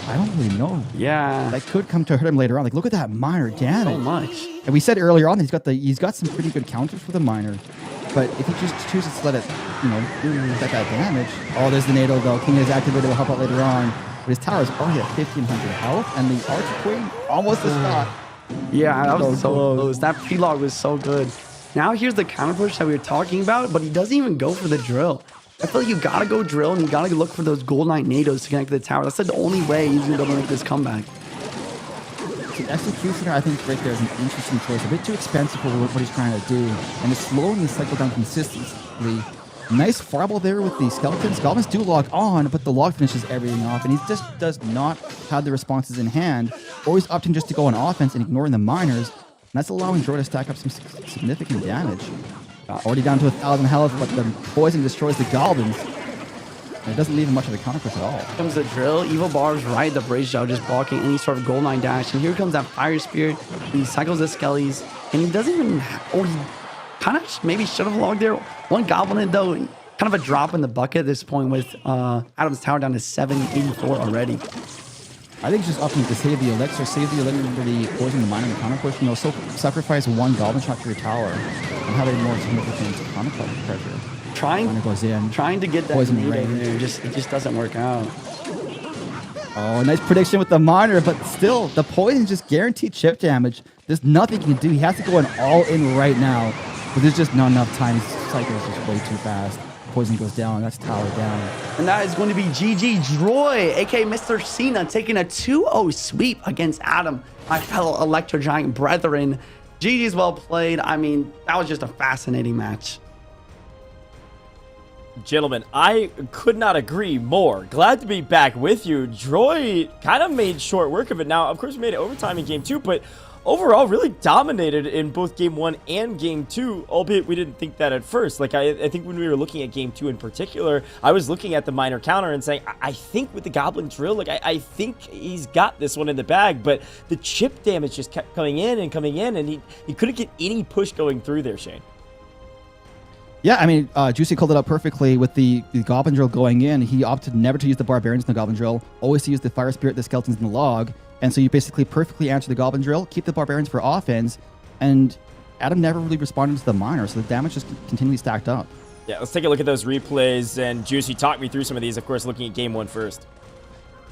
I don't really know.
Yeah.
That could come to hurt him later on. Like, look at that Miner damage.
So much.
And we said earlier on that he's got some pretty good counters for the Miner. But if he just chooses to let it, get that damage. Oh, there's the NATO though. King is activated. Will help out later on. But his tower is already at 1,500 health, and the Archer Queen almost a spot.
Yeah, that was so
close.
close. That P-Log was so good. Now here's the counter push that we were talking about, but he doesn't even go for the drill. I feel like you gotta go drill, and you gotta look for those Gold Knight NATOs to connect to the tower. That's like the only way he's gonna be able to make this comeback.
The Executioner, I think, right there is an interesting choice. A bit too expensive for what he's trying to do, and it's slowing the cycle down consistently. Nice fireball there with the Skeletons. Goblins do log on, but the log finishes everything off, and he just does not have the responses in hand. Always opting just to go on offense and ignoring the miners. And that's allowing Droy to stack up some significant damage. Already down to 1,000 health, but the poison destroys the goblins. And it doesn't leave him much of a counter push at all.
Here comes the drill. Evil Barb's right at the bridge, though, just blocking any sort of gold line dash. And here comes that Fire Spirit. He cycles the Skellies, and he doesn't even... Oh, he kind of maybe should have logged there. One goblin, though, kind of a drop in the bucket at this point with Adam's Tower down to 784 already.
I think just opting to save the elixir for the poison, the miner, and the counter push. You know, so sacrifice one goblin shot to your tower and have a more significant counter pressure. Miner goes in.
Trying to get that
Poison
nade
right
over there, it just doesn't work out.
Oh, nice prediction with the miner, but still, the poison just guaranteed chip damage. There's nothing he can do. He has to go all in right now, but there's just not enough time. His cycle is just way too fast. Poison goes down. That's tower down.
And that is going to be GG Droy, aka Mr. Cena, taking a 2-0 sweep against Adam, my fellow Electro Giant brethren. GG's well played. I mean, that was just a fascinating match.
Gentlemen, I could not agree more. Glad to be back with you. Droy kind of made short work of it. Now, of course, we made it overtime in game 2, but overall really dominated in both game 1 and game 2, albeit we didn't think that at first. Like, I think when we were looking at game 2 in particular, I was looking at the minor counter and saying, I think with the Goblin Drill, like, I think he's got this one in the bag, but the chip damage just kept coming in, and he couldn't get any push going through there, Shane.
Yeah, I mean, Juicy called it up perfectly with the Goblin Drill going in. He opted never to use the Barbarians in the Goblin Drill, always to use the Fire Spirit, the Skeletons, in the log. And so you basically perfectly answer the Goblin Drill, keep the Barbarians for offense, and Adam never really responded to the miner, so the damage just continually stacked up.
Yeah, let's take a look at those replays, and Juicy, talk me through some of these, of course, looking at game 1 first.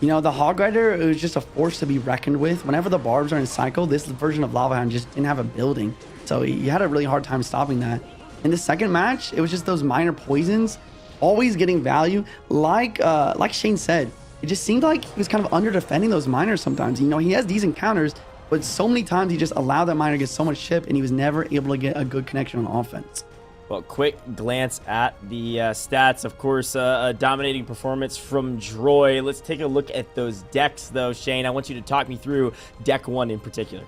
You know, the Hog Rider, it was just a force to be reckoned with. Whenever the barbs are in cycle, this version of Lava Hound just didn't have a building, so he had a really hard time stopping that. In the second match, it was just those minor poisons always getting value. Like Shane said, it just seemed like he was kind of under defending those miners sometimes. You know, he has decent counters, but so many times he just allowed that miner to get so much chip, and he was never able to get a good connection on offense.
Well, quick glance at the stats. Of course, a dominating performance from Droy. Let's take a look at those decks, though, Shane. I want you to talk me through deck 1 in particular.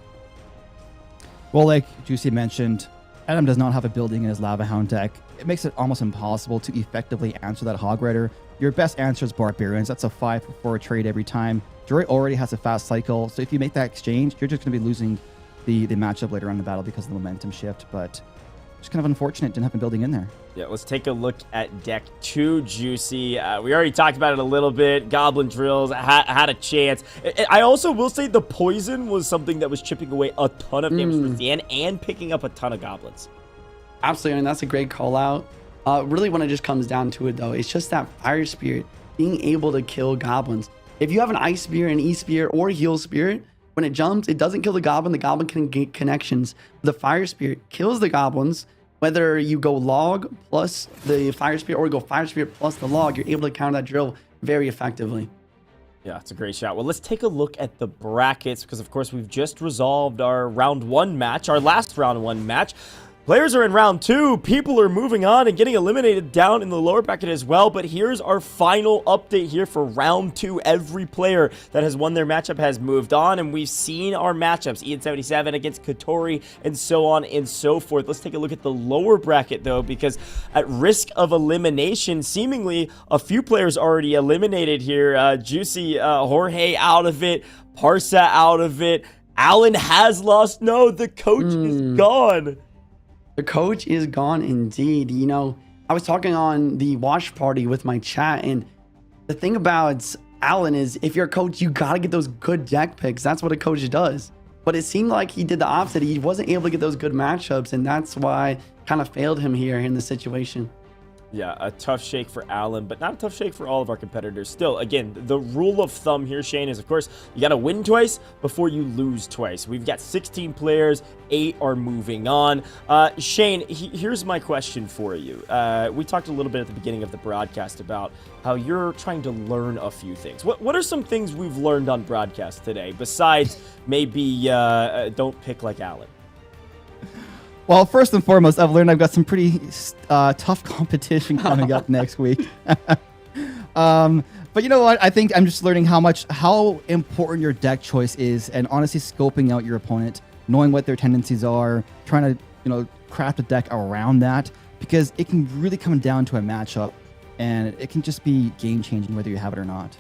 Well, like Juicy mentioned, Adam does not have a building in his Lava Hound deck. It makes it almost impossible to effectively answer that Hog Rider. Your best answer is Barbarians. That's a 5-for-4 trade every time. Droy already has a fast cycle, so if you make that exchange, you're just going to be losing the matchup later on in the battle because of the momentum shift, but it's kind of unfortunate didn't have a building in there.
Yeah, let's take a look at deck 2, Juicy. We already talked about it a little bit. Goblin Drills had a chance. I also will say the poison was something that was chipping away a ton of damage towards the end and picking up a ton of goblins.
Absolutely, and that's a great call out. Really, when it just comes down to it, though, it's just that Fire Spirit being able to kill goblins. If you have an Ice Spirit, an E-Spirit, or Heal Spirit, when it jumps, it doesn't kill the goblin can get connections. The Fire Spirit kills the goblins. Whether you go log plus the Fire Spirit or go Fire Spirit plus the log, you're able to counter that drill very effectively.
Yeah, it's a great shot. Well, let's take a look at the brackets because, of course, we've just resolved our round 1 match, our last round 1 match. Players are in round 2. People are moving on and getting eliminated down in the lower bracket as well. But here's our final update here for round 2. Every player that has won their matchup has moved on, and we've seen our matchups. Ian77 against Katori and so on and so forth. Let's take a look at the lower bracket, though, because at risk of elimination, seemingly a few players already eliminated here. Juicy, Jorge out of it. Parsa out of it. Alan has lost. No, the coach is gone.
The coach is gone indeed. You know, I was talking on the watch party with my chat, and the thing about Alan is if you're a coach, you got to get those good deck picks. That's what a coach does. But it seemed like he did the opposite. He wasn't able to get those good matchups, and that's why kind of failed him here in the situation.
Yeah, a tough shake for Allen, but not a tough shake for all of our competitors. Still, again, the rule of thumb here, Shane, is, of course, you got to win twice before you lose twice. We've got 16 players, 8 are moving on. Shane, here's my question for you. We talked a little bit at the beginning of the broadcast about how you're trying to learn a few things. What are some things we've learned on broadcast today, besides maybe don't pick like Allen?
Well, first and foremost, I've learned I've got some pretty tough competition coming up next week. But you know what? I think I'm just learning how important your deck choice is, and honestly scoping out your opponent, knowing what their tendencies are, trying to craft a deck around that, because it can really come down to a matchup, and it can just be game changing whether you have it or not.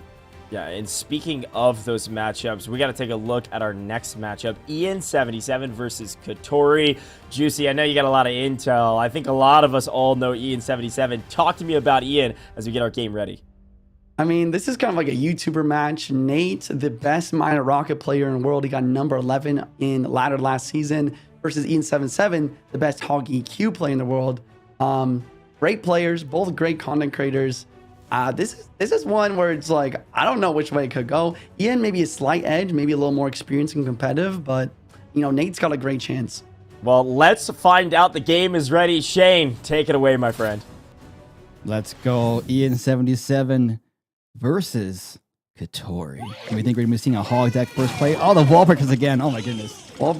Yeah, and speaking of those matchups, we got to take a look at our next matchup, Ian77 versus Katori. Juicy, I know you got a lot of intel. I think a lot of us all know Ian77. Talk to me about Ian as we get our game ready.
I mean, this is kind of like a YouTuber match. Nate, the best minor rocket player in the world, he got number 11 in ladder last season, versus Ian77, the best hog EQ player in the world. Great players, both great content creators. This is one where it's like, I don't know which way it could go. Ian maybe a slight edge, maybe a little more experienced and competitive, but Nate's got a great chance.
Well, let's find out. The game is ready. Shane, take it away, my friend.
Let's go. Ian77 versus Katori. Do we think we're going to be seeing a hog deck first play? Oh, the wall breakers again. Oh my goodness. Wall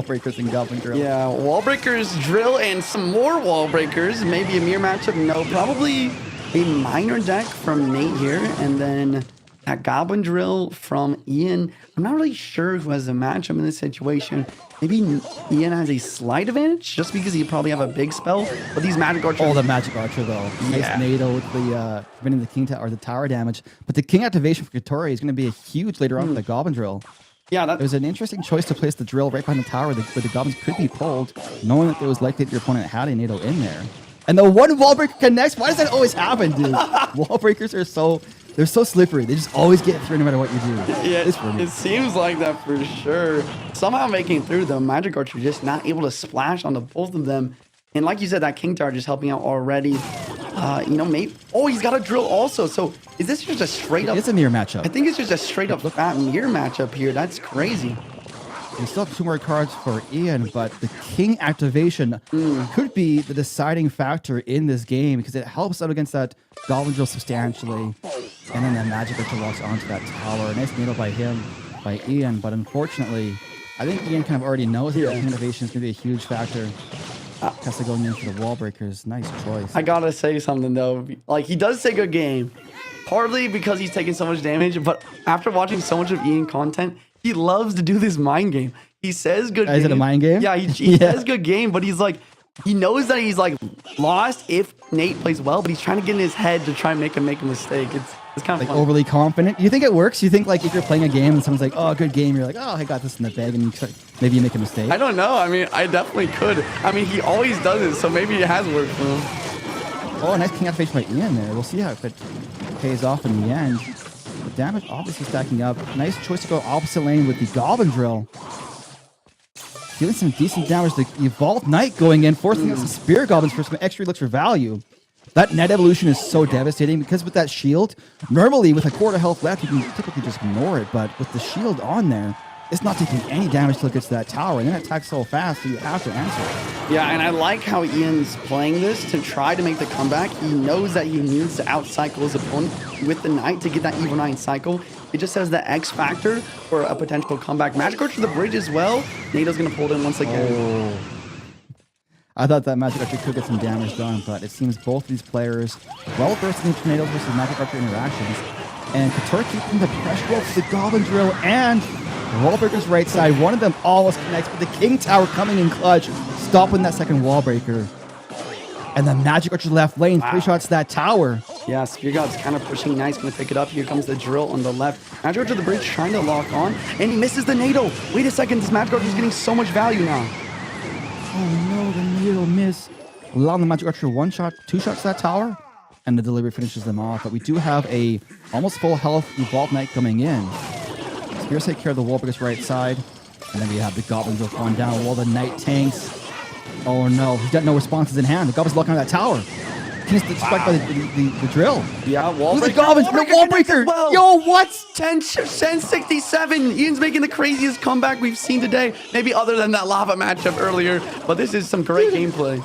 breakers and Goblin Drill.
Yeah, wall breakers, drill, and some more wall breakers. Maybe a mirror matchup. No, probably a minor deck from Nate here, and then that Goblin Drill from Ian. I'm not really sure who has a matchup in this situation. Maybe Ian has a slight advantage just because he probably have a big spell. But these Magic Archer.
Oh, the Magic Archer though. Nice NATO with the preventing the King or the tower damage. But the King activation for Katori is going to be a huge later on with the Goblin Drill.
Yeah,
it was an interesting choice to place the drill right behind the tower where the goblins could be pulled, knowing that it was likely that your opponent had a NATO in there. And the one wall breaker connects. Why does that always happen, dude? Wall breakers are they're so slippery. They just always get through no matter what you do.
Yeah, it seems like that for sure. Somehow making it through, the Magic Archer just not able to splash onto both of them. And like you said, that King Tower just helping out already. Maybe. Oh, he's got a drill also. So is this just a straight up?
It's a mirror matchup.
I think it's just a straight up fat mirror matchup here. That's crazy.
We still have 2 more cards for Ian, but the King activation could be the deciding factor in this game because it helps out against that Goblin Drill substantially. And then the Magic Archer walks onto that tower. Nice needle by Ian, but unfortunately, I think Ian kind of already knows that King activation is going to be a huge factor. Tessa going in for the wall breakers. Nice choice.
I gotta say something though. Like, he does say good game. Partly because he's taking so much damage, but after watching so much of Ian content, he loves to do this mind game. He says good game.
Is it a mind game?
Yeah, he says good game, but he's like, he knows that he's like lost if Nate plays well, but he's trying to get in his head to try and make him make a mistake. It's kind of
like overly confident. You think it works? You think like if you're playing a game and someone's like, "Oh, good game," you're like, "Oh, I got this in the bag," and maybe you make a mistake.
I don't know. I mean, I definitely could. I mean, he always does it, so maybe it has worked for him.
Oh, nice King activation by Ian there. We'll see how it pays off in the end. The damage obviously stacking up. Nice choice to go opposite lane with the Goblin Drill. Dealing some decent damage. The Evolved Knight going in, forcing out some Spear Goblins for some extra looks for value. That net evolution is so devastating because with that shield, normally with a quarter health left, you can typically just ignore it. But with the shield on there, it's not taking any damage till it gets to that tower. And then it attacks so fast, so you have to answer it.
Yeah, and I like how Ian's playing this to try to make the comeback. He knows that he needs to outcycle his opponent with the Knight to get that Evil 9 cycle. It just has the X factor for a potential comeback. Magic Archer to the bridge as well. NATO's going to pull it in once again.
Oh. I thought that Magic Archer could get some damage done, but it seems both of these players well-versed in tornadoes versus Magic Archer interactions. And Katori keeping the pressure up to the Goblin Drill and Wall Breaker's right side. One of them almost connects, but the King Tower coming in clutch, stopping that second Wall Breaker. And the Magic Archer left lane, 3 shots to that tower.
Yeah, Spear God's kind of pushing nice, going to pick it up. Here comes the drill on the left. Magic Archer to the bridge, trying to lock on, and he misses the NATO. Wait a second, this Magic Archer is getting so much value now.
Oh no, the NATO miss. Allowing the Magic Archer 1 shot, 2 shots to that tower, and the delivery finishes them off. But we do have a almost full health Evolved Knight coming in. Spears take care of the Wall Breaker's right side, and then we have the Goblin Drill going down while the Knight tanks. Oh no, he's got no responses in hand. The Goblin's locking on that tower. He's distracted by the drill.
Yeah, wall
Look at
breaker.
Goblins, the wall
connects
breaker.
as well.
Yo, what?
10-67. Ian's making the craziest comeback we've seen today. Maybe other than that lava matchup earlier. But this is some great gameplay.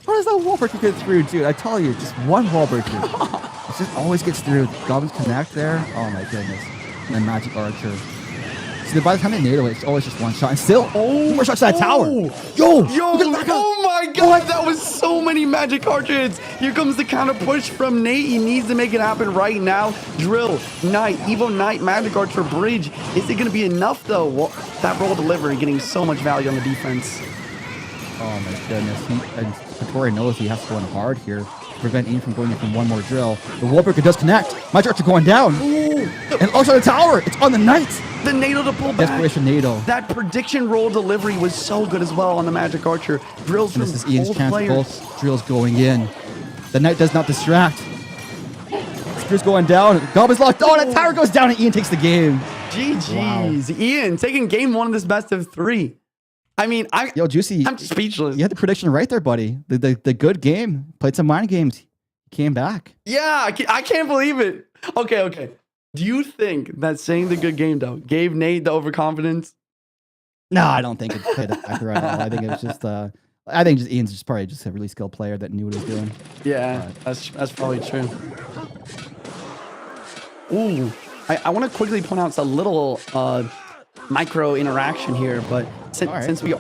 How does that wall breaker get through, dude? I tell you, just one wall breaker. It just always gets through. Goblins connect there. Oh my goodness. And then Magic Archer. So by the time they NATO it, it's always just one shot. And still, more shots to that tower. Yo,
Oh my god, that was so many Magic Archers. Here comes the counter push from Nate. He needs to make it happen right now. Drill, Knight, Evo Knight, Magic Archer, Bridge. Is it going to be enough though? Well, that roll delivery getting so much value on the defense.
Oh my goodness. And Katori knows he has to go in hard here to prevent Ian from going in from one more drill. The wall breaker does connect. Magic Archer going down.
Ooh,
And also the tower. It's on the Knight.
the NATO to pull back.
Desperation NATO.
That prediction roll delivery was so good as well on the Magic Archer. Drills
And
from
this is Ian's
both
chance.
players.
Both drills going in. The Knight does not distract. Spear's going down. Goblin's locked. Oh, that tower goes down and Ian takes the game.
GG's. Ian taking game one of this best of three. I mean,
Yo, Juicy,
I'm speechless.
you had the prediction right there, buddy. The good game. Played some mind games. Came back.
Yeah, I can't believe it. Okay. Do you think that saying the good game, though, gave Nate the overconfidence?
No, I don't think it played a factor at all. I think it was just I think just Ian's just probably just a really skilled player that knew what he was doing.
Yeah, that's probably true. Ooh, I want to quickly point out a little micro interaction here, but since we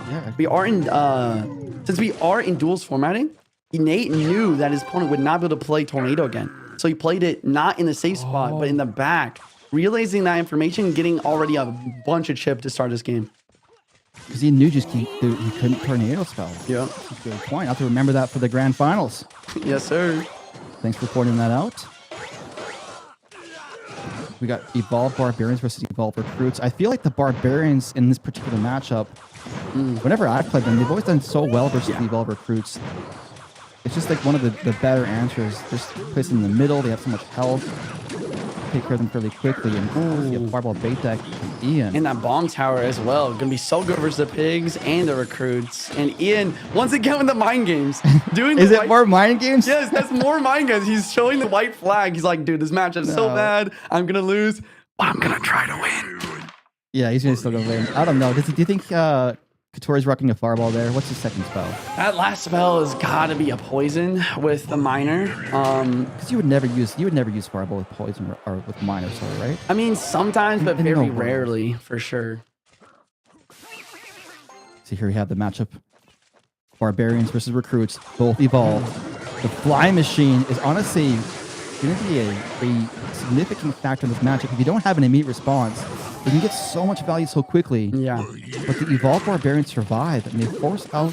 are in duels formatting, Nate knew that his opponent would not be able to play Tornado again, so he played it not in the safe spot, but in the back. Realizing that information, getting already a bunch of chip to start this game.
Because he knew he couldn't tornado spell.
Yeah.
That's a good point. I have to remember that for the grand finals.
Yes, sir.
Thanks for pointing that out. We got Evolved Barbarians versus Evolved Recruits. I feel like the Barbarians in this particular matchup, whenever I've played them, they've always done so well versus the Evolved Recruits. It's just like one of the better answers. Just placed in the middle. They have so much health. Take care of them fairly quickly. And you have Fireball Bait Deck from Ian.
And that bomb tower as well. Gonna be so good versus the pigs and the recruits. And Ian, once again with the mind games. Doing
Is it more mind games?
Yes, that's more mind games. He's showing the white flag. He's like, dude, this match is so bad. I'm gonna lose. But I'm gonna try to win.
Yeah, he's still gonna win. I don't know. Do you think Katori's rocking a fireball there? What's his second spell?
That last spell has gotta be a poison with the miner.
Because you would never use fireball with poison or with miner, sorry, right?
I mean, sometimes, but
In
very
no world.
rarely, for sure.
So here we have the matchup. Barbarians versus Recruits, both evolved. The Fly Machine is honestly going to be a significant factor in this matchup. If you don't have an immediate response, you can get so much value so quickly.
Yeah.
But the Evolved Barbarians survive, and they force out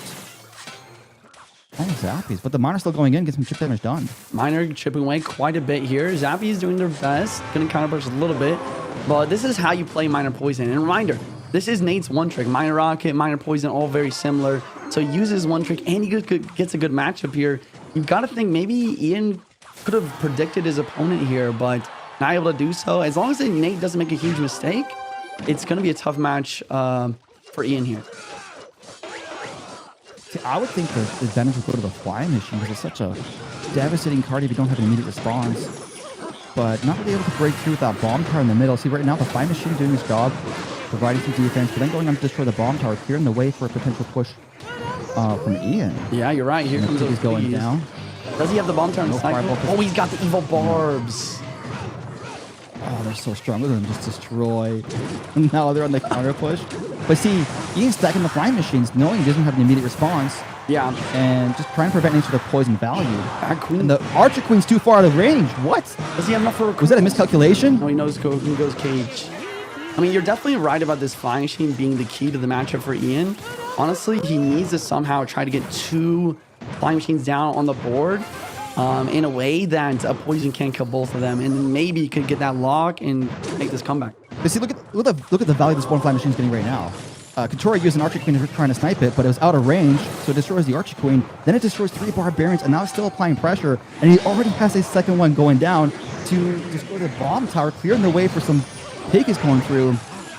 all the Zappies. But the Miner's still going in, get some chip damage done.
Miner chipping away quite a bit here. Zappy's doing their best. Gonna counter push a little bit. But this is how you play Miner Poison. And reminder, this is Nate's one trick. Miner Rocket, Miner Poison, all very similar. So he uses one trick and he gets a good matchup here. You've got to think maybe Ian could have predicted his opponent here, but not able to do so. As long as Nate doesn't make a huge mistake, it's going to be a tough match for Ian here.
See, I would think the advantage would go to the Fly Machine because it's such a devastating card if you don't have an immediate response. But not really able to break through with that bomb tower in the middle. See, right now the Fly Machine doing his job, providing some defense, but then going on to destroy the bomb tower, clearing the way for a potential push from Ian.
Yeah, you're right. Here comes
he's going
bees.
down.
Does he have the bomb tower in
No
the cycle?
fireball.
Oh, he's got the evil barbs.
Oh, they're so strong. Look at them just destroy. Now they're on the counter push. But see, Ian's stacking the Flying Machines, knowing he doesn't have an immediate response.
Yeah.
And just trying to prevent any sort of poison value.
Queen.
And the Archer Queen's too far out of range. What?
Does he have enough for a
Was that a miscalculation?
No, he goes cage. I mean, you're definitely right about this Flying Machine being the key to the matchup for Ian. Honestly, he needs to somehow try to get 2 Flying Machines down on the board in a way that a poison can't kill both of them, and then maybe he could get that lock and make this comeback.
But see, look at the value this one Flying Machine's getting right now. Katori used an Archer Queen trying to snipe it, but it was out of range, so it destroys the Archer Queen. Then it destroys 3 Barbarians, and now it's still applying pressure, and he already has a second one going down to destroy the bomb tower, clearing the way for some Pig is going through.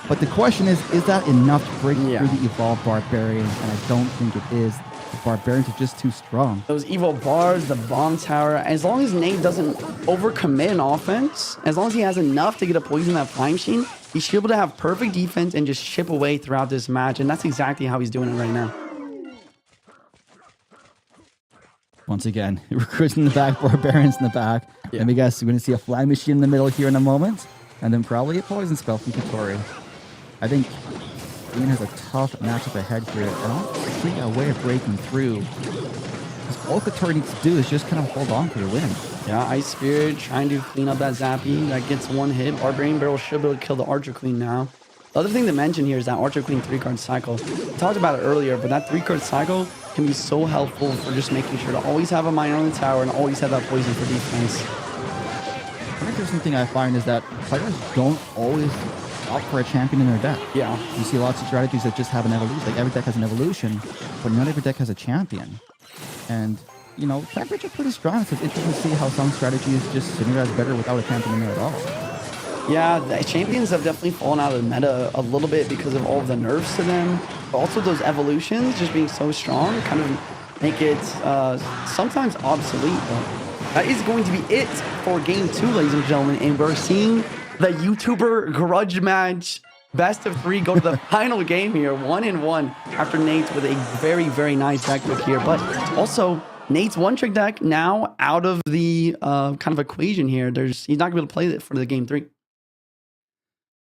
But the question is that enough to break through the Evolved Barbarians? And I don't think it is. The Barbarians are just too strong.
Those evil bars, the bomb tower. As long as Nate doesn't overcommit in offense, as long as he has enough to get a poison that flying machine, he should be able to have perfect defense and just chip away throughout this match. And that's exactly how he's doing it right now.
Once again, recruits in the back, Barbarians in the back.
Yeah.
Let me guess, we're going to see a flying machine in the middle here in a moment. And then probably a poison spell from Katori. I think Ian has a tough matchup ahead here. I don't see a way of breaking through. Because all Katori needs to do is just kind of hold on for the win.
Yeah, Ice Spirit trying to clean up that Zappy. That gets one hit. Barbarian Barrel should be able to kill the Archer Queen now. The other thing to mention here is that Archer Queen 3-card cycle. We talked about it earlier, but that 3-card cycle can be so helpful for just making sure to always have a miner on the tower and always have that poison for defense.
One interesting thing I find is that players don't always opt for a champion in their deck.
Yeah.
You see lots of strategies that just have an evolution. Like every deck has an evolution, but not every deck has a champion. And, you know, champions are pretty strong, so it's interesting to see how some strategies just synergize better without a champion in there at all.
Yeah, the champions have definitely fallen out of the meta a little bit because of all of the nerfs to them. But also those evolutions just being so strong kind of make it sometimes obsolete. But that is going to be it for game 2, ladies and gentlemen. And we're seeing the YouTuber grudge match best of 3 go to the final game here, 1-1 after Nate with a very, very nice deck pick here. But also Nate's one-trick deck now out of the kind of equation here. He's not going to be able to play it for the game 3.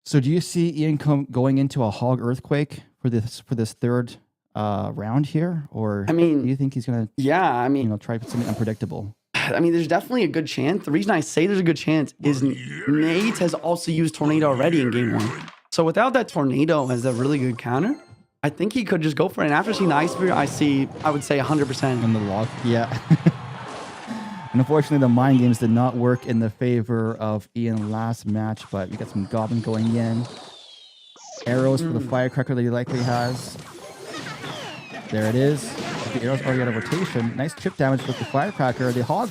So do you see Ian going into a hog earthquake for this third round here, or
I mean,
do you think he's gonna try something unpredictable?
I mean, there's definitely a good chance. The reason I say there's a good chance is Nate has also used Tornado already in game 1. So without that Tornado as a really good counter, I think he could just go for it. And after seeing the Ice Spear, I would say 100%.
In the log, yeah. And unfortunately, the mind games did not work in the favor of Ian last match, but we got some Goblin going in. Arrows for the Firecracker that he likely has. There it is. The arrow's already out of rotation. Nice chip damage with the Firecracker. The Hog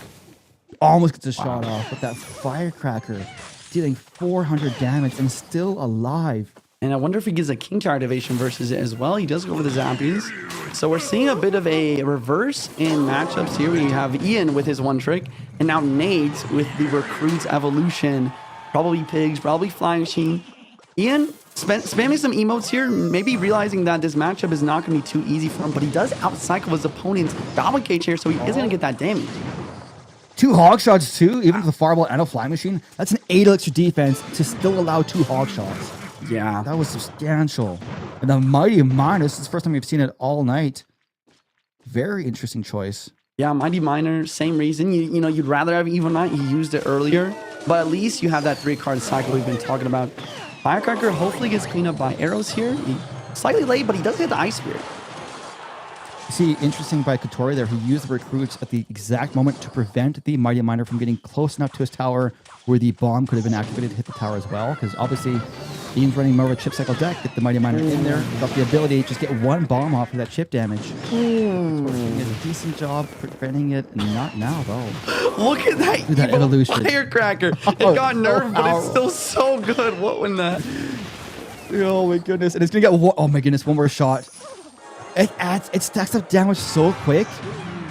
almost gets a shot off, but that Firecracker dealing 400 damage and still alive.
And I wonder if he gives a King Tower activation versus it as well. He does go for the Zappies. So we're seeing a bit of a reverse in matchups here. We have Ian with his one trick, and now Nate with the Recruit's evolution. Probably Pigs, probably Flying Machine. Ian spamming some emotes here, maybe realizing that this matchup is not going to be too easy for him, but he does outcycle his opponent's Goblin Cage here, so he is going to get that damage.
2 hog shots too, even with the Fireball and a Flying Machine. That's an 8 elixir defense to still allow 2 hog shots.
Yeah.
That was substantial. And the Mighty Miner, this is the first time we've seen it all night. Very interesting choice.
Yeah, Mighty Miner, same reason. You know, you'd rather have Evil Knight. You used it earlier, but at least you have that 3-card cycle we've been talking about. Firecracker hopefully gets cleaned up by arrows here. Slightly late, but he does get the Ice Spirit.
See, interesting by Katori there. He used the Recruits at the exact moment to prevent the Mighty Miner from getting close enough to his tower where the bomb could have been activated to hit the tower as well. Because obviously, Ian's running more of a chip cycle deck. Get the Mighty Miner in there without the ability to just get 1 bomb off for that chip damage. Katori did a decent job preventing it. Not now, though.
Look at that,
That evolution.
Firecracker. It got nerfed, but it's still so good. What was that?
Oh my goodness. And it's going to get oh my goodness, one more shot. It stacks up damage so quick.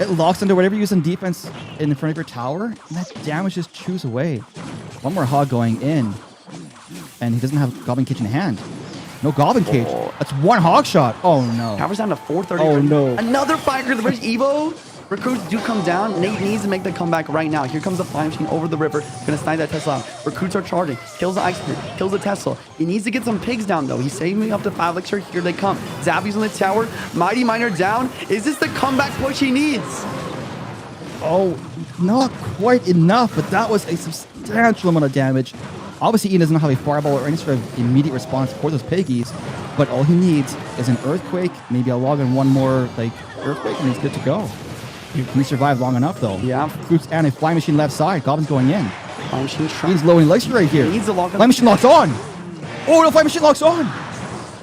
It locks into whatever you use in defense in front of your tower, and that damage just chews away. One more hog going in, and he doesn't have Goblin Cage in hand. No Goblin Cage. That's 1 hog shot. Oh no.
Tower's down to 430.
Oh no.
Another Firecracker, the first Evo. Recruits do come down. Nate needs to make the comeback right now. Here comes the Flying Machine over the river. Gonna snipe that Tesla out. Recruits are charging. Kills the Ice Spirit. Kills the Tesla. He needs to get some pigs down though. He's saving up to 5 elixir. Here they come. Zappy's on the tower. Mighty Miner down. Is this the comeback push he needs?
Oh, not quite enough, but that was a substantial amount of damage. Obviously, Ian doesn't have a fireball or any sort of immediate response for those piggies, but all he needs is an earthquake, maybe a log and one more like earthquake, and he's good to go. He survived long enough though.
Yeah.
Fruits and a Flying Machine left side. Goblin's going in.
Flying Machine trying.
He's low in elixir right here.
He needs a lock on.
Flying Machine locks on. Oh, no, Flying Machine locks on.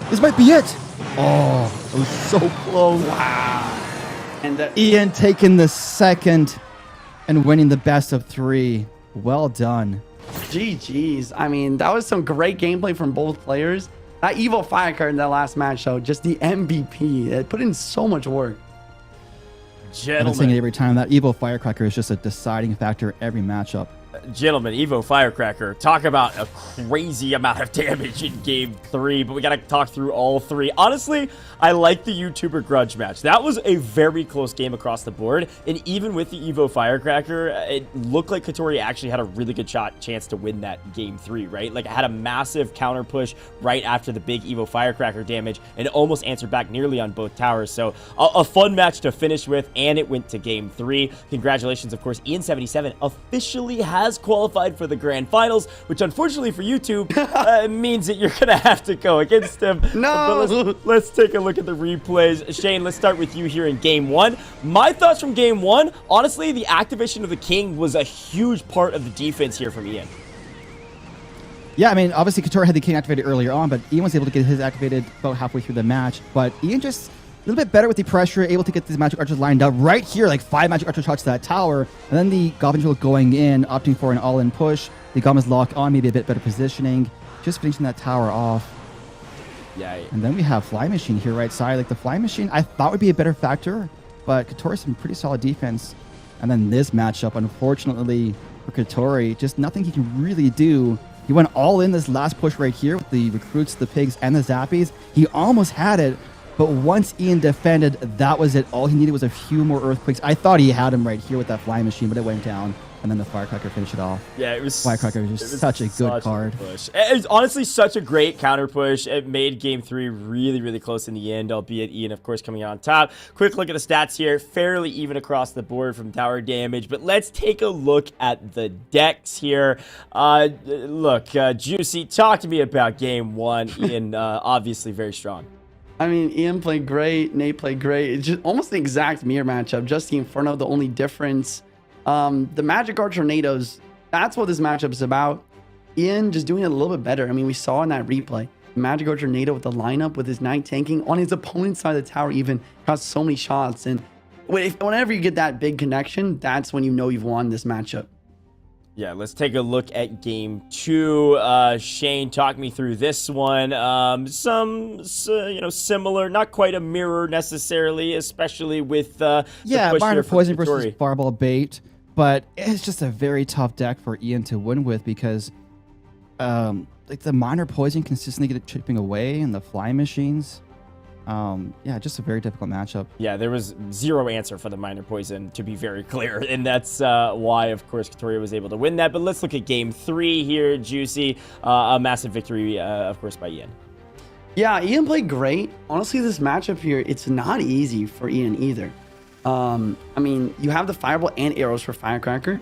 This might be it. Oh, it was so close.
Wow. And
Ian taking the second and winning the best of 3. Well done.
GG's. I mean, that was some great gameplay from both players. That Evil Firecracker in that last match, though, just the MVP. It put in so much work.
I've been saying it every time. That Evo Firecracker is just a deciding factor every matchup.
Gentlemen, Evo Firecracker, talk about a crazy amount of damage in game 3, but we gotta talk through all 3. Honestly, I like the YouTuber grudge match. That was a very close game across the board, and even with the Evo Firecracker, it looked like Katori actually had a really good chance to win that game 3, right? Like, it had a massive counter push right after the big Evo Firecracker damage, and almost answered back nearly on both towers. So, a fun match to finish with, and it went to game 3. Congratulations, of course, Ian77 officially has qualified for the grand finals, which unfortunately for YouTube means that you're gonna have to go against him.
No.
But let's take a look at the replays. Shane, let's start with you here in game 1. My thoughts from game 1, honestly, the activation of the king was a huge part of the defense here from Ian.
Yeah, I mean, obviously Katori had the king activated earlier on, but Ian was able to get his activated about halfway through the match. But Ian just a little bit better with the pressure, able to get these magic archers lined up right here, like 5 magic archer shots to that tower, and then the goblin drill going in, opting for an all-in push. The goblins lock on, maybe a bit better positioning, just finishing that tower off.
Yeah.
And then we have Fly Machine here right side. Like the Fly Machine, I thought would be a better factor, but Katori's some pretty solid defense. And then this matchup, unfortunately for Katori, just nothing he can really do. He went all in this last push right here with the recruits, the pigs, and the zappies. He almost had it. But once Ian defended, that was it. All he needed was a few more earthquakes. I thought he had him right here with that Fly Machine, but it went down. And then the Firecracker finished it off.
Yeah, it was...
Firecracker was just such a good card.
It was honestly such a great counter push. It made game 3 really, really close in the end, albeit Ian, of course, coming out on top. Quick look at the stats here. Fairly even across the board from tower damage. But let's take a look at the decks here. Juicy, talk to me about game 1. Ian, obviously very strong.
I mean, Ian played great. Nate played great. It's just almost the exact mirror matchup. Just the Inferno, the only difference. The Magic Archer Tornadoes, that's what this matchup is about. Ian just doing it a little bit better. I mean, we saw in that replay, the Magic Archer Tornado with the lineup with his Knight tanking on his opponent's side of the tower even got so many shots. And whenever you get that big connection, that's when you know you've won this matchup.
Yeah, let's take a look at game 2. Shane, talk me through this one. Similar, not quite a mirror necessarily, especially with
Minor Poison versus Fireball Bait, but it's just a very tough deck for Ian to win with because like the Minor Poison consistently get chipping away and the Fly Machines. Just a very difficult matchup. Yeah,
there was zero answer for the Minor Poison, to be very clear, and that's why, of course, Katori was able to win that. But let's look at game 3 here, Juicy. A massive victory, of course, by Ian.
Yeah, Ian played great. Honestly, this matchup here, it's not easy for Ian either. I mean, you have the Fireball and arrows for Firecracker.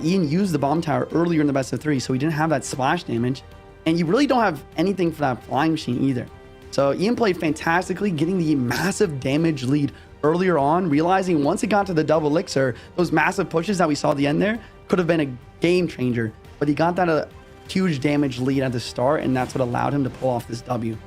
Ian used the Bomb Tower earlier in the best of 3, so he didn't have that splash damage. And you really don't have anything for that Flying Machine either. So Ian played fantastically, getting the massive damage lead earlier on, realizing once it got to the double elixir, those massive pushes that we saw at the end there could have been a game changer. But he got that a huge damage lead at the start, and that's what allowed him to pull off this W.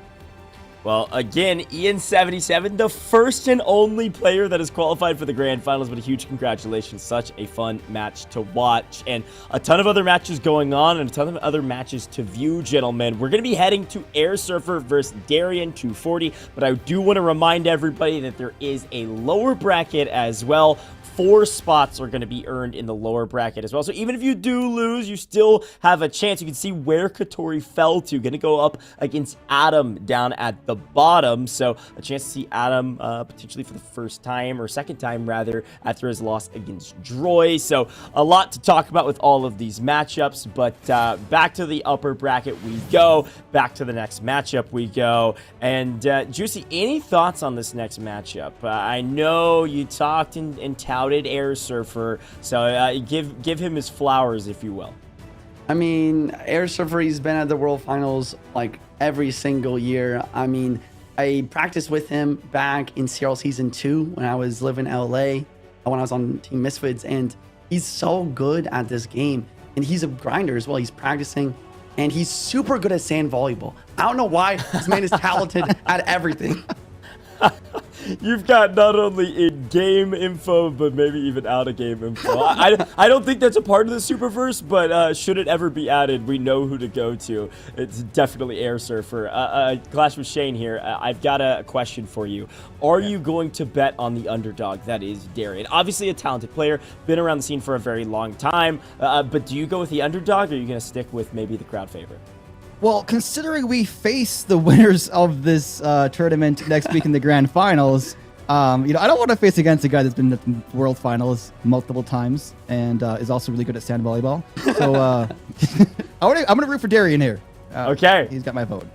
Well, again, Ian77, the first and only player that has qualified for the grand finals, but a huge congratulations. Such a fun match to watch, and a ton of other matches going on and a ton of other matches to view, gentlemen. We're going to be heading to Air Surfer versus Darian 240, but I do want to remind everybody that there is a lower bracket as well. 4 spots are going to be earned in the lower bracket as well. So even if you do lose, you still have a chance. You can see where Katori fell to. Going to go up against Adam down at the bottom. So a chance to see Adam potentially for the first time, or second time rather, after his loss against Droy. So a lot to talk about with all of these matchups. But back to the upper bracket we go. Back to the next matchup we go. And Juicy, any thoughts on this next matchup? I know you talked and touted Air Surfer, so give him his flowers, if you will.
I mean, Air Surfer, he's been at the World Finals like every single year. I mean, I practiced with him back in CRL Season 2 when I was living in LA, when I was on Team Misfits, and he's so good at this game. And he's a grinder as well. He's practicing, and he's super good at sand volleyball. I don't know why this man is talented at everything.
You've got not only in-game info, but maybe even out-of-game info. I don't think that's a part of the Superverse, but should it ever be added, we know who to go to. It's definitely Air Surfer. Clash with Shane here. I've got a question for you. Are you going to bet on the underdog that is Darian? Obviously a talented player, been around the scene for a very long time, but do you go with the underdog, or are you going to stick with maybe the crowd favorite?
Well, considering we face the winners of this tournament next week in the Grand Finals, I don't want to face against a guy that's been at the World Finals multiple times and is also really good at sand volleyball. So I'm going to root for Darian here.
Okay.
He's got my vote.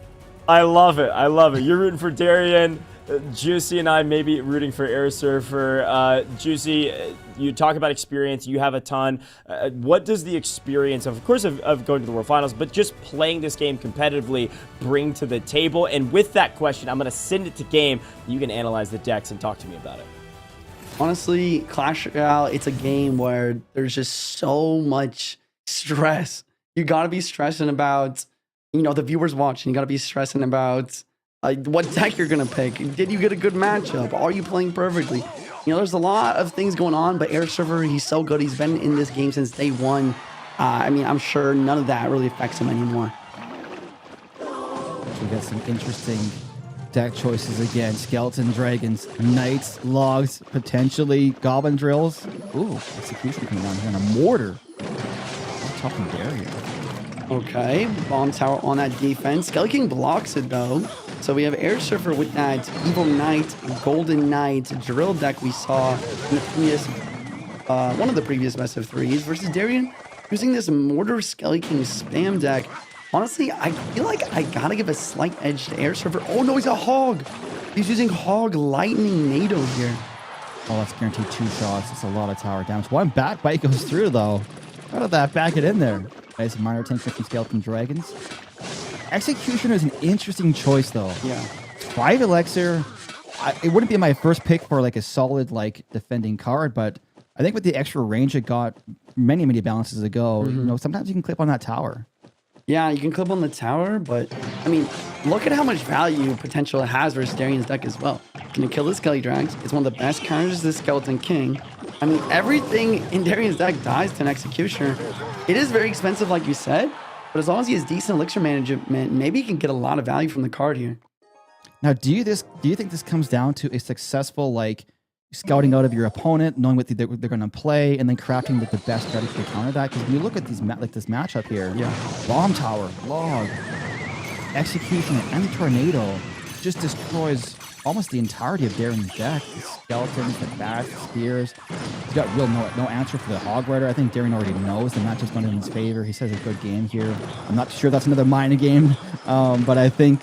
I love it. I love it. You're rooting for Darian. Juicy and I may be rooting for Air Surfer. Juicy, you talk about experience. You have a ton. What does the experience, of course, of going to the World Finals, but just playing this game competitively bring to the table? And with that question, I'm going to send it to Game. You can analyze the decks and talk to me about it.
Honestly, Clash Royale, it's a game where there's just so much stress. You got to be stressing about, the viewers watching. You got to be stressing about what deck you're going to pick. Did you get a good matchup? Are you playing perfectly? There's a lot of things going on, but Air Surfer, he's so good. He's been in this game since day one. I'm sure none of that really affects him anymore.
We got some interesting deck choices again. Skeleton Dragons, Knights, Logs, potentially Goblin Drills. Ooh, Execution coming down here on a Mortar. Tough from Darian.
Okay, Bomb Tower on that defense. Skelly King blocks it, though. So we have Air Surfer with that Evil Knight, Golden Knight drill deck we saw in the previous, one of the previous best of threes versus Darian using this Mortar Skelly King spam deck. Honestly, I feel like I gotta give a slight edge to Air Surfer. Oh no, he's a Hog. He's using Hog Lightning NATO here.
Oh, that's guaranteed 2 shots. That's a lot of tower damage. One back bite goes through, though. How did that back it in there? Nice minor tank from Skeleton Dragons. Executioner is an interesting choice, though.
Yeah.
5 Elixir. It wouldn't be my first pick for like a solid defending card, but I think with the extra range it got many balances ago, sometimes you can clip on that tower.
Yeah, you can clip on the tower, but look at how much value potential it has versus Darian's deck as well. Can you kill the Skelly Drags? It's one of the best counters to the Skeleton King. Everything in Darian's deck dies to an Executioner. It is very expensive, like you said, but as long as he has decent elixir management, maybe he can get a lot of value from the card here.
Now, do you think this comes down to a successful scouting out of your opponent, knowing what they're going to play, and then crafting the best strategy to counter that? Because when you look at these this matchup here, Bomb Tower, Log, Execution, and Tornado just destroys almost the entirety of Darian's deck. The skeletons, the bats, the spears. He's got real no answer for the Hog Rider. I think Darian already knows the matchup's going in his favor. He says a good game here. I'm not sure that's another mine game, but I think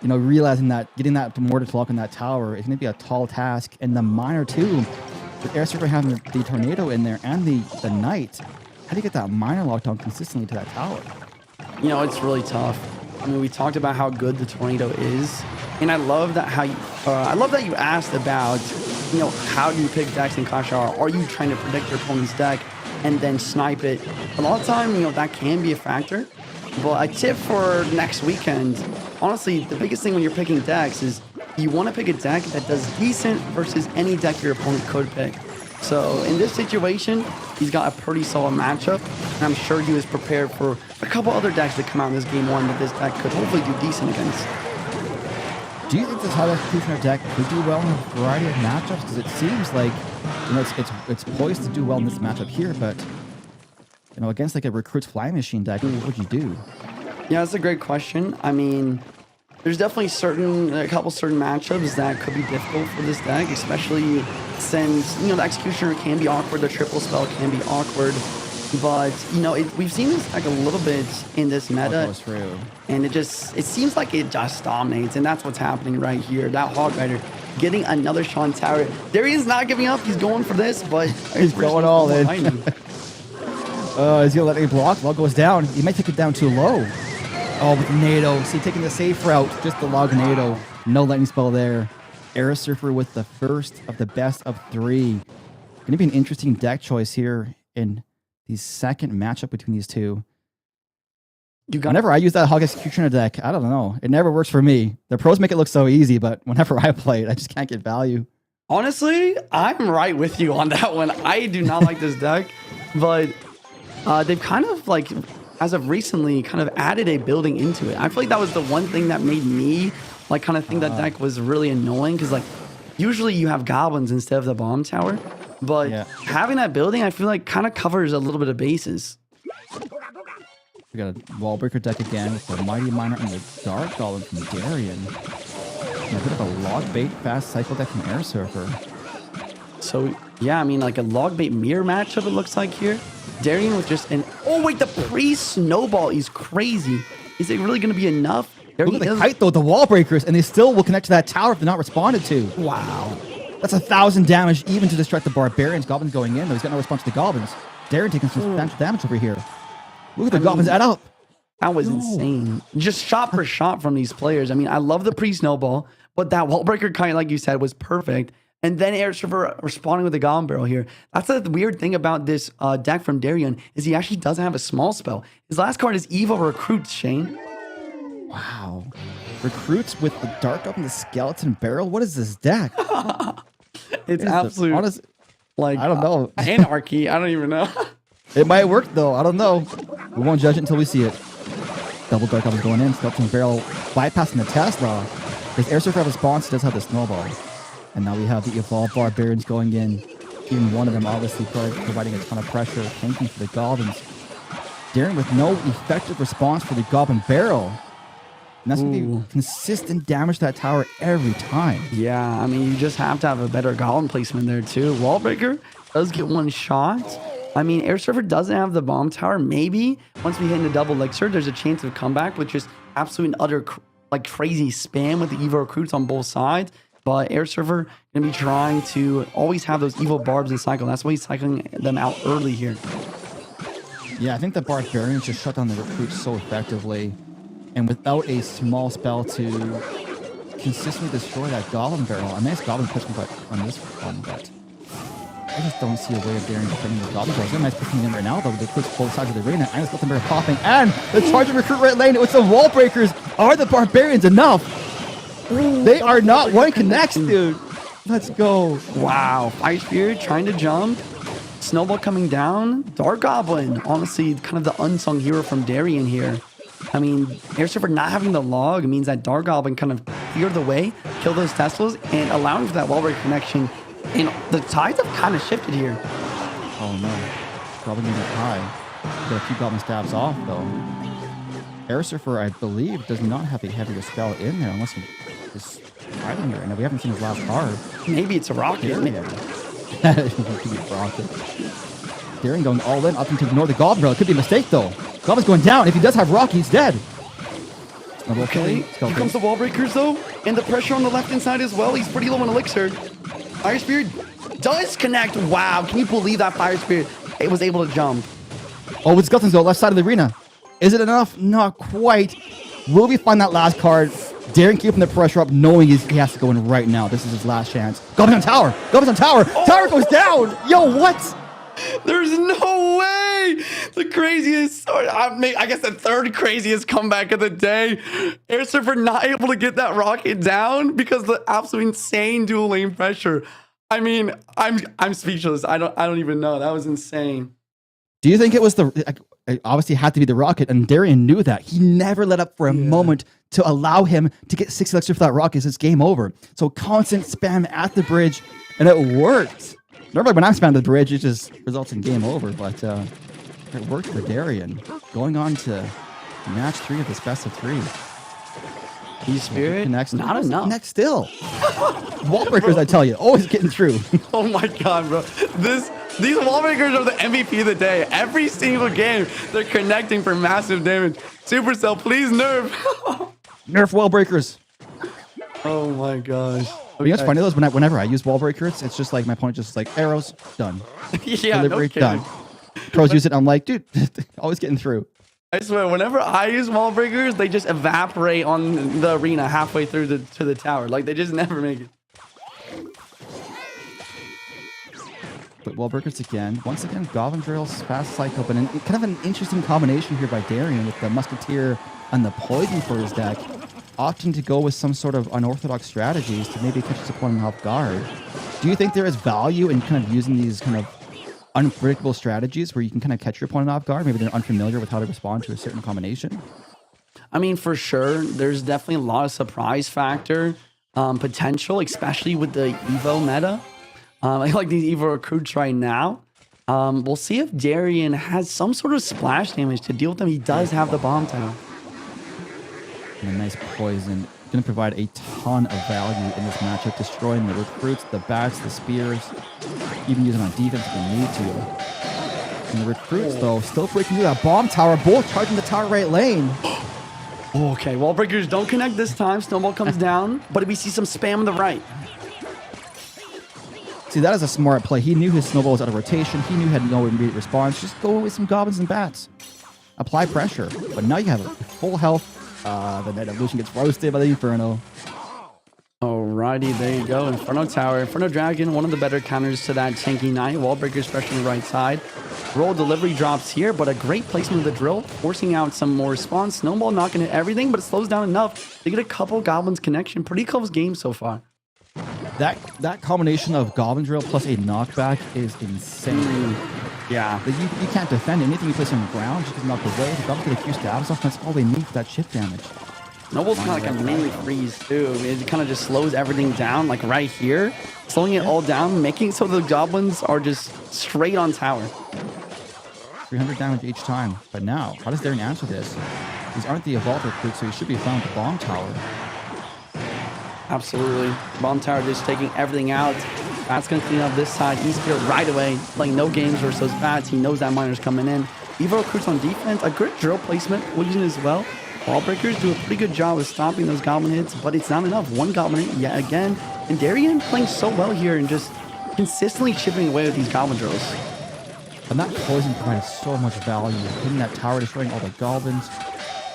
realizing that getting that Mortar to lock in that tower is going to be a tall task. And the miner too, with Air Surfer having the Tornado in there and the Knight, how do you get that miner locked down consistently to that tower?
It's really tough. We talked about how good the Tornado is, and I love that you asked about, how do you pick decks in Clash Royale? Are you trying to predict your opponent's deck and then snipe it? A lot of time, that can be a factor. But a tip for next weekend, honestly, the biggest thing when you're picking decks is you want to pick a deck that does decent versus any deck your opponent could pick. So in this situation, he's got a pretty solid matchup, and I'm sure he was prepared for a couple other decks that come out in this game one that this deck could hopefully do decent against.
Do you think this high executioner deck could do well in a variety of matchups? Because it seems like it's poised to do well in this matchup here, but against a Recruit's Flying Machine deck, what would you do?
Yeah, that's a great question. There's definitely a couple certain matchups that could be difficult for this deck, especially since, the Executioner can be awkward, the triple spell can be awkward. But, we've seen this deck a little bit in this meta. And it seems like it just dominates, and that's what's happening right here. That Hog Rider getting another Sean Tower. Darian's not giving up, he's going for this, but
he's going all in. He's going to let it block. Log goes down. He might take it down too low. Oh, with NATO. See, taking the safe route. Just the Log NATO. No lightning spell there. Air Surfer with the first of the best of 3. Going to be an interesting deck choice here in the second matchup between these two. Whenever I use that Hog Executioner deck, I don't know. It never works for me. The pros make it look so easy, but whenever I play it, I just can't get value.
Honestly, I'm right with you on that one. I do not like this deck, but they've kind of like, as of recently, kind of added a building into it. I feel like that was the one thing that made me like kind of think that deck was really annoying, because like usually you have goblins instead of the bomb tower, but having that building, I feel like kind of covers a little bit of bases.
We got a wall breaker deck again with the Mighty Miner and the Dark Golem from Darian. And a bit of a log bait fast cycle deck from Air Surfer.
So yeah, I mean like a log bait mirror matchup it looks like here. Darian with just an the pre-snowball is crazy. Is it really going to be enough?
Look at the kite though, the wall breakers, and they still will connect to that tower if they're not responded to.
Wow.
That's 1,000 damage even to distract the barbarians. Goblins going in, though he's got no response to the goblins. Darian taking some substantial damage over here. Look at the goblins add up.
That was insane. Just shot for shot from these players. I mean, I love the pre-snowball, but that wall breaker kite, like you said, was perfect. And then Air Surfer responding with the Goblin Barrel here. That's the weird thing about this deck from Darian, is he actually doesn't have a small spell. His last card is Evil Recruits, Shane.
Wow. Recruits with the Dark Up and the Skeleton Barrel? What is this deck?
It's absolute, like,
I don't know.
Anarchy. I don't even know.
It might work, though. I don't know. We won't judge it until we see it. Double Dark Up is going in. Skeleton Barrel bypassing the Tesla. His Air Surfer response does have the Snowball. And now we have the Evolved Barbarians going in. Even one of them obviously providing a ton of pressure, tanking for the Goblins. Darian with no effective response for the Goblin Barrel. And that's going to be consistent damage to that tower every time.
Yeah, I mean, you just have to have a better Goblin placement there, too. Wallbreaker does get one shot. I mean, Air Surfer doesn't have the bomb tower. Maybe once we hit into double elixir, there's a chance of comeback with just absolute and utter like crazy spam with the evil recruits on both sides. But Air Surfer gonna be trying to always have those evil barbs in cycle. That's why he's cycling them out early here.
Yeah, I think the Barbarians just shut down the recruits so effectively. And without a small spell to consistently destroy that Goblin Barrel, a nice Goblin placement on this one, but I just don't see a way of Darian defending the Goblin Barrel. He's got a nice picking in right now, though, with the recruits both sides of the arena, and the Skeleton Barrel popping, and the charge of recruit right lane with some wall breakers. Are the Barbarians enough? They are not. One connects, dude. Let's go.
Wow. Fire Spirit trying to jump. Snowball coming down. Dark Goblin, honestly, kind of the unsung hero from Darian here. I mean, Air Surfer not having the log means that Dark Goblin kind of cleared the way, killed those Teslas, and allowing for that wall break connection. And the tides have kind of shifted here.
Oh no. Goblin getting high. Got a few Goblin stabs off, though. Air Surfer, I believe, does not have a heavier spell in there unless he is hiding there. And we haven't seen his last card.
Maybe it's a rocket.
Darian. It could be a rocket. Darian going all in, opting to ignore the Goblin Barrel. It could be a mistake, though. Goblin's going down. If he does have rocket, he's dead.
Okay. Here comes the wall breakers, though. And the pressure on the left-hand side as well. He's pretty low on elixir. Fire Spirit does connect. Wow. Can you believe that Fire Spirit it was able to jump?
Oh, with Skeletons, though, left side of the arena. Is it enough? Not quite. Will we find that last card? Darian keeping the pressure up, knowing he has to go in right now. This is his last chance. Goblin on tower. Goblin on tower. Oh. Tower goes down. Yo, what?
There's no way. The craziest, I guess the third craziest comeback of the day. Air Surfer not able to get that rocket down because the absolute insane dual lane pressure. I mean, I'm speechless. I don't even know. That was insane.
Do you think it was it obviously had to be the rocket, and Darian knew that. He never let up for a moment to allow him to get 6 elixir for that rocket. It's game over. So constant spam at the bridge, and it worked. Normally when I'm spamming the bridge, it just results in game over, but it worked for Darian. Going on to match 3 of this best of 3.
Spirit,
next,
not enough.
Next still. Wall breakers, I tell you, always getting through.
Oh my god, bro. These wall breakers are the MVP of the day. Every single game, they're connecting for massive damage. Supercell, please nerf.
Nerf wall breakers.
Oh my gosh.
Okay. You know what's funny though is whenever I use wall breakers, it's just like my opponent just like arrows, done.
Yeah,
delivery, done. Pros use it, I'm like, dude, always getting through.
I swear, whenever I use wall breakers, they just evaporate on the arena halfway through to the tower. Like, they just never make it.
but Wallbreakers again. Once again, Goblin Drill's fast cycle, but kind of an interesting combination here by Darian with the Musketeer and the Poison for his deck, opting to go with some sort of unorthodox strategies to maybe catch his opponent off guard. Do you think there is value in kind of using these kind of unpredictable strategies where you can kind of catch your opponent off guard? Maybe they're unfamiliar with how to respond to a certain combination?
I mean, for sure, there's definitely a lot of surprise factor potential, especially with the Evo meta. I like these Evo recruits right now. We'll see if Darian has some sort of splash damage to deal with them. He does have the bomb tower.
And a nice poison. Going to provide a ton of value in this matchup, destroying the recruits, the bats, the spears, even using on defense if they need to. And the recruits, though, still breaking through that bomb tower, both charging the tower right lane.
Okay, wall breakers don't connect this time. Snowball comes down, but we see some spam on the right.
See, that is a smart play. He knew his snowball was out of rotation. He knew he had no immediate response. Just go with some goblins and bats. Apply pressure. But now you have a full health. The Night Evolution gets roasted by the Inferno.
Alrighty, there you go. Inferno Tower. Inferno Dragon, one of the better counters to that tanky Knight. Wall breakers, especially on the right side. Roll delivery drops here, but a great placement of the drill, forcing out some more response. Snowball not going to hit everything, but it slows down enough to get a couple goblins connection. Pretty close game so far.
That combination of Goblin Drill plus a knockback is insane.
Yeah.
Like you can't defend anything you place on the ground, just knock away. The Goblins get a few stabs off, that's all they need for that chip damage.
Snowball's kind of like a mini freeze too. It kind of just slows everything down, like right here. Slowing it all down, making so the goblins are just straight on tower.
300 damage each time. But now, how does Darian answer this? These aren't the evolved recruits, so he should be found with the bomb tower.
Absolutely. Bomb tower just taking everything out. That's going to clean up this side. He's here right away, playing no games versus those bats. He knows that miner's coming in. Evo recruits on defense. A good drill placement, Poison as well. Wall breakers do a pretty good job of stopping those goblin hits, but it's not enough. One goblin hit yet again. And Darian playing so well here and just consistently chipping away with these goblin drills.
And that poison provides so much value. Hitting that tower, destroying all the goblins.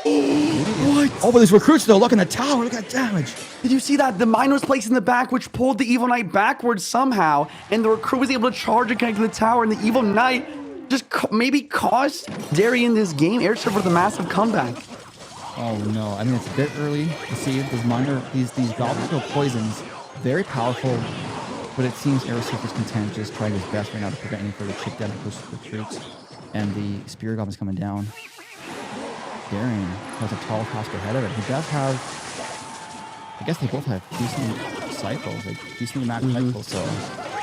What?
Oh, but these recruits though, look in the tower, look at that damage.
Did you see that? The miner was placed in the back, which pulled the Evil Knight backwards somehow, and the recruit was able to charge and connect to the tower, and the Evil Knight just maybe cost Darian this game. Air Surfer with a massive comeback.
Oh no, I mean it's a bit early to see this miner, these goblin drill poisons, very powerful, but it seems Air Surfer's content just trying his best right now to prevent any further chip damage with recruits, and the Spear Goblin's coming down. Darian has a tall task ahead of it. He does have, I guess they both have decent cycles, like decently matched cycles, so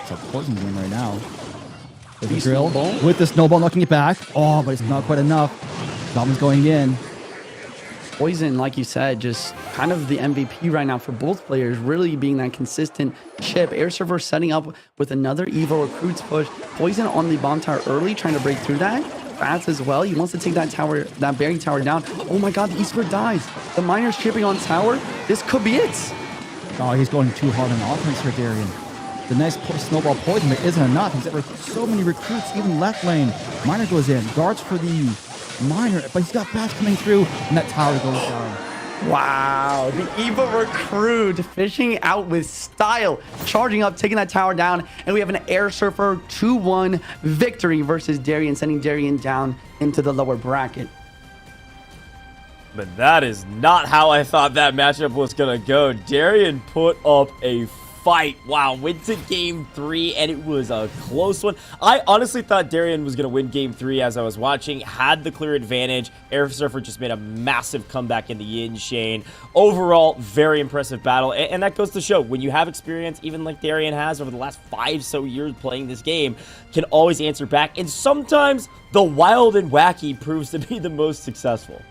it's a poison game right now. With the drill, with the snowball knocking it back. Oh, but it's not quite enough. Goblin's going in.
Poison, like you said, just kind of the MVP right now for both players, really being that consistent chip. Air Surfer setting up with another Evo recruits push. Poison on the bomb tower early, trying to break through that. Fast as well. He wants to take that tower, that berry tower down. Oh my god, the Eastward dies. The miner's chipping on tower. This could be it.
Oh, he's going too hard on offense for Darian. The nice snowball poison isn't enough. He's got so many recruits, even left lane. Miner goes in, guards for the miner, but he's got bats coming through, and that tower goes down.
Wow, the Evo recruit fishing out with style, charging up, taking that tower down, and we have an Air Surfer 2-1 victory versus Darian, sending Darian down into the lower bracket.
But that is not how I thought that matchup was going to go. Darian put up a fight. Wow, went to game 3, and it was a close one. I honestly thought Darian was going to win game 3 as I was watching, had the clear advantage. Air Surfer just made a massive comeback in the Yin Shane. Overall, very impressive battle, and that goes to show when you have experience, even like Darian has over the last 5 so years playing this game, can always answer back, and sometimes the wild and wacky proves to be the most successful.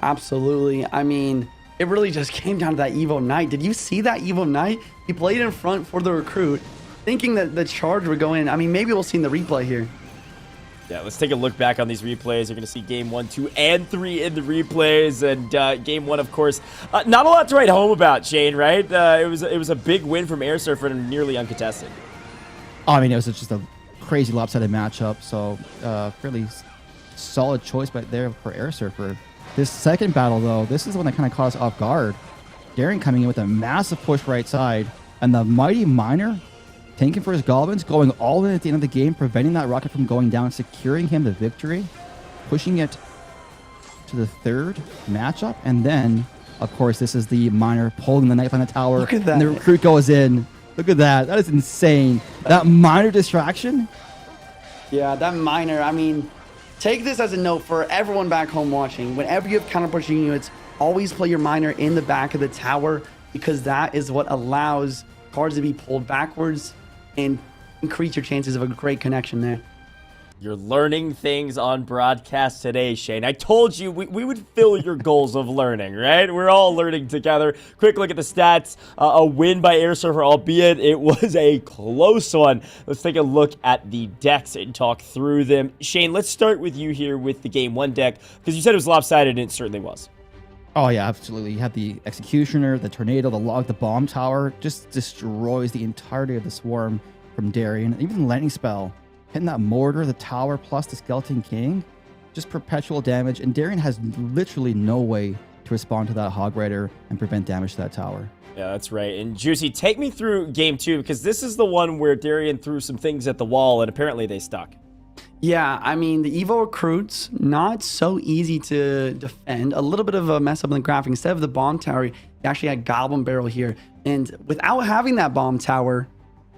Absolutely. I mean, it really just came down to that Evo Knight. Did you see that Evo Knight? He played in front for the recruit, thinking that the charge would go in. I mean, maybe we'll see in the replay here.
Yeah, let's take a look back on these replays. You're going to see game 1, 2, and 3 in the replays. And game 1, of course, not a lot to write home about, Shane, right? It was a big win from Air Surfer and nearly uncontested.
I mean, it was just a crazy lopsided matchup, so fairly solid choice right there for Air Surfer. This second battle, though, this is the one that kind of caught us off guard. Darian coming in with a massive push right side, and the mighty miner tanking for his goblins, going all in at the end of the game, preventing that rocket from going down, securing him the victory, pushing it to the third matchup, and then, of course, this is the miner pulling the knife on the tower.
Look at that.
And the recruit goes in. Look at that. That is insane. That miner distraction.
Yeah, that miner, I mean, take this as a note for everyone back home watching. Whenever you have counter-pushing units, always play your miner in the back of the tower, because that is what allows cards to be pulled backwards and increase your chances of a great connection there.
You're learning things on broadcast today, Shane. I told you we would fill your goals of learning, right? We're all learning together. Quick look at the stats. A win by Air Surfer, albeit it was a close one. Let's take a look at the decks and talk through them. Shane, let's start with you here with the game one deck, because you said it was lopsided, and it certainly was.
Oh, yeah, absolutely. You have the Executioner, the Tornado, the Log, the Bomb Tower. Just destroys the entirety of the Swarm from Darian. Even the Lightning Spell. Hitting that Mortar, the Tower, plus the Skeleton King. Just perpetual damage. And Darian has literally no way to respond to that Hog Rider and prevent damage to that tower.
Yeah, that's right. And Juicy, take me through game two, because this is the one where Darian threw some things at the wall, and apparently they stuck.
Yeah, I mean, the Evo recruits, not so easy to defend. A little bit of a mess up in the graphic. Instead of the bomb tower, you actually had Goblin Barrel here. And without having that bomb tower,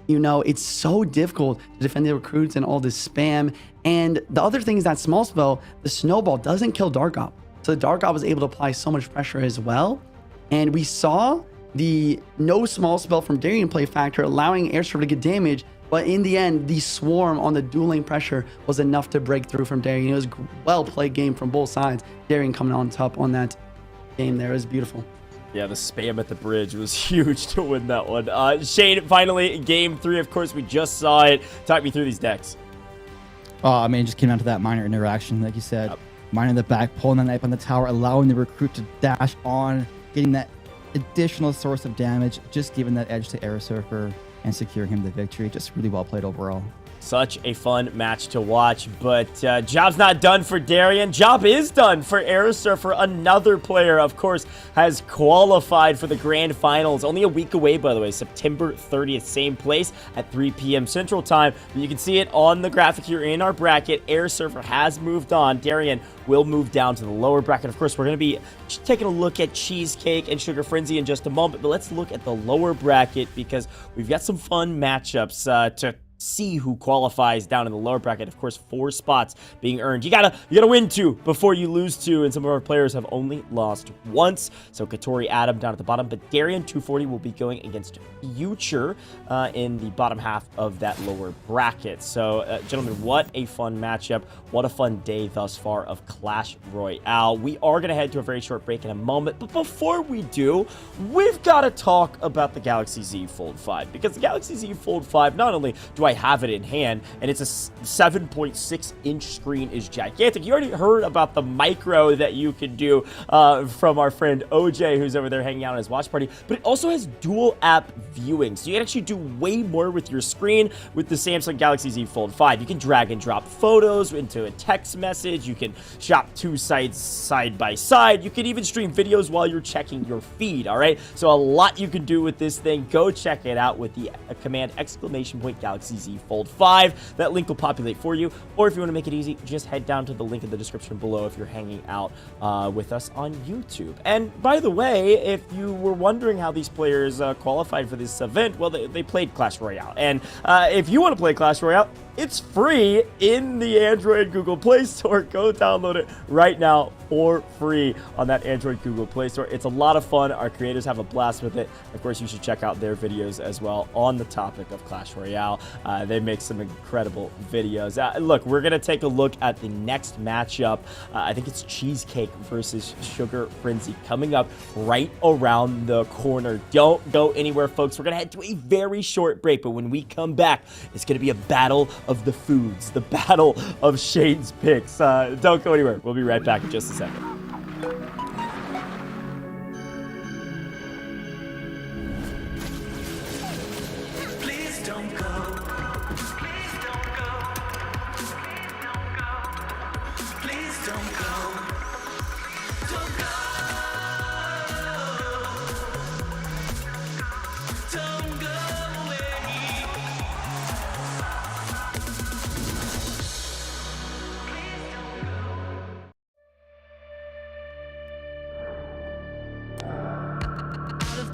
you know, it's so difficult to defend the recruits and all this spam. And the other thing is that small spell, the Snowball, doesn't kill Dark Op. So the Dark Op was able to apply so much pressure as well. And we saw the no small spell from Darian play factor, allowing Air Surfer to get damage. But in the end, the Swarm on the dual lane pressure was enough to break through from Darian. It was a well-played game from both sides. Darian coming on top on that game there. It was beautiful.
Yeah, the spam at the bridge was huge to win that one. Shane, finally, game three, of course, we just saw it. Talk me through these decks.
I mean, it just came down to that miner interaction, like you said.
Yep.
Miner in the back, pulling the knife on the tower, allowing the recruit to dash on, getting that additional source of damage, just giving that edge to Air Surfer and securing him the victory. Just really well played overall.
Such a fun match to watch, but job's not done for Darian. Job is done for Air Surfer. Another player, of course, has qualified for the Grand Finals. Only a week away, by the way, September 30th, same place at 3 p.m. Central Time. But you can see it on the graphic here in our bracket. Air Surfer has moved on. Darian will move down to the lower bracket. Of course, we're going to be taking a look at Cheesecake and Sugar Frenzy in just a moment, but let's look at the lower bracket, because we've got some fun matchups to see who qualifies down in the lower bracket. Of course, 4 spots being earned. You gotta win 2 before you lose 2, and some of our players have only lost once. So Katori, Adam down at the bottom, but Darian 240 will be going against Future in the bottom half of that lower bracket. So gentlemen, what a fun matchup. What a fun day thus far of Clash Royale. We are gonna head to a very short break in a moment, but before we do, we've got to talk about the Galaxy Z Fold 5, because the Galaxy Z Fold 5, not only do I have it in hand, and it's a 7.6 inch screen, is gigantic. You already heard about the micro that you can do from our friend OJ, who's over there hanging out in his watch party, but it also has dual app viewing, so you can actually do way more with your screen with the Samsung Galaxy Z Fold 5. You can drag and drop photos into a text message. You can shop 2 sides side by side. You can even stream videos while you're checking your feed. All right, so a lot you can do with this thing. Go check it out with the command !Galaxy Z Fold 5. That link will populate for you, or if you want to make it easy, just head down to the link in the description below if you're hanging out with us on YouTube. And by the way, if you were wondering how these players qualified for this event, well, they played Clash Royale. And if you want to play Clash Royale, it's free in the Android Google Play Store. Go download it right now for free on that Android Google Play Store. It's a lot of fun. Our creators have a blast with it. Of course, you should check out their videos as well on the topic of Clash Royale. They make some incredible videos. Look, we're going to take a look at the next matchup. I think it's Cheesecake versus Sugar Frenzy coming up right around the corner. Don't go anywhere, folks. We're going to head to a very short break, but when we come back, it's going to be a battle of the foods, the battle of Shane's picks. Don't go anywhere. We'll be right back in just a second.
Please don't go. Please don't go. Please don't go. Don't go. Don't go away.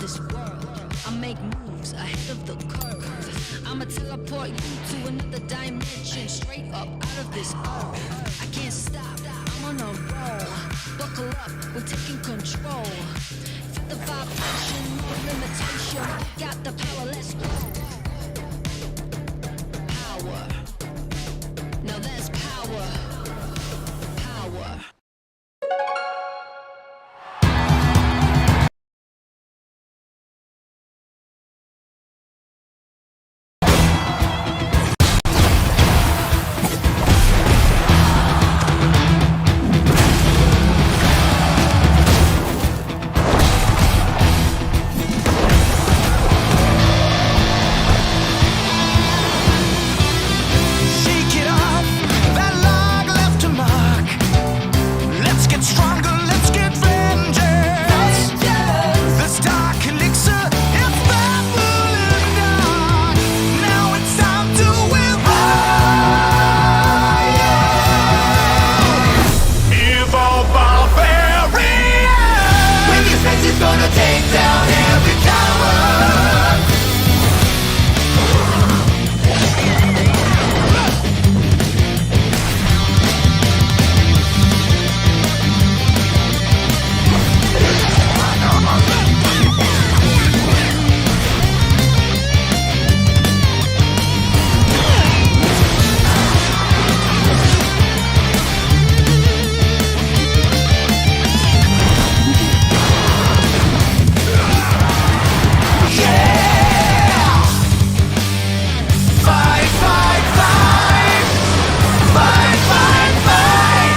this world. I make moves ahead of the curve. I'ma teleport you to another dimension, straight up out of this earth. I can't stop, I'm on a roll. Buckle up, we're taking control. Feel the vibration, no limitation. We got the power, let's go. Power. Now that's power. Power.
Shake it off, that log left a mark. Let's get stronger, let's get vengeance. This dark elixir, it's baffling dark. Now it's time to evolve barbarian. When your face is gonna take down every tower. Fight, fight, fight! Fight, fight, fight!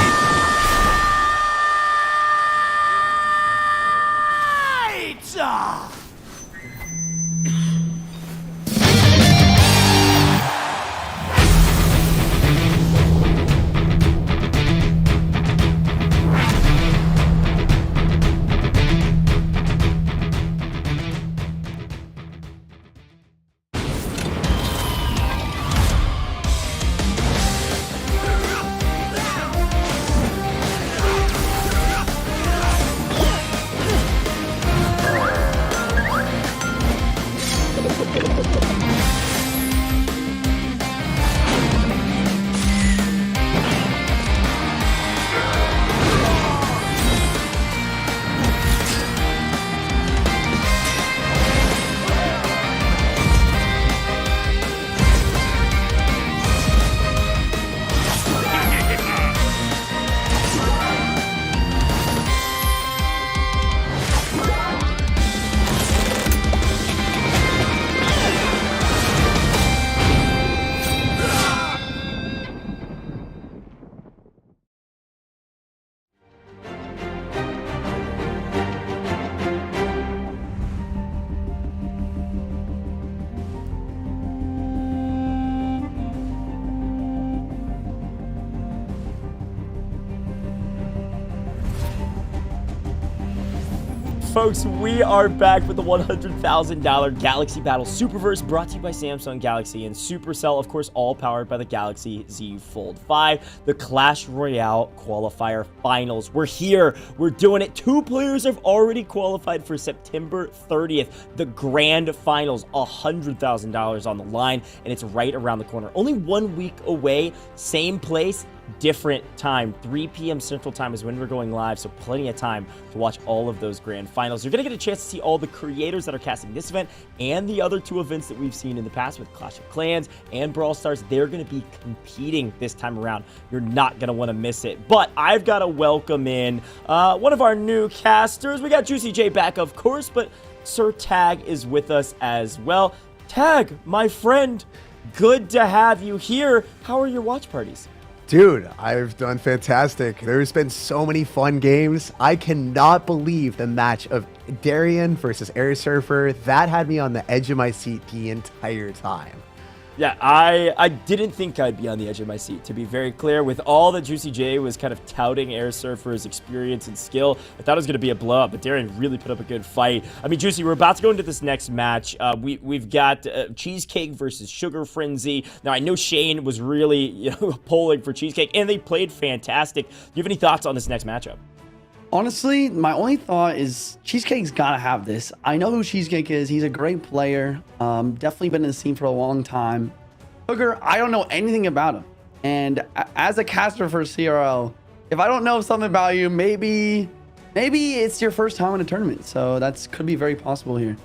Folks, we are back with the $100,000 Galaxy Battle Superverse, brought to you by Samsung Galaxy and Supercell, of course, all powered by the Galaxy Z Fold 5, the Clash Royale Qualifier Finals. We're here. We're doing it. 2 players have already qualified for September 30th, the Grand Finals, $100,000 on the line, and it's right around the corner. Only 1 week away, same place, different time. 3 p.m. Central Time is when we're going live, so plenty of time to watch all of those grand finals. You're going to get a chance to see all the creators that are casting this event and the other 2 events that we've seen in the past with Clash of Clans and Brawl Stars. They're going to be competing this time around. You're not going to want to miss it. But I've got to welcome in one of our new casters. We got Juicy J back, of course, but Sir Tag is with us as well. Tag, my friend, good to have you here. How are your watch parties?
Dude, I've done fantastic. There's been so many fun games. I cannot believe the match of Darian versus Air Surfer. That had me on the edge of my seat the entire time.
Yeah, I didn't think I'd be on the edge of my seat, to be very clear. With all that Juicy J was kind of touting Air Surfer's experience and skill, I thought it was going to be a blowout, but Darian really put up a good fight. I mean, Juicy, we're about to go into this next match. We've got Cheesecake versus Sugar Frenzy. Now, I know Shane was really polling for Cheesecake, and they played fantastic. Do you have any thoughts on this next matchup?
Honestly, my only thought is Cheesecake's got to have this. I know who Cheesecake is. He's a great player. Definitely been in the scene for a long time. Sugar, I don't know anything about him. And as a caster for CRL, if I don't know something about you, maybe it's your first time in a tournament. So that's could be very possible here.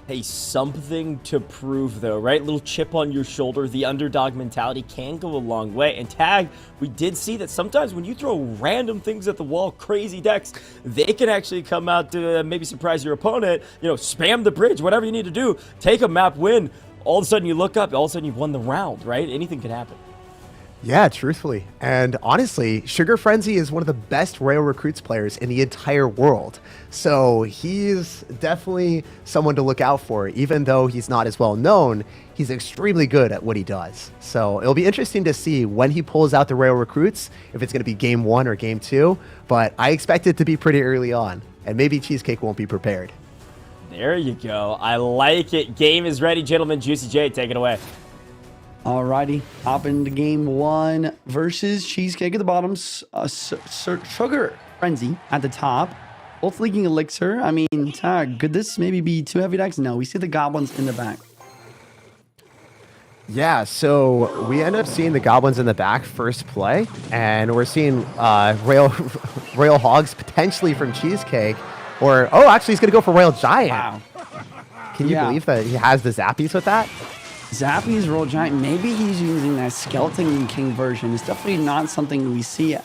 Hey, something to prove though, right? Little chip on your shoulder. The underdog mentality can go a long way. And Tag, we did see that sometimes when you throw random things at the wall, crazy decks, they can actually come out to maybe surprise your opponent. You know, spam the bridge, whatever you need to do. Take a map win. All of a sudden you look up, all of a sudden you've won the round, right? Anything can happen.
Yeah, truthfully. And honestly, Sugar Frenzy is one of the best Royal Recruits players in the entire world. So he's definitely someone to look out for. Even though he's not as well known, he's extremely good at what he does. So it'll be interesting to see when he pulls out the Royal Recruits, if it's going to be game 1 or game 2. But I expect it to be pretty early on. And maybe Cheesecake won't be prepared.
There you go. I like it. Game is ready, gentlemen. Juicy J, take it away.
Alrighty, hop into game 1 versus Cheesecake at the bottom, Sugar Frenzy at the top. Both leaking Elixir. I mean, Tag, could this maybe be 2 heavy decks? No, we see the goblins in the back.
Yeah, so we end up seeing the goblins in the back first play, and we're seeing Royal Hogs potentially from Cheesecake, or actually he's gonna go for Royal Giant.
Wow.
Can you believe that he has the Zappies with that?
Zappy's Royal Giant, maybe he's using that Skeleton King version. It's definitely not something we see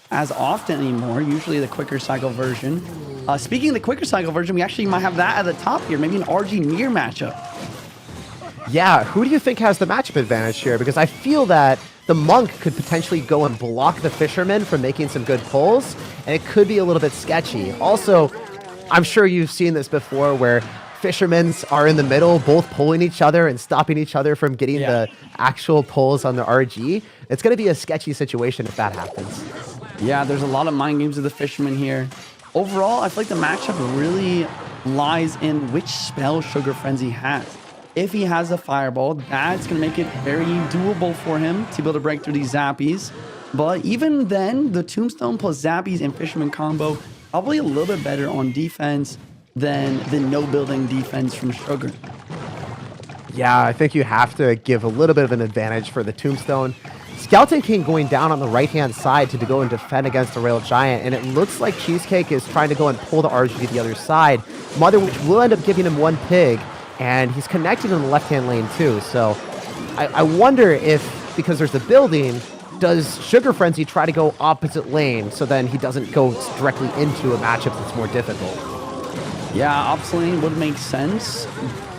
as often anymore, usually the quicker cycle version. Speaking of the quicker cycle version, we actually might have that at the top here, maybe an RG Mirror matchup.
Yeah, who do you think has the matchup advantage here? Because I feel that the Monk could potentially go and block the Fisherman from making some good pulls, and it could be a little bit sketchy. Also, I'm sure you've seen this before where Fishermen are in the middle, both pulling each other and stopping each other from getting the actual pulls on the RG. It's going to be a sketchy situation if that happens.
Yeah, there's a lot of mind games of the Fisherman here. Overall, I feel like the matchup really lies in which spell Sugar Frenzy has. If he has a Fireball, that's going to make it very doable for him to be able to break through these Zappies. But even then, the Tombstone plus Zappies and Fisherman combo, probably a little bit better on defense than the no building defense from Sugar.
Yeah, I think you have to give a little bit of an advantage for the Tombstone. Skeleton King going down on the right-hand side to go and defend against the Royal Giant, and it looks like Cheesecake is trying to go and pull the RG to the other side. Mother Witch will end up giving him 1 pig, and he's connected in the left-hand lane too. So I wonder if, because there's the building, does Sugar Frenzy try to go opposite lane so then he doesn't go directly into a matchup that's more difficult?
Yeah, opposite lane would make sense.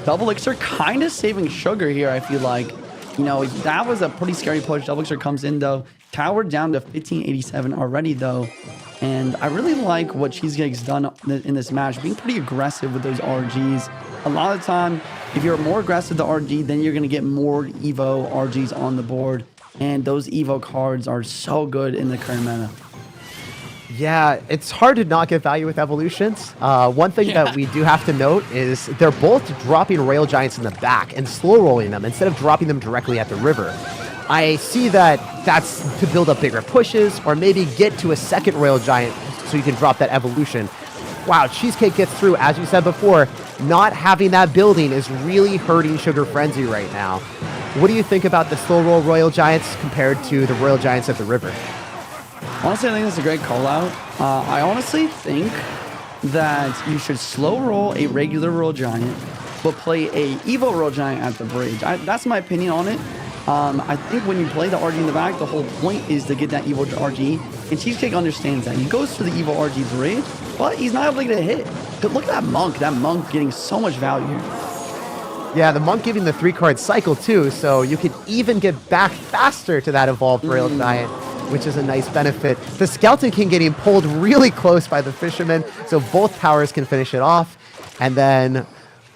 Double Elixir kind of saving Sugar here, I feel like. You know, that was a pretty scary push. Double Elixir comes in, though. Tower down to 1587 already, though. And I really like what Cheesecake's done in this match, being pretty aggressive with those RGs. A lot of the time, if you're more aggressive with the RG, then you're going to get more Evo RGs on the board. And those Evo cards are so good in the current meta.
Yeah, it's hard to not get value with evolutions. One thing that we do have to note is they're both dropping Royal Giants in the back and slow rolling them instead of dropping them directly at the river. I see that that's to build up bigger pushes or maybe get to a second Royal Giant so you can drop that evolution. Wow, Cheesecake gets through, as you said before, not having that building is really hurting Sugar Frenzy right now. What do you think about the slow roll Royal Giants compared to the Royal Giants at the river?
Honestly, I think that's a great call out. I honestly think that you should slow roll a regular Royal Giant, but play a Evo Royal Giant at the bridge. That's my opinion on it. I think when you play the RG in the back, the whole point is to get that Evo RG, and Cheesecake understands that. He goes for the Evo RG bridge, but he's not able to get a hit. But look at that Monk getting so much value here.
Yeah, the Monk giving the 3-card cycle too, so you could even get back faster to that evolved Royal Giant, which is a nice benefit. The Skeleton King getting pulled really close by the Fisherman, so both powers can finish it off. And then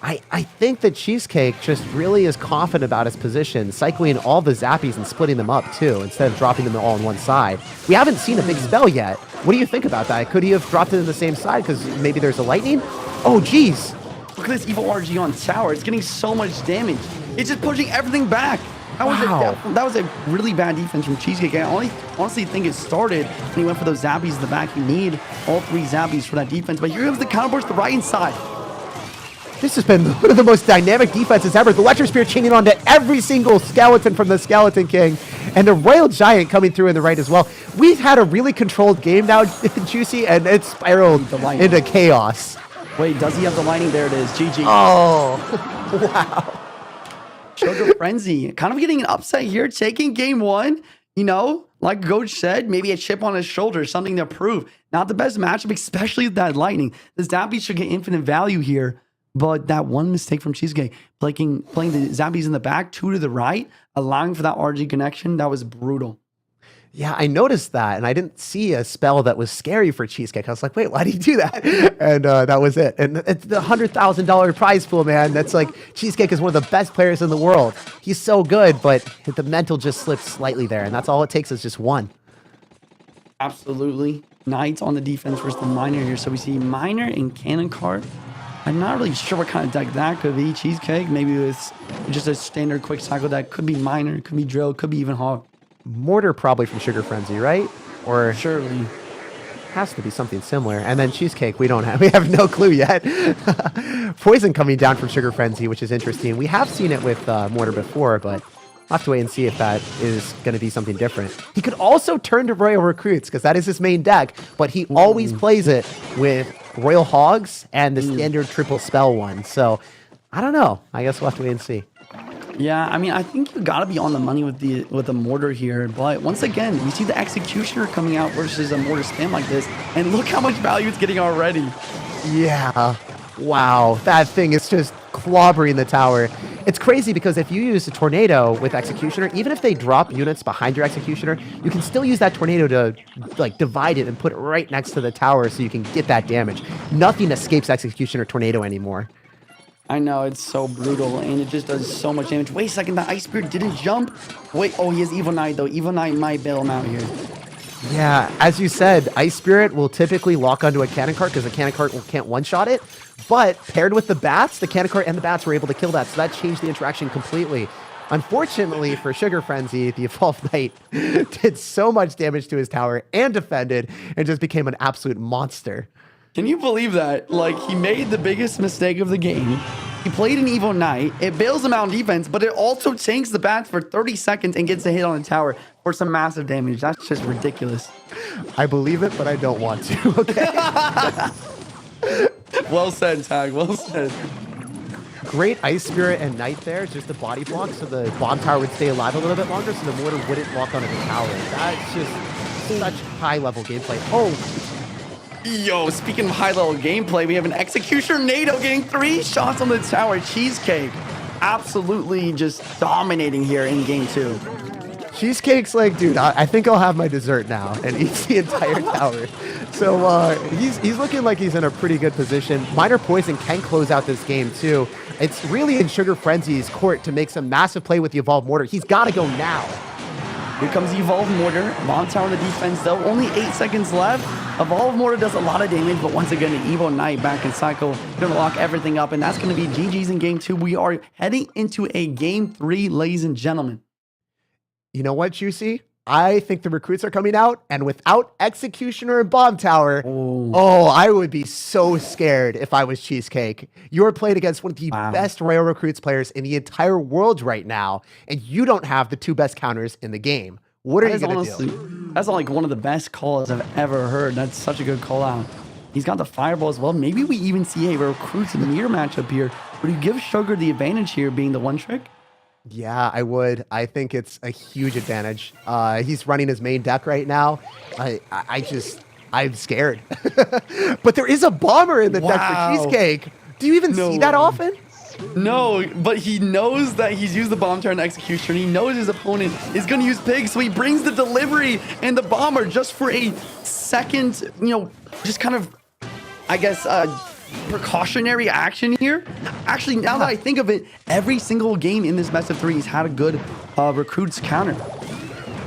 I think that Cheesecake just really is confident about his position, cycling all the Zappies and splitting them up too, instead of dropping them all on one side. We haven't seen a big spell yet. What do you think about that? Could he have dropped it in the same side because maybe there's a lightning? Oh, geez.
Look at this Evo RG on tower. It's getting so much damage. It's just pushing everything back. That was a really bad defense from Cheesecake. I honestly think it started when he went for those zappies in the back. You need all 3 zappies for that defense. But here comes the counterburst to the right side.
This has been one of the most dynamic defenses ever. The Electro Spear chaining on to every single skeleton from the Skeleton King. And the Royal Giant coming through in the right as well. We've had a really controlled game now, Juicy, and it's spiraled into chaos.
Wait, does he have the lightning? There it is. GG.
Oh, wow.
Sugar Frenzy kind of getting an upset here, taking game 1. You know, like Coach said, maybe a chip on his shoulder, something to prove. Not the best matchup, especially with that lightning. The Zappies should get infinite value here. But that one mistake from Cheesecake, playing the Zappies in the back, 2 to the right, allowing for that RG connection, that was brutal.
Yeah, I noticed that, and I didn't see a spell that was scary for Cheesecake. I was like, wait, why did he do that? And that was it. And it's the $100,000 prize pool, man. That's like, Cheesecake is one of the best players in the world. He's so good, but the mental just slipped slightly there, and that's all it takes is just one.
Absolutely. Knights on the defense versus the Miner here. So we see Miner and Cannon Cart. I'm not really sure what kind of deck that could be. Cheesecake, maybe with just a standard quick cycle deck. Could be Miner, could be Drill, could be even Hog.
Mortar probably from Sugar Frenzy, right? Or
surely
has to be something similar. And then Cheesecake, we have no clue yet. Poison coming down from Sugar Frenzy, which is interesting. We have seen it with Mortar before, but I'll have to wait and see if that is going to be something different. He could also turn to Royal Recruits because that is his main deck, but he always plays it with Royal Hogs and the standard triple spell one. So I don't know. I guess we'll have to wait and see.
Yeah, I mean, I think you got to be on the money with the Mortar here. But once again, we see the Executioner coming out versus a Mortar spam like this. And look how much value it's getting already.
Yeah. Wow. That thing is just clobbering the tower. It's crazy because if you use a Tornado with Executioner, even if they drop units behind your Executioner, you can still use that Tornado to like divide it and put it right next to the tower so you can get that damage. Nothing escapes Executioner Tornado anymore.
I know, it's so brutal, and it just does so much damage. Wait a second, the Ice Spirit didn't jump? Wait, oh, he has Evil Knight, though. Evil Knight might bail him out here.
Yeah, as you said, Ice Spirit will typically lock onto a Cannon Cart because the Cannon Cart can't one-shot it. But paired with the Bats, the Cannon Cart and the Bats were able to kill that, so that changed the interaction completely. Unfortunately for Sugar Frenzy, the Evolved Knight did so much damage to his tower and defended and just became an absolute monster.
Can you believe that? Like, he made the biggest mistake of the game. He played an Evil Knight. It bails him out on defense, but it also tanks the Bats for 30 seconds and gets a hit on the tower for some massive damage. That's just ridiculous.
I believe it, but I don't want to, okay?
Well said, Tag. Well said.
Great Ice Spirit and Knight there, just a body block so the bomb tower would stay alive a little bit longer so the mortar wouldn't lock onto the tower. That's just such high-level gameplay. Oh,
yo, speaking of high-level gameplay, we have an Executioner NATO getting 3 shots on the tower. Cheesecake absolutely just dominating here in game 2.
Cheesecake's like, dude, I think I'll have my dessert now and eats the entire tower. So he's looking like he's in a pretty good position. Minor Poison can close out this game too. It's really in Sugar Frenzy's court to make some massive play with the Evolved Mortar. He's got to go now.
Here comes the Evolved Mortar. Bomb tower on the defense, though. Only 8 seconds left. Evolved Mortar does a lot of damage, but once again, the Evo Knight back in cycle. Gonna lock everything up, and that's gonna be GG's in game 2. We are heading into a game 3, ladies and gentlemen.
You know what, Juicy? I think the recruits are coming out, and without Executioner and Bomb Tower, I would be so scared if I was Cheesecake. You're playing against one of the best Royal Recruits players in the entire world right now, and you don't have the 2 best counters in the game. What are you going to do?
That's like one of the best calls I've ever heard. That's such a good call out. He's got the Fireball as well. Maybe we even see a Recruits in the mirror matchup here. Would you give Sugar the advantage here being the one trick?
Yeah, I would. I think it's a huge advantage. He's running his main deck right now. I'm scared. But there is a bomber in the deck for Cheesecake. Do you even see that often?
No, but he knows that he's used the bomb turn execution. He knows his opponent is going to use Pig, so he brings the delivery and the bomber just for a second, just kind of, I guess, precautionary action here. Actually, now that I think of it, every single game in this best of 3 has had a good Recruits counter.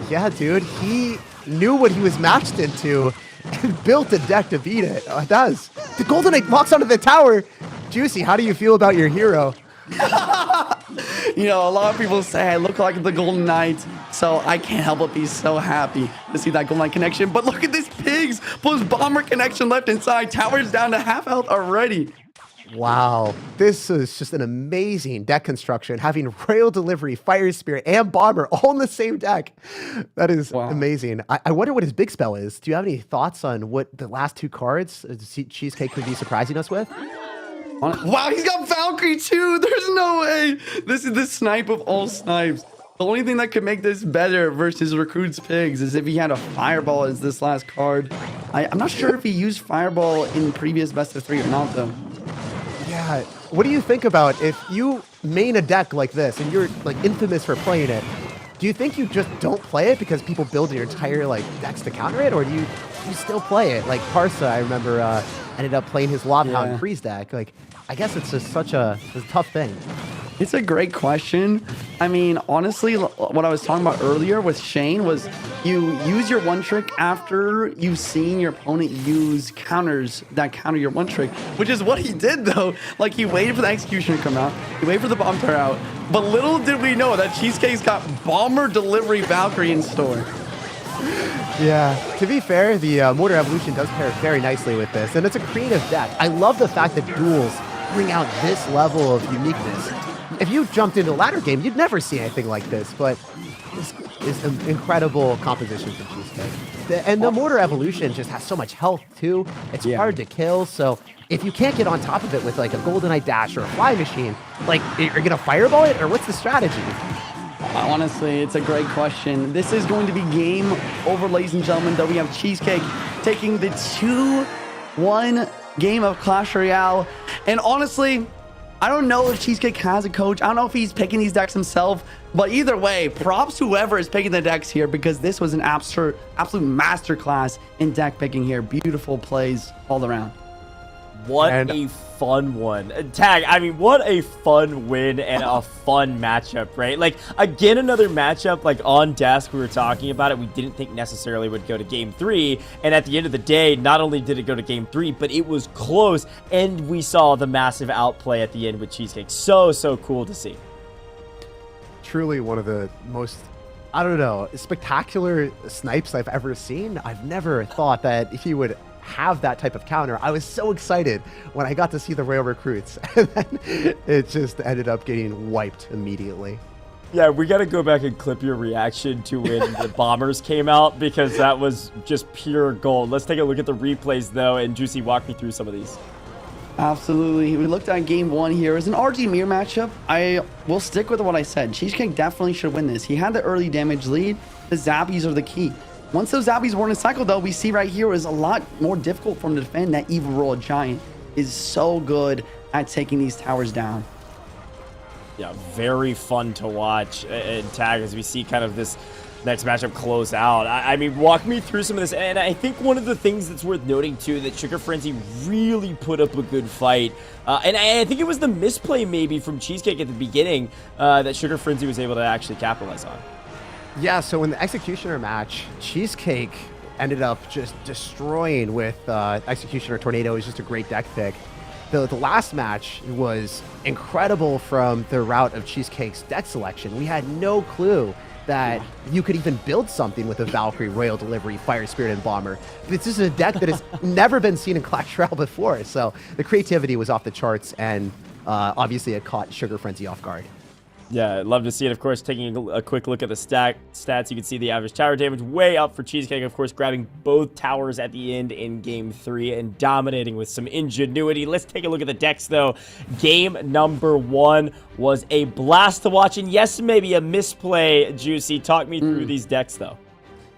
Yeah, dude. He knew what he was matched into and built a deck to beat it. It does. The Golden Knight walks onto the tower. Juicy, how do you feel about your hero?
You know, a lot of people say I look like the Golden Knight, so I can't help but be so happy to see that Golden Knight connection. But look at this Pigs plus Bomber connection left inside. Towers down to half health already.
Wow, this is just an amazing deck construction, having Royal Delivery, Fire Spirit, and Bomber all in the same deck. That is amazing. I wonder what his big spell is. Do you have any thoughts on what the last two cards Cheesecake could be surprising us with?
Wow, he's got Valkyrie too. There's no way. This is the snipe of all snipes. The only thing that could make this better versus Recruit's Pigs is if he had a Fireball as this last card. I'm not sure if he used Fireball in previous best of 3 or not, though.
Yeah, what do you think about if you main a deck like this and you're like infamous for playing it? Do you think you just don't play it because people build your entire like decks to counter it, or do you still play it? Like Parsa, I remember ended up playing his Lobhound Freeze deck. Like, I guess it's just such a tough thing.
It's a great question. I mean, honestly, what I was talking about earlier with Shane was you use your one trick after you've seen your opponent use counters that counter your one trick, which is what he did, though. Like, he waited for the Executioner to come out. He waited for the Bomb Tower out. But little did we know that Cheesecake's got Bomber Delivery Valkyrie in store.
Yeah, to be fair, the Mortar Evolution does pair very nicely with this, and it's a creative deck. I love the fact that duels bring out this level of uniqueness. If you jumped into a ladder game, you'd never see anything like this, but this is an incredible composition from Cheesecake. And the Mortar Evolution just has so much health, too. It's hard to kill, so if you can't get on top of it with like a Goldeneye Dash or a Fly Machine, like, you're going to Fireball it, or what's the strategy?
Honestly, it's a great question. This is going to be game over, ladies and gentlemen, though we have Cheesecake taking the 2-1 game of Clash Royale. And honestly, I don't know if Cheesecake has a coach. I don't know if he's picking these decks himself. But either way, props to whoever is picking the decks here, because this was an absolute masterclass in deck picking here. Beautiful plays all around.
What a fun one. Tag, I mean, what a fun win and a fun matchup, right? Like, again, another matchup, like, on desk, we were talking about it. We didn't think necessarily would go to game 3. And at the end of the day, not only did it go to game 3, but it was close. And we saw the massive outplay at the end with Cheesecake. So cool to see.
Truly one of the most, I don't know, spectacular snipes I've ever seen. I've never thought that he would have that type of counter. I was so excited when I got to see the Royal Recruits, and then it just ended up getting wiped immediately.
Yeah, we got to go back and clip your reaction to when the Bombers came out, because that was just pure gold. Let's take a look at the replays, though, and Juicy, walk me through some of these.
Absolutely. We looked at game 1 here. It's an RG mirror matchup. I will stick with what I said. Cheesecake definitely should win this. He had the early damage lead. The Zappies are the key. Once those Zappies were in a cycle, though, we see right here is a lot more difficult for him to defend. That Evil Royal Giant is so good at taking these towers down.
Yeah, very fun to watch and Tag as we see kind of this next matchup close out. I mean, walk me through some of this. And I think one of the things that's worth noting, too, that Sugar Frenzy really put up a good fight. And I think it was the misplay maybe from Cheesecake at the beginning that Sugar Frenzy was able to actually capitalize on.
Yeah, so in the Executioner match, Cheesecake ended up just destroying with Executioner Tornado. It was just a great deck pick. The last match was incredible from the route of Cheesecake's deck selection. We had no clue that you could even build something with a Valkyrie, Royal Delivery, Fire Spirit, and Bomber. This is a deck that has never been seen in Clash Royale before, so the creativity was off the charts, and obviously it caught Sugar Frenzy off guard.
Yeah, I'd love to see it. Of course, taking a quick look at the stats, you can see the average tower damage way up for Cheesecake. Of course, grabbing both towers at the end in Game 3 and dominating with some ingenuity. Let's take a look at the decks, though. Game number 1 was a blast to watch. And yes, maybe a misplay, Juicy. Talk me through these decks, though.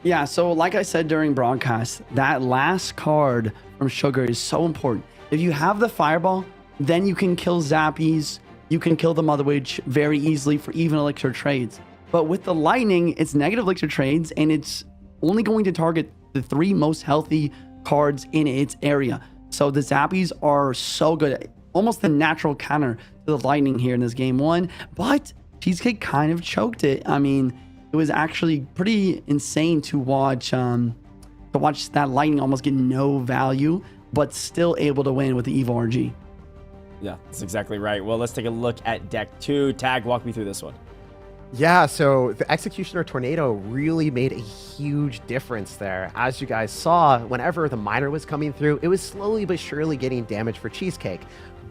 Yeah, so like I said during broadcast, that last card from Sugar is so important. If you have the Fireball, then you can kill Zappies. You can kill the Mother Witch very easily for even elixir trades. But with the Lightning, it's negative elixir trades, and it's only going to target the 3 most healthy cards in its area. So the Zappies are so good. Almost the natural counter to the Lightning here in this game 1. But Cheesecake kind of choked it. I mean, it was actually pretty insane to watch that Lightning almost get no value, but still able to win with the Evil RG.
Yeah, that's exactly right. Well, let's take a look at deck 2. Tag, walk me through this one.
Yeah, so the Executioner Tornado really made a huge difference there. As you guys saw, whenever the miner was coming through, it was slowly but surely getting damage for Cheesecake.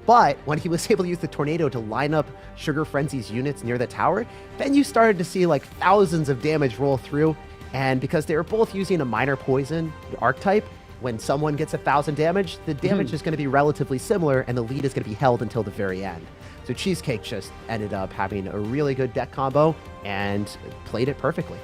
But when he was able to use the Tornado to line up Sugar Frenzy's units near the tower, then you started to see like thousands of damage roll through. And because they were both using a Miner Poison archetype, when someone gets 1,000 damage, the damage is going to be relatively similar, and the lead is going to be held until the very end. So Cheesecake just ended up having a really good deck combo and played it perfectly.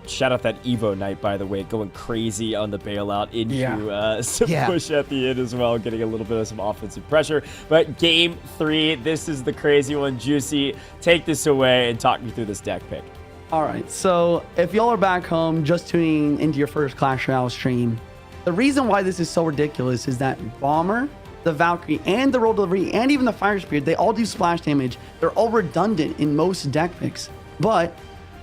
Shout out that Evo Knight, by the way, going crazy on the bailout into some push at the end as well, getting a little bit of some offensive pressure. But game 3, this is the crazy one. Juicy, take this away and talk me through this deck pick.
All right, so if y'all are back home just tuning into your first Clash Royale stream, the reason why this is so ridiculous is that Bomber, the Valkyrie, and the Roll Delivery, and even the Fire Spirit, they all do splash damage. They're all redundant in most deck picks, but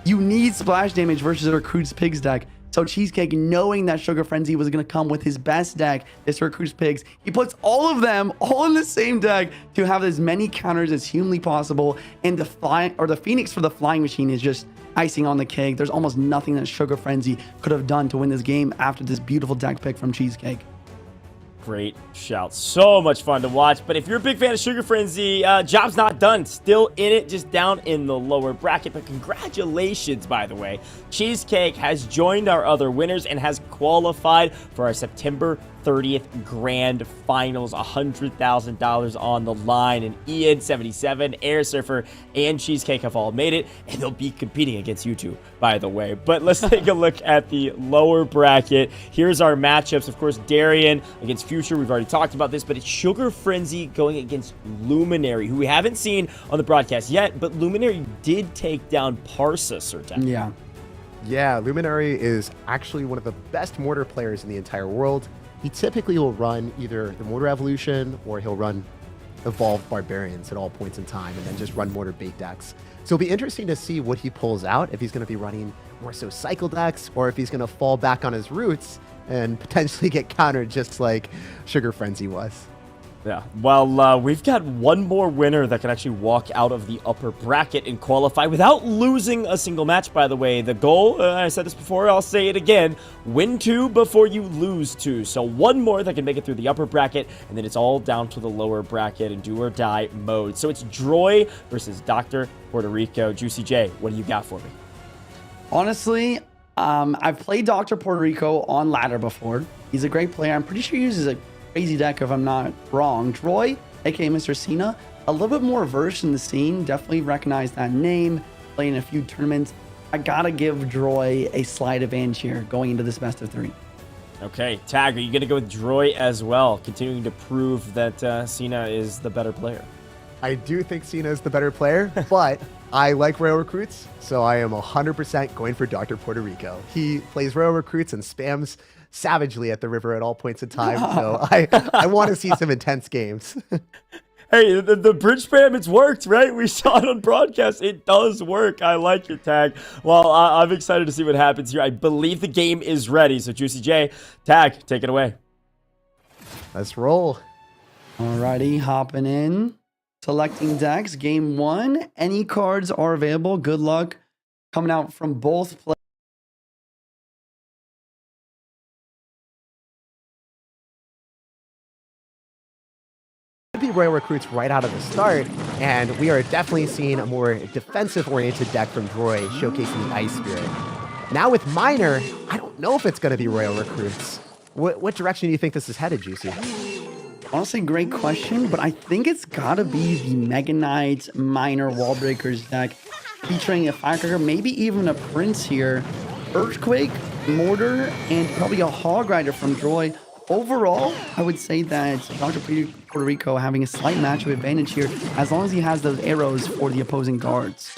you need splash damage versus a Recruit's Pigs deck. So Cheesecake, knowing that Sugar Frenzy was going to come with his best deck, this Recruit's Pigs, he puts all of them all in the same deck to have as many counters as humanly possible. And the Phoenix for the Flying Machine is just icing on the cake. There's almost nothing that Sugar Frenzy could have done to win this game after this beautiful deck pick from Cheesecake.
Great shout. So much fun to watch. But if you're a big fan of Sugar Frenzy, job's not done. Still in it, just down in the lower bracket. But congratulations, by the way. Cheesecake has joined our other winners and has qualified for our September 30th Grand Finals. $100,000 on the line. And Ian, 77, Air Surfer, and Cheesecake have all made it. And they'll be competing against you two, by the way. But let's take a look at the lower bracket. Here's our matchups. Of course, Darian against Future. We've already talked about this, but it's Sugar Frenzy going against Luminary, who we haven't seen on the broadcast yet, but Luminary did take down Parsa, Sir Tech.
Yeah, Luminary is actually one of the best Mortar players in the entire world. He typically will run either the Mortar Evolution or he'll run Evolved Barbarians at all points in time and then just run Mortar bait decks. So it'll be interesting to see what he pulls out, if he's going to be running more so cycle decks or if he's going to fall back on his roots and potentially get countered just like Sugar Frenzy was.
Yeah, well, we've got one more winner that can actually walk out of the upper bracket and qualify without losing a single match, by the way. The goal, I said this before, I'll say it again, win 2 before you lose 2. So one more that can make it through the upper bracket, and then it's all down to the lower bracket in do or die mode. So it's Droy versus Dr. Puerto Rico. Juicy J, what do you got for me?
Honestly, I've played Dr. Puerto Rico on ladder before. He's a great player. I'm pretty sure he uses a crazy deck if I'm not wrong. Droy, aka Mr. Cena, a little bit more versed in the scene. Definitely recognize that name, playing a few tournaments. I gotta give Droy a slight advantage here going into this best of 3.
Okay, Tag, are you going to go with Droy as well, continuing to prove that Cena is the better player?
I do think Cena is the better player, but I like Royal Recruits, so I am 100% going for Dr. Puerto Rico. He plays Royal Recruits and spams savagely at the river at all points in time, so I want to see some intense games.
Hey, the bridge spam, it's worked, right? We saw it on broadcast. It does work. I like your Tag. Well, I'm excited to see what happens here. I believe the game is ready, so Juicy J, Tag, take it away.
Let's roll.
Alrighty, hopping in. Selecting decks, game 1. Any cards are available. Good luck coming out from both players.
Be Royal Recruits right out of the start, and we are definitely seeing a more defensive-oriented deck from Droy, showcasing the Ice Spirit. Now with Miner, I don't know if it's going to be Royal Recruits. What direction do you think this is headed, Juicy?
Honestly, great question, but I think it's gotta be the Mega Knight Miner Wallbreakers deck, featuring a Firecracker, maybe even a Prince here, Earthquake, Mortar, and probably a Hog Rider from Droy. Overall, I would say that Dr. Puerto Rico having a slight matchup advantage here, as long as he has those arrows for the opposing guards.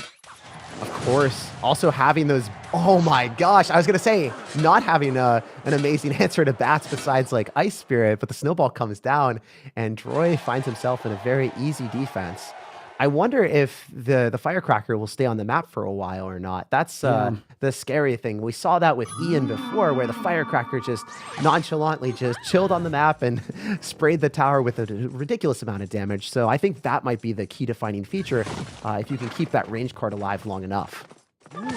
Of course. Also having those, oh my gosh, I was going to say, not having an amazing answer to bats besides like Ice Spirit, but the snowball comes down and Droy finds himself in a very easy defense. I wonder if the firecracker will stay on the map for a while or not. That's the scary thing. We saw that with Ian before, where the firecracker just nonchalantly just chilled on the map and sprayed the tower with a ridiculous amount of damage. So I think that might be the key defining feature if you can keep that range card alive long enough.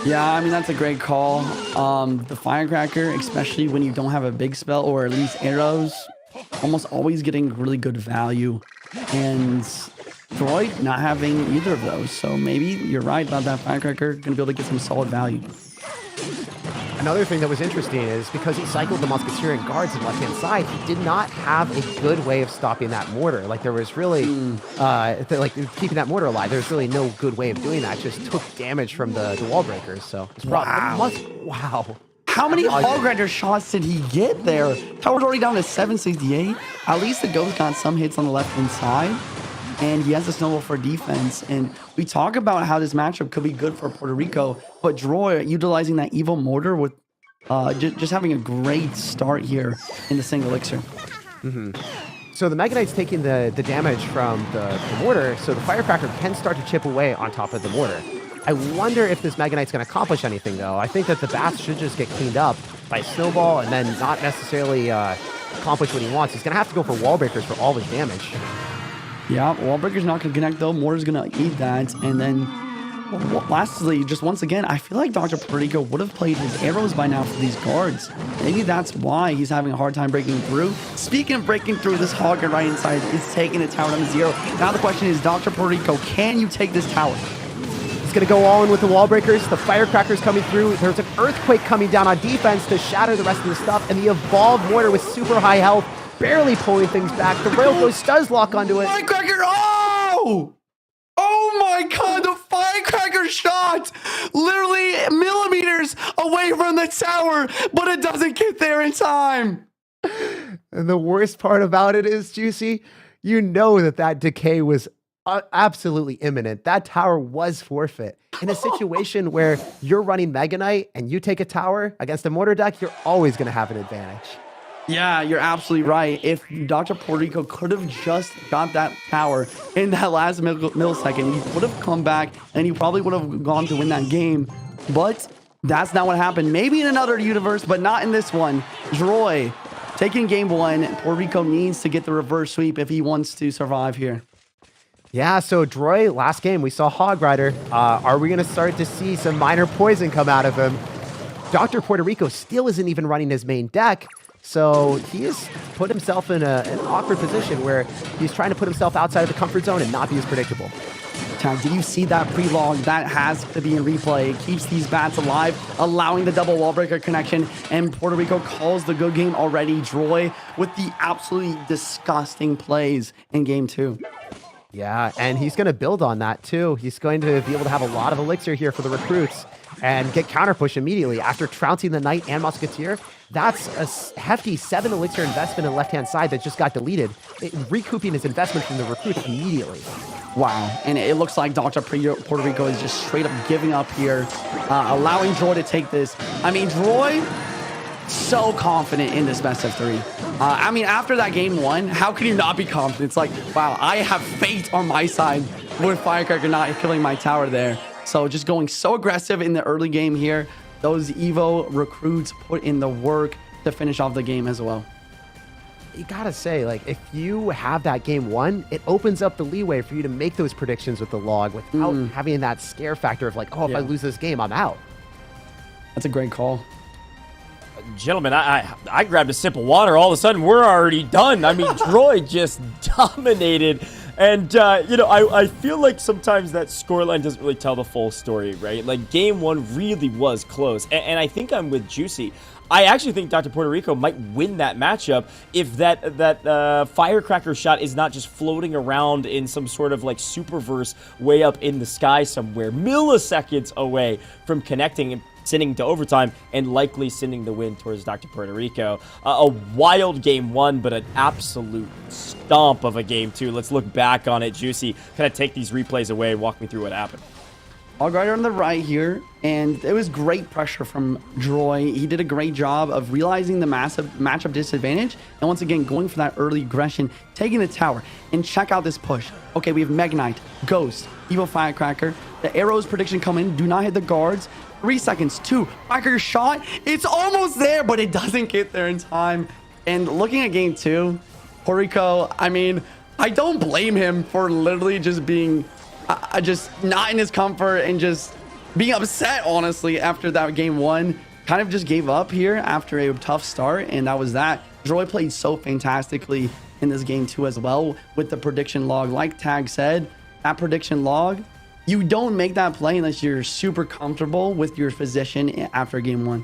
Yeah, I mean, that's a great call. The firecracker, especially when you don't have a big spell or at least arrows, almost always getting really good value. And Droy not having either of those. So maybe you're right about that firecracker. Going to be able to get some solid value.
Another thing that was interesting is because he cycled the Musketeer and guards on the left-hand side, he did not have a good way of stopping that mortar. Like, there was really, like, keeping that mortar alive, there's really no good way of doing that. It just took damage from the wall breakers. So, it's wow.
How many Hog Rider shots did he get there? Tower's already down to 768. At least the Ghost got some hits on the left-hand side. And he has a snowball for defense. And we talk about how this matchup could be good for Puerto Rico, but Droy utilizing that evil mortar with just having a great start here in the single elixir.
So the Mega Knight's taking the damage from the mortar, so the firecracker can start to chip away on top of the mortar. I wonder if this Mega Knight's going to accomplish anything, though. I think that the bats should just get cleaned up by Snowball and then not necessarily accomplish what he wants. He's going to have to go for wall breakers for all his damage.
Yeah, wall breaker's not going to connect, though. Mortar's going to eat that. And then, lastly, just once again, I feel like Dr. Puerto Rico would have played his arrows by now for these guards. Maybe that's why he's having a hard time breaking through. Speaking of breaking through, this Hog right inside is taking the tower down to 0. Now the question is, Dr. Puerto Rico, can you take this tower?
He's going to go all in with the wall breakers. The firecrackers coming through. There's an earthquake coming down on defense to shatter the rest of the stuff. And the evolved mortar with super high health, barely pulling things back. The Royal Ghost does lock onto it.
Firecracker! Oh! Oh my god, the firecracker shot! Literally millimeters away from the tower, but it doesn't get there in time.
And the worst part about it is, Juicy, you know that decay was absolutely imminent. That tower was forfeit. In a situation where you're running Mega Knight and you take a tower against a mortar deck, you're always going to have an advantage.
Yeah, you're absolutely right. If Dr. Puerto Rico could have just got that tower in that last millisecond, he would have come back and he probably would have gone to win that game. But that's not what happened. Maybe in another universe, but not in this one. Droy taking game 1. Puerto Rico needs to get the reverse sweep if he wants to survive here.
Yeah, so Droy, last game, we saw Hog Rider. Are we going to start to see some minor poison come out of him? Dr. Puerto Rico still isn't even running his main deck, so he has put himself in an awkward position where he's trying to put himself outside of the comfort zone and not be as predictable.
Did you see that pre-log? That has to be in replay. It keeps these bats alive, allowing the double wall breaker connection, and Puerto Rico calls the good game already. Droy with the absolutely disgusting plays in game 2.
Yeah, and he's going to build on that too. He's going to be able to have a lot of elixir here for the recruits and get counter push immediately after trouncing the Knight and Musketeer. That's a hefty 7 elixir investment on the left-hand side that just got deleted, recouping his investment from the recruits immediately.
Wow, and it looks like Dr. Puerto Rico is just straight up giving up here, allowing Droy to take this. I mean, Droy, so confident in this best of 3. I mean, after that game 1, how can you not be confident? It's like, wow, I have fate on my side with Firecracker not killing my tower there. So just going so aggressive in the early game here. Those Evo recruits put in the work to finish off the game as well.
You gotta say, like, if you have that game 1, it opens up the leeway for you to make those predictions with the log without having that scare factor of like, oh, if I lose this game, I'm out.
That's a great call.
Gentlemen, I grabbed a sip of water. All of a sudden, we're already done. I mean, Droy just dominated. And, you know, I feel like sometimes that scoreline doesn't really tell the full story, right? Like, game 1 really was close. And I think I'm with Juicy. I actually think Dr. Puerto Rico might win that matchup if that firecracker shot is not just floating around in some sort of like Superverse way up in the sky somewhere, milliseconds away from connecting and sending to overtime and likely sending the win towards Dr. Puerto Rico. A wild game 1, but an absolute stomp of a game 2. Let's look back on it. Juicy, kind of take these replays away and walk me through what happened.
Hog Rider on the right here, and it was great pressure from Droy. He did a great job of realizing the massive matchup disadvantage, and once again, going for that early aggression, taking the tower. And check out this push. Okay, we have Mega Knight, Ghost, Evil Firecracker. The arrows prediction come in, do not hit the guards. 3 seconds, 2, Firecracker shot. It's almost there, but it doesn't get there in time. And looking at game 2, Puerto Rico, I mean, I don't blame him for literally just being just not in his comfort and just being upset, honestly, after that game 1. Kind of just gave up here after a tough start, and that was that. Droy played so fantastically in this game 2 as well with the prediction log. Like Tag said, that prediction log, you don't make that play unless you're super comfortable with your position after game 1.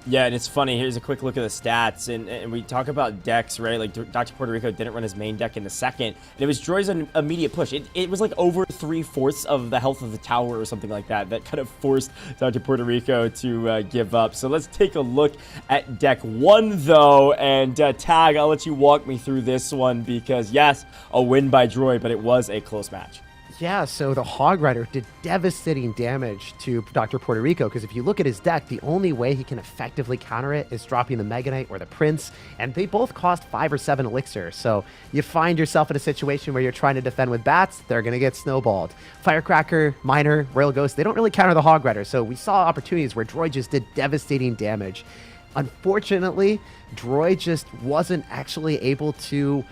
Yeah, and it's funny. Here's a quick look at the stats, and we talk about decks, right? Like Dr. Puerto Rico didn't run his main deck in the second, and it was Droy's immediate push. It was like over 3/4 of the health of the tower or something like that kind of forced Dr. Puerto Rico to give up. So let's take a look at deck 1, though, and Tag, I'll let you walk me through this one because, yes, a win by Droy, but it was a close match.
Yeah, so the Hog Rider did devastating damage to Dr. Puerto Rico because if you look at his deck, the only way he can effectively counter it is dropping the Mega Knight or the Prince, and they both cost 5 or 7 elixir. So you find yourself in a situation where you're trying to defend with bats, they're going to get snowballed. Firecracker, Miner, Royal Ghost, they don't really counter the Hog Rider. So we saw opportunities where Droy just did devastating damage. Unfortunately, Droy just wasn't actually able to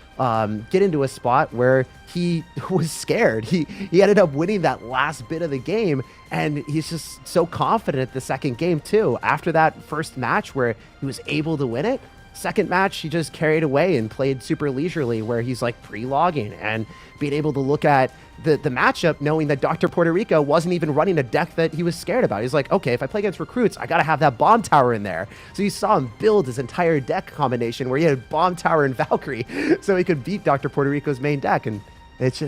get into a spot where he was scared. He ended up winning that last bit of the game, and he's just so confident the second game too. After that first match where he was able to win it, second match he just carried away and played super leisurely where he's like pre-logging and being able to look at the matchup knowing that Dr. Puerto Rico wasn't even running a deck that he was scared about. He's like, okay, if I play against recruits, I gotta have that bomb tower in there. So you saw him build his entire deck combination where he had bomb tower and Valkyrie so he could beat Dr. Puerto Rico's main deck. And it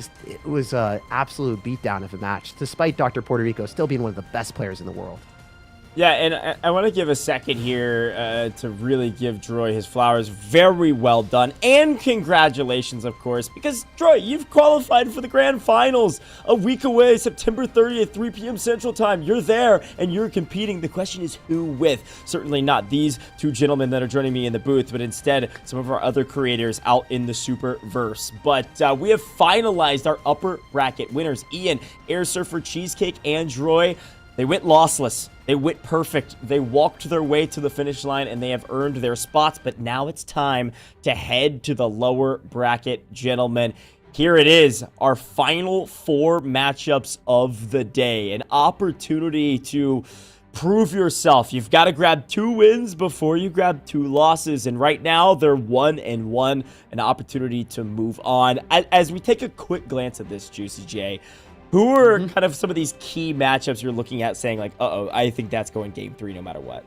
was an absolute beatdown of a match, despite Dr. Puerto Rico still being one of the best players in the world.
Yeah, and I want to give a second here to really give Droy his flowers. Very well done. And congratulations, of course, because, Droy, you've qualified for the Grand Finals a week away, September 30th, 3 p.m. Central Time. You're there, and you're competing. The question is who with? Certainly not these two gentlemen that are joining me in the booth, but instead some of our other creators out in the Superverse. But we have finalized our upper bracket winners. Ian, Air Surfer, Cheesecake, and Droy. They went lossless. They went perfect. They walked their way to the finish line, and they have earned their spots. But now it's time to head to the lower bracket, gentlemen. Here it is, our final 4 matchups of the day. An opportunity to prove yourself. You've got to grab 2 wins before you grab 2 losses. And right now, they're 1-1, an opportunity to move on. As we take a quick glance at this, Juicy J, who are kind of some of these key matchups you're looking at saying like, uh-oh, I think that's going game 3 no matter what?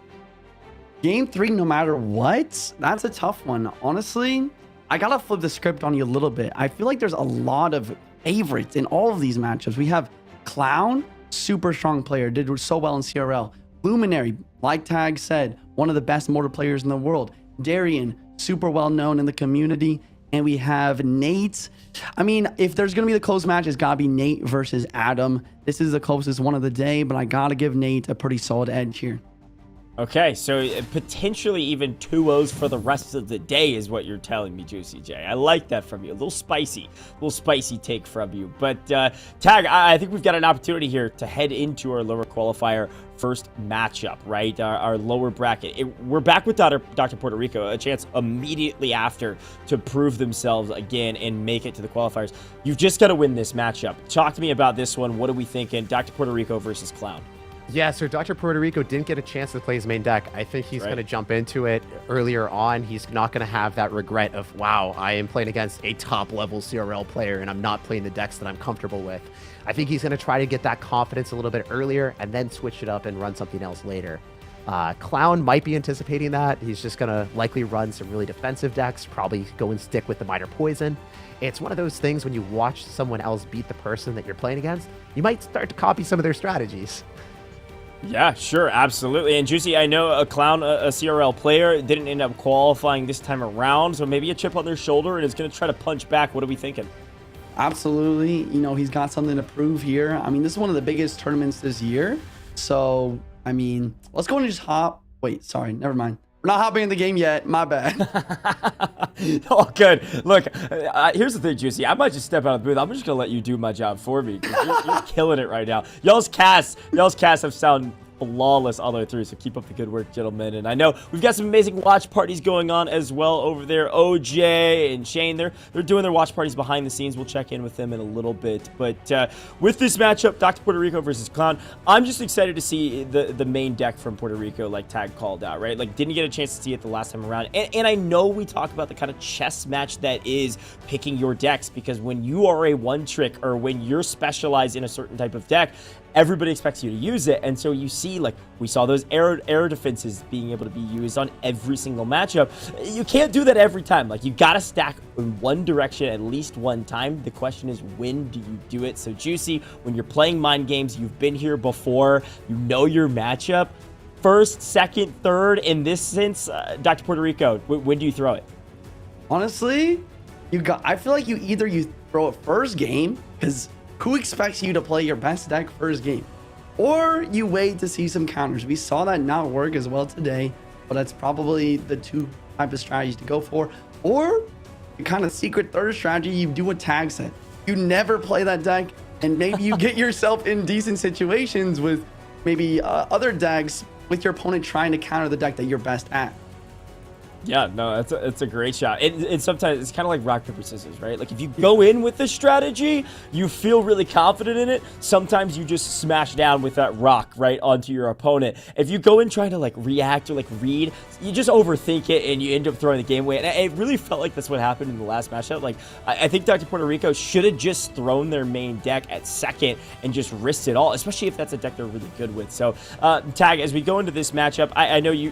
Game 3 no matter what? That's a tough one. Honestly, I gotta flip the script on you a little bit. I feel like there's a lot of favorites in all of these matchups. We have Clown, super strong player, did so well in CRL. Luminary, like Tag said, one of the best mortar players in the world. Darian, super well known in the community. And we have Nate. I mean, if there's going to be the close match, it's got to be Nate versus Adam. This is the closest one of the day, but I got to give Nate a pretty solid edge here.
Okay, so potentially even 2-0s for the rest of the day is what you're telling me, Juicy J. I like that from you. A little spicy take from you. But Tag, I think we've got an opportunity here to head into our lower qualifier first matchup, right? Our lower bracket. We're back with Dr. Puerto Rico, a chance immediately after to prove themselves again and make it to the qualifiers. You've just got to win this matchup. Talk to me about this one. What are we thinking? Dr. Puerto Rico versus Clown.
Yeah, so Dr. Puerto Rico didn't get a chance to play his main deck. I think he's going to jump into it earlier on. He's not going to have that regret of, wow, I am playing against a top-level CRL player, and I'm not playing the decks that I'm comfortable with. I think he's going to try to get that confidence a little bit earlier and then switch it up and run something else later. Clown might be anticipating that. He's just going to likely run some really defensive decks, probably go and stick with the Minor Poison. It's one of those things when you watch someone else beat the person that you're playing against, you might start to copy some of their strategies.
Yeah, sure, absolutely. And Juicy, I know a Clown, a CRL player, didn't end up qualifying this time around, so maybe a chip on their shoulder and is going to try to punch back. What are we thinking?
Absolutely. You know, he's got something to prove here. I mean, this is one of the biggest tournaments this year. So, I mean, let's go and just hop. Wait, sorry, never mind. We're not hopping in the game yet. My bad.
Oh, good. Look, here's the thing, Juicy. I might just step out of the booth. I'm just going to let you do my job for me. 'Cause you're killing it right now. Y'all's casts have sound flawless all the way through, so keep up the good work, gentlemen. And I know we've got some amazing watch parties going on as well over there. OJ and Shane, they're doing their watch parties behind the scenes. We'll check in with them in a little bit. But with this matchup, Dr. Puerto Rico versus Clown, I'm just excited to see the main deck from Puerto Rico, like Tag called out, right? Like, didn't get a chance to see it the last time around. And I know we talk about the kind of chess match that is picking your decks, because when you are a one trick or when you're specialized in a certain type of deck, everybody expects you to use it. And so you see, like, we saw those air defenses being able to be used on every single matchup. You can't do that every time. Like, you gotta stack in one direction at least one time. The question is, when do you do it? So Juicy, when you're playing mind games, you've been here before, you know your matchup. First, second, third, in this sense, Dr. Puerto Rico, when do you throw it?
Honestly, I feel like you throw it first game, because who expects you to play your best deck first game? Or you wait to see some counters. We saw that not work as well today, but that's probably the two type of strategies to go for. Or the kind of secret third strategy, you do a tag set. You never play that deck, and maybe you get yourself in decent situations with maybe other decks with your opponent trying to counter the deck that you're best at.
Yeah, no, it's a great shot. And sometimes it's kind of like rock, paper, scissors, right? Like, if you go in with the strategy, you feel really confident in it. Sometimes you just smash down with that rock right onto your opponent. If you go in trying to, like, react or, like, read, you just overthink it and you end up throwing the game away. And it really felt like that's what happened in the last matchup. Like, I think Dr. Puerto Rico should have just thrown their main deck at second and just risked it all, especially if that's a deck they're really good with. So, Tag, as we go into this matchup, I know you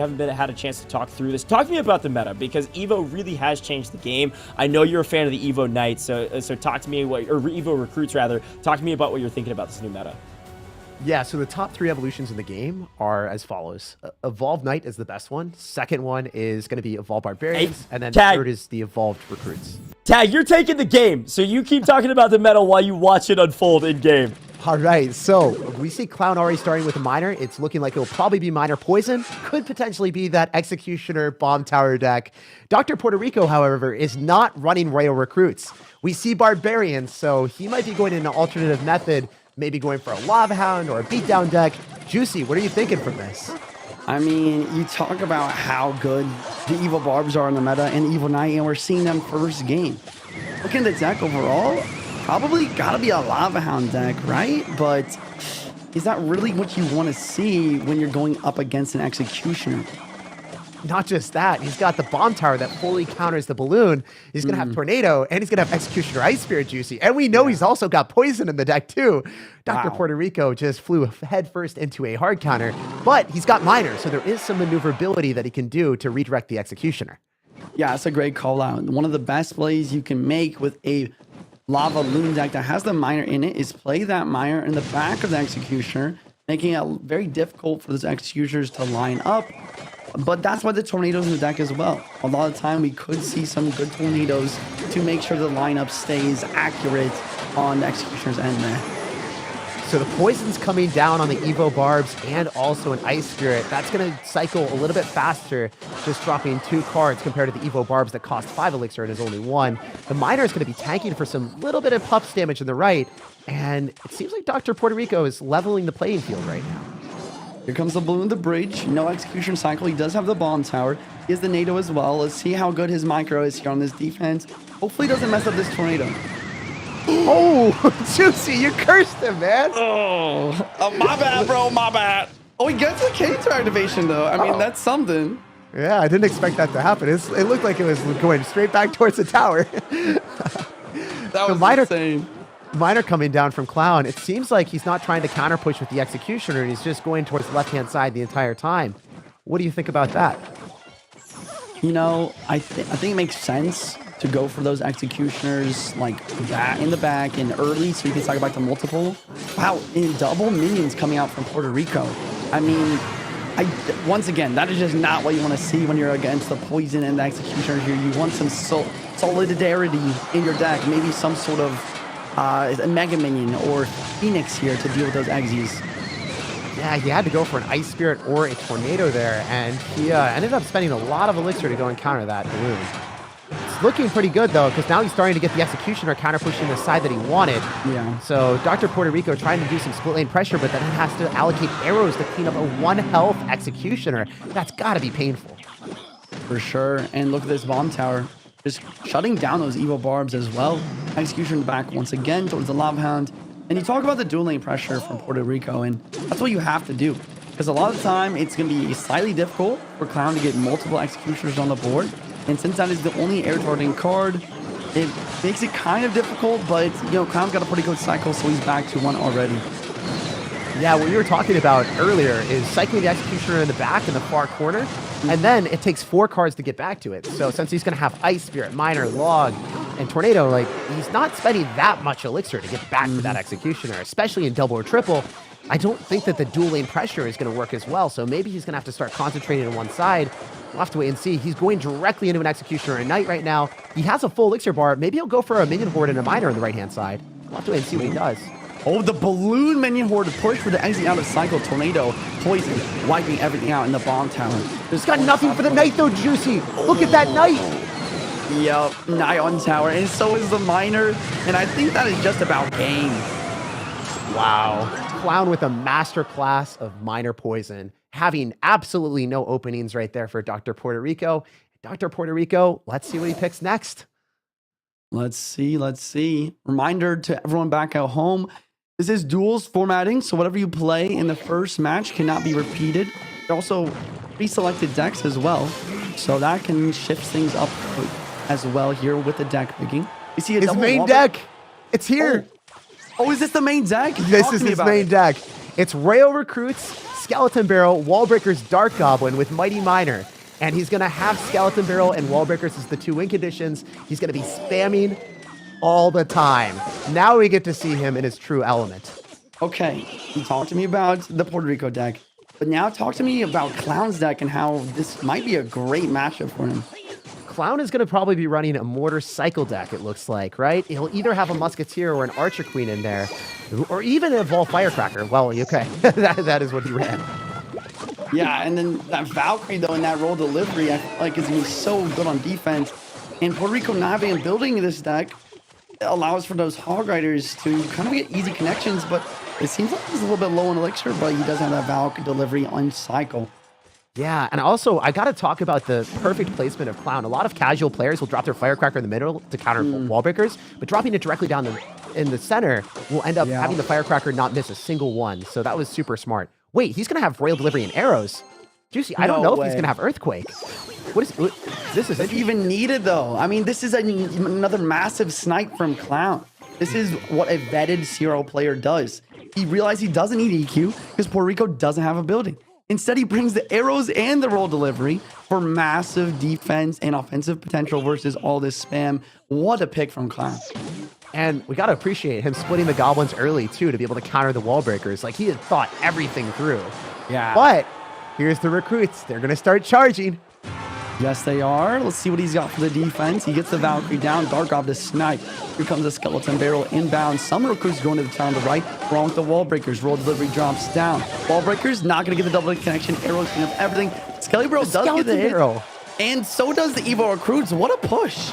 haven't had a chance to talk through this. Talk to me about the meta, because Evo really has changed the game. I know you're a fan of the Evo Knights, so talk to me, or Evo Recruits rather. Talk to me about what you're thinking about this new meta.
Yeah, so the top 3 evolutions in the game are as follows. Evolved Knight is the best one. Second one is going to be Evolved Barbarians. And then
Tag.
third is the Evolved Recruits.
Tag, you're taking the game, so you keep talking about the meta while you watch it unfold in game.
All right, so we see Clown already starting with a Miner. It's looking like it'll probably be Miner Poison. Could potentially be that Executioner Bomb Tower deck. Dr. Puerto Rico, however, is not running Royal Recruits. We see Barbarians, so he might be going in an alternative method, maybe going for a Lava Hound or a Beatdown deck. Juicy, what are you thinking from this?
I mean, you talk about how good the Evil Barbs are in the meta and Evil Knight, and we're seeing them first game. Looking at the deck overall, probably gotta be a Lava Hound deck, right? But is that really what you want to see when you're going up against an Executioner?
Not just that, he's got the Bomb Tower that fully counters the Balloon. He's going to have Tornado, and he's going to have Executioner Ice Spirit, Juicy. And we know he's also got Poison in the deck, too. Dr.
Wow.
Puerto Rico just flew headfirst into a hard counter, but he's got Miner, so there is some maneuverability that he can do to redirect the Executioner.
Yeah, that's a great call out. One of the best plays you can make with a Lava Loon deck that has the Miner in it is play that Miner in the back of the Executioner, making it very difficult for those Executioners to line up. But that's why the Tornadoes in the deck as well. A lot of the time we could see some good Tornadoes to make sure the lineup stays accurate on the Executioner's end there.
So the Poison's coming down on the Evo Barbs and also an Ice Spirit. That's going to cycle a little bit faster, just dropping 2 cards compared to the Evo Barbs that cost 5 elixir and is only 1. The Miner is going to be tanking for some little bit of pups damage in the right, and it seems like Dr. Puerto Rico is leveling the playing field right now.
Here comes the Balloon, the Bridge, no Execution cycle. He does have the Bomb Tower. He has the NATO as well. Let's see how good his micro is here on this defense. Hopefully he doesn't mess up this Tornado.
Oh, Juicy, you cursed him, man.
Oh, my bad, bro, my bad. Oh, he gets the K2 activation, though. I mean, that's something.
Yeah, I didn't expect that to happen. It looked like it was going straight back towards the tower.
That was insane.
Miner coming down from Clown. It seems like he's not trying to counter push with the Executioner, and he's just going towards the left-hand side the entire time. What do you think about that?
You know, I think it makes sense to go for those Executioners like that in the back and early so you can cycle back to multiple. Wow, and double minions coming out from Puerto Rico. I mean, Once again, that is just not what you want to see when you're against the Poison and the Executioner here. You want some solidarity in your deck, maybe some sort of a Mega Minion or Phoenix here to deal with those Exes.
Yeah, he had to go for an Ice Spirit or a Tornado there, and he ended up spending a lot of Elixir to go and counter that balloon. It's looking pretty good, though, because now he's starting to get the Executioner counter-pushing the side that he wanted.
Yeah.
So Dr. Puerto Rico trying to do some split lane pressure, but then he has to allocate arrows to clean up a 1-health Executioner. That's got to be painful.
For sure. And look at this Bomb Tower. Just shutting down those Evo Barbs as well. Executioner in the back once again towards the Lava Hound. And you talk about the dual lane pressure from Puerto Rico, and that's what you have to do. Because a lot of the time, it's going to be slightly difficult for Clown to get multiple Executioners on the board. And since that is the only air targeting card, it makes it kind of difficult, but, you know, Clown's got a pretty good cycle, so he's back to 1 already.
Yeah, what you were talking about earlier is cycling the Executioner in the back in the far corner, and then it takes 4 cards to get back to it. So since he's going to have Ice Spirit, Miner, Log, and Tornado, like, he's not spending that much Elixir to get back to that Executioner, especially in double or triple. I don't think that the dual lane pressure is going to work as well, so maybe he's going to have to start concentrating on one side. We'll have to wait and see. He's going directly into an Executioner at Knight right now. He has a full Elixir bar. Maybe he'll go for a Minion Horde and a Miner on the right-hand side. We'll have to wait and see what he does.
Oh, the Balloon Minion Horde push for the exit out of cycle. Tornado, Poison, wiping everything out in the Bomb Tower.
There's got nothing for the Knight, though, Juicy. Look at that Knight.
Yep, Knight on tower, and so is the Miner. And I think that is just about game.
Wow. Clown with a masterclass of Miner Poison, having absolutely no openings right there for Dr. Puerto Rico. Dr. Puerto Rico, let's see what he picks next.
Let's see. Reminder to everyone back at home, this is duels formatting, so whatever you play in the first match cannot be repeated. There are also pre-selected decks as well, so that can shift things up as well here with the deck picking. You see
his main deck. It's here.
Oh, is this the main deck?
This is his main deck. It's Royal Recruits, Skeleton Barrel, Wallbreakers, Dark Goblin with Mighty Miner. And he's going to have Skeleton Barrel and Wallbreakers as the 2 win conditions. He's going to be spamming all the time. Now we get to see him in his true element.
Okay, you talked to me about the Puerto Rico deck, but now talk to me about Clown's deck and how this might be a great matchup for him.
Clown is going to probably be running a Mortar Cycle deck, it looks like, right? He'll either have a Musketeer or an Archer Queen in there, or even a Vol Firecracker. Well, okay, that is what he ran.
Yeah, and then that Valkyrie, though, in that roll delivery, I feel like is going to be so good on defense. And Puerto Rico not having a building in this deck allows for those Hog Riders to kind of get easy connections, but it seems like he's a little bit low on Elixir, but he does have that Valkyrie delivery on cycle.
Yeah, and also, I got to talk about the perfect placement of Clown. A lot of casual players will drop their Firecracker in the middle to counter Wallbreakers, but dropping it directly down in the center will end up having the Firecracker not miss a single one. So that was super smart. Wait, he's going to have Royal Delivery and Arrows. Juicy, I don't know if he's going to have Earthquake. This is
even needed, though. I mean, this is another massive snipe from Clown. This is what a vetted CRO player does. He realized he doesn't need EQ because Puerto Rico doesn't have a building. Instead, he brings the arrows and the roll delivery for massive defense and offensive potential versus all this spam. What a pick from Clown.
And we got to appreciate him splitting the goblins early, too, to be able to counter the wall breakers. Like, he had thought everything through.
Yeah.
But here's the recruits. They're going to start charging.
Yes, they are. Let's see what he's got for the defense. He gets the Valkyrie down. Dark Gob to snipe. Here comes the Skeleton Barrel inbound. Some recruits going to the town to the right. Wrong with the wall breakers. Roll delivery drops down. Wall breakers not going to get the double connection. Arrows clean up everything. Skeleton Barrel does get the hit. Barrel. And so does the Evo recruits. What a push.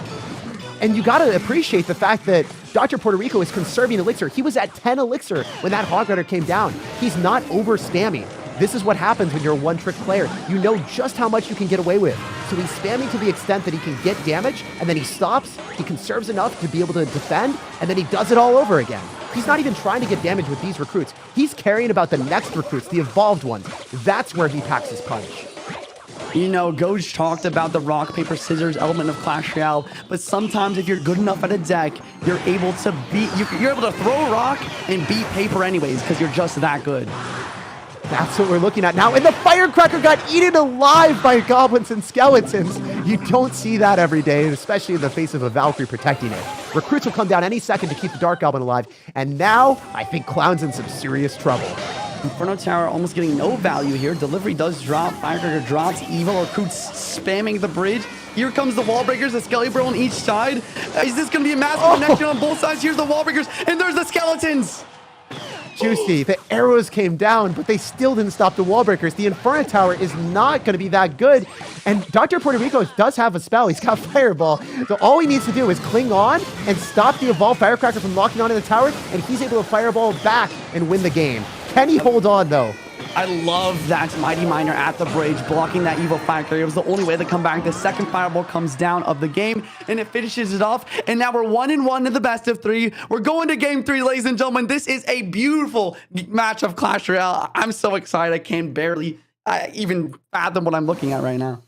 And you got to appreciate the fact that Dr. Puerto Rico is conserving Elixir. He was at 10 Elixir when that Hog Rider came down. He's not over spamming. This is what happens when you're a one-trick player. You know just how much you can get away with. So he's spamming to the extent that he can get damage, and then he stops, he conserves enough to be able to defend, and then he does it all over again. He's not even trying to get damage with these recruits. He's caring about the next recruits, the evolved ones. That's where he packs his punch.
You know, Goj talked about the rock, paper, scissors element of Clash Royale, but sometimes if you're good enough at a deck, you're able to you're able to throw rock and beat paper anyways, because you're just that good.
That's what we're looking at now. And the Firecracker got eaten alive by goblins and skeletons. You don't see that every day, especially in the face of a Valkyrie protecting it. Recruits will come down any second to keep the Dark Goblin alive. And now, I think Clown's in some serious trouble.
Inferno Tower almost getting no value here. Delivery does drop. Firecracker drops. Evil or Coots spamming the bridge. Here comes the wall breakers, the Skelly Bro on each side. Is this going to be a massive connection on both sides? Here's the wall breakers, and there's the skeletons.
Juicy. The arrows came down, but they still didn't stop the wall breakers. The Inferno Tower is not going to be that good. And Dr. Puerto Rico does have a spell. He's got Fireball. So all he needs to do is cling on and stop the Evolved Firecracker from locking onto the tower, and he's able to Fireball back and win the game. Can he hold on, though?
I love that Mighty Miner at the bridge, blocking that evil firecracker. It was the only way to come back. The second fireball comes down of the game, and it finishes it off. And now we're 1-1 in the best of 3. We're going to game 3, ladies and gentlemen. This is a beautiful match of Clash Royale. I'm so excited. I can barely even fathom what I'm looking at right now.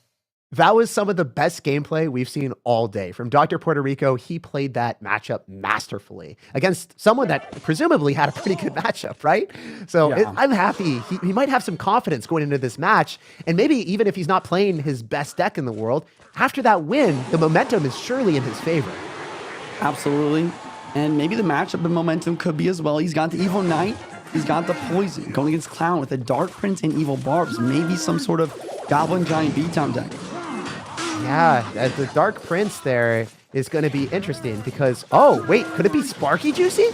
That was some of the best gameplay we've seen all day. From Dr. Puerto Rico, he played that matchup masterfully against someone that presumably had a pretty good matchup, right? So I'm happy. He might have some confidence going into this match. And maybe even if he's not playing his best deck in the world, after that win, the momentum is surely in his favor.
Absolutely. And maybe the matchup and momentum could be as well. He's got the Evil Knight. He's got the Poison going against Clown with the Dark Prince and Evil Barbs. Maybe some sort of Goblin Giant beatdown deck.
Yeah, the Dark Prince there is going to be interesting because, oh, wait, could it be Sparky, Juicy?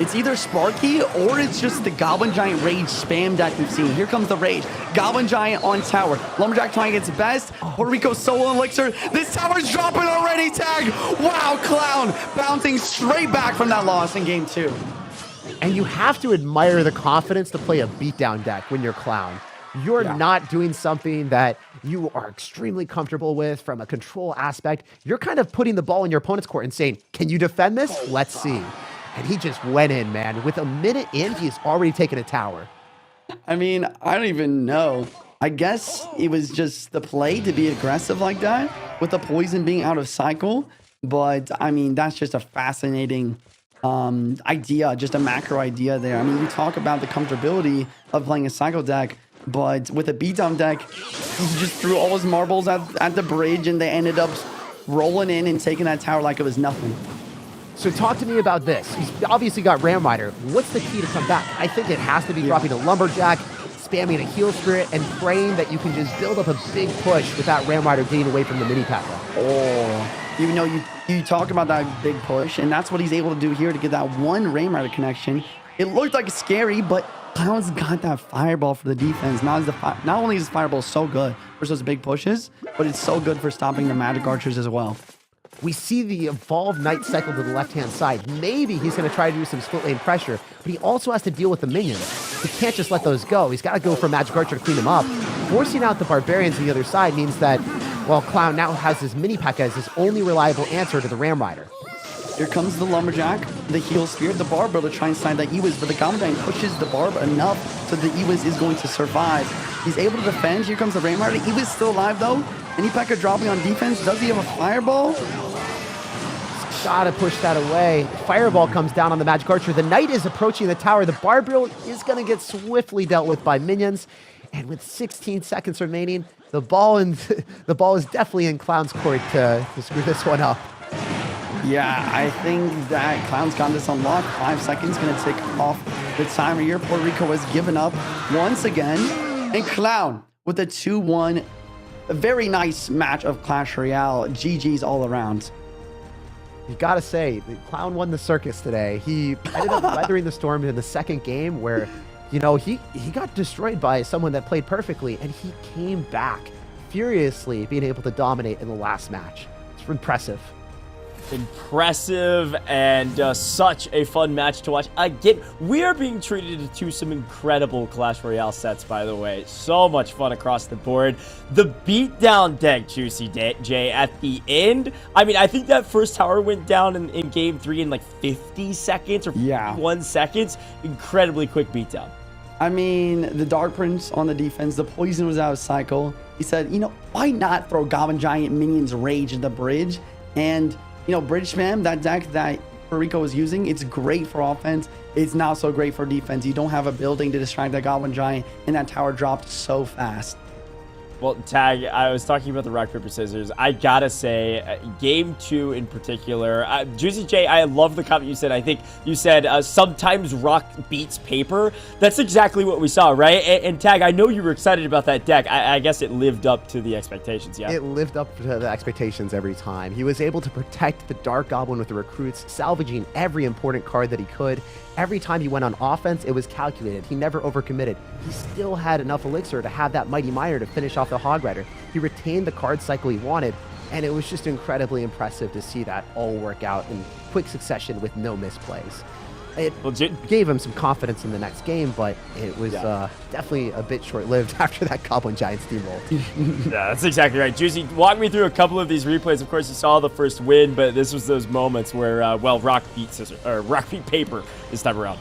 It's either Sparky or it's just the Goblin Giant Rage spam deck we've seen. Here comes the Rage. Goblin Giant on tower. Lumberjack trying its best. Puerto Rico solo elixir. This tower's dropping already, tag. Wow, Clown bouncing straight back from that loss in game 2.
And you have to admire the confidence to play a beatdown deck when you're Clown. You're not doing something that you are extremely comfortable with from a control aspect. You're kind of putting the ball in your opponent's court and saying, can you defend this? Let's see. And he just went in, man. With a minute in, he's already taken a tower.
I mean, I don't even know. I guess it was just the play to be aggressive like that with the Poison being out of cycle. But, I mean, that's just a fascinating idea, just a macro idea there. I mean, you talk about the comfortability of playing a cycle deck, but with a beatdown deck, he just threw all his marbles at the bridge, and they ended up rolling in and taking that tower like it was nothing.
So talk to me about this. He's obviously got Ram Rider. What's the key to come back? I think it has to be dropping a Lumberjack, spamming a Heal Spirit, and praying that you can just build up a big push without Ram Rider getting away from the mini P.E.K.K.A.
Oh, even though you talk about that big push, and that's what he's able to do here to get that one Ram Rider connection. It looked like scary, but Clown's got that fireball for the defense. Not only is fireball so good for those big pushes, but it's so good for stopping the magic archers as well.
We see the Evolved Knight cycle to the left-hand side. Maybe he's going to try to do some split lane pressure, but he also has to deal with the minions. He can't just let those go. He's got to go for Magic Archer to clean them up. Forcing out the Barbarians on the other side means that, well, Clown now has his mini P.E.K.K.A. as his only reliable answer to the Ram Rider.
Here comes the Lumberjack, the Heal Spear, the Barb to try and slide that Ewiz, but the Goblin Giant pushes the Barb enough so the Ewiz is going to survive. He's able to defend. Here comes the Ram Rider. Ewiz still alive though. Any P.E.K.K.A. dropping on defense. Does he have a Fireball?
Gotta push that away. Fireball comes down on the Magic Archer. The Knight is approaching the tower. The Barbarian is gonna get swiftly dealt with by minions. And with 16 seconds remaining, the ball is definitely in Clown's court to screw this one up.
Yeah, I think that Clown's got this unlocked. 5 seconds, gonna tick off the timer here. Puerto Rico has given up once again. And Clown with a 2-1. A very nice match of Clash Royale. GG's all around.
You gotta say, the Clown won the circus today. He ended up weathering the storm in the second game where, you know, he got destroyed by someone that played perfectly, and he came back furiously, being able to dominate in the last match. It's impressive.
Impressive and such a fun match to watch. Again, we are being treated to some incredible Clash Royale sets, by the way. So much fun across the board. The beatdown deck, Juicy J, at the end. I mean, I think that first tower went down in game 3 in like 50 seconds or 51 seconds. Incredibly quick beatdown.
I mean, the Dark Prince on the defense, the Poison was out of cycle. He said, you know, why not throw Goblin Giant Minions Rage in the bridge? And you know, Bridge Spam, that deck that Puerto Rico was using, it's great for offense. It's not so great for defense. You don't have a building to distract that Goblin Giant, and that tower dropped so fast.
Well, Tag, I was talking about the rock, paper, scissors. I gotta say, game 2 in particular, Juicy J, I love the comment you said. I think you said sometimes rock beats paper. That's exactly what we saw, right? And Tag, I know you were excited about that deck. I guess it lived up to the expectations, yeah?
It lived up to the expectations every time. He was able to protect the Dark Goblin with the recruits, salvaging every important card that he could. Every time he went on offense, it was calculated. He never overcommitted. He still had enough elixir to have that Mighty Miner to finish off the Hog Rider. He retained the card cycle he wanted, and it was just incredibly impressive to see that all work out in quick succession with no misplays. It gave him some confidence in the next game, but it was definitely a bit short-lived after that Goblin Giant steamrolled.
Yeah, that's exactly right. Juicy, walk me through a couple of these replays. Of course, you saw the first win, but this was those moments where, rock beat paper this time around.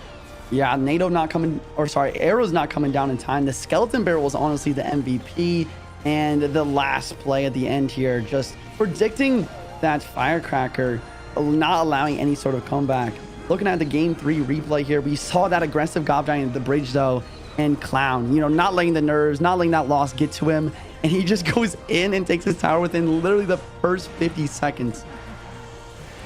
Yeah, Arrow's not coming down in time. The Skeleton Barrel was honestly the MVP, and the last play at the end here, just predicting that Firecracker, not allowing any sort of comeback. Looking at the game 3 replay here, we saw that aggressive Gob Giant at the bridge though, and Clown, not letting the nerves, not letting that loss get to him, and he just goes in and takes his tower within literally the first 50 seconds.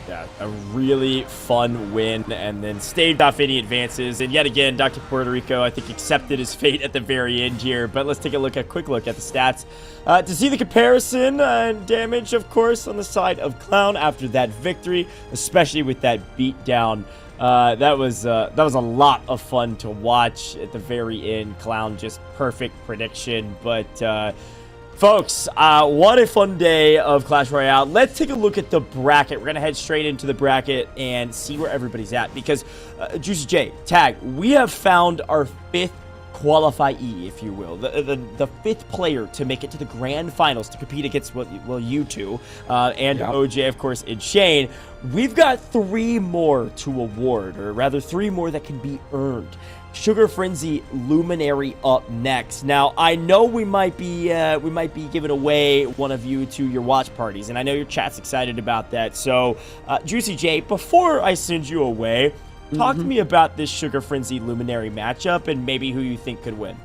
Yeah, a really fun win, and then staved off any advances. And yet again, Dr. Puerto Rico, I think, accepted his fate at the very end here. But let's take a quick look at the stats to see the comparison and damage, of course, on the side of Clown after that victory, especially with that beatdown. That was a lot of fun to watch at the very end. Clown, just perfect prediction, but. Folks, what a fun day of Clash Royale. Let's take a look at the bracket. We're going to head straight into the bracket and see where everybody's at. Because, Juicy J, Tag, we have found our 5th qualifiee, if you will. The 5th player to make it to the Grand Finals to compete against, you two. And OJ, of course, and Shane. We've got 3 more to award, or rather 3 more that can be earned. Sugar Frenzy Luminary up next. Now, I know we might be giving away one of you to your watch parties, and I know your chat's excited about that. So, Juicy J, before I send you away, talk to me about this Sugar Frenzy Luminary matchup and maybe who you think could win.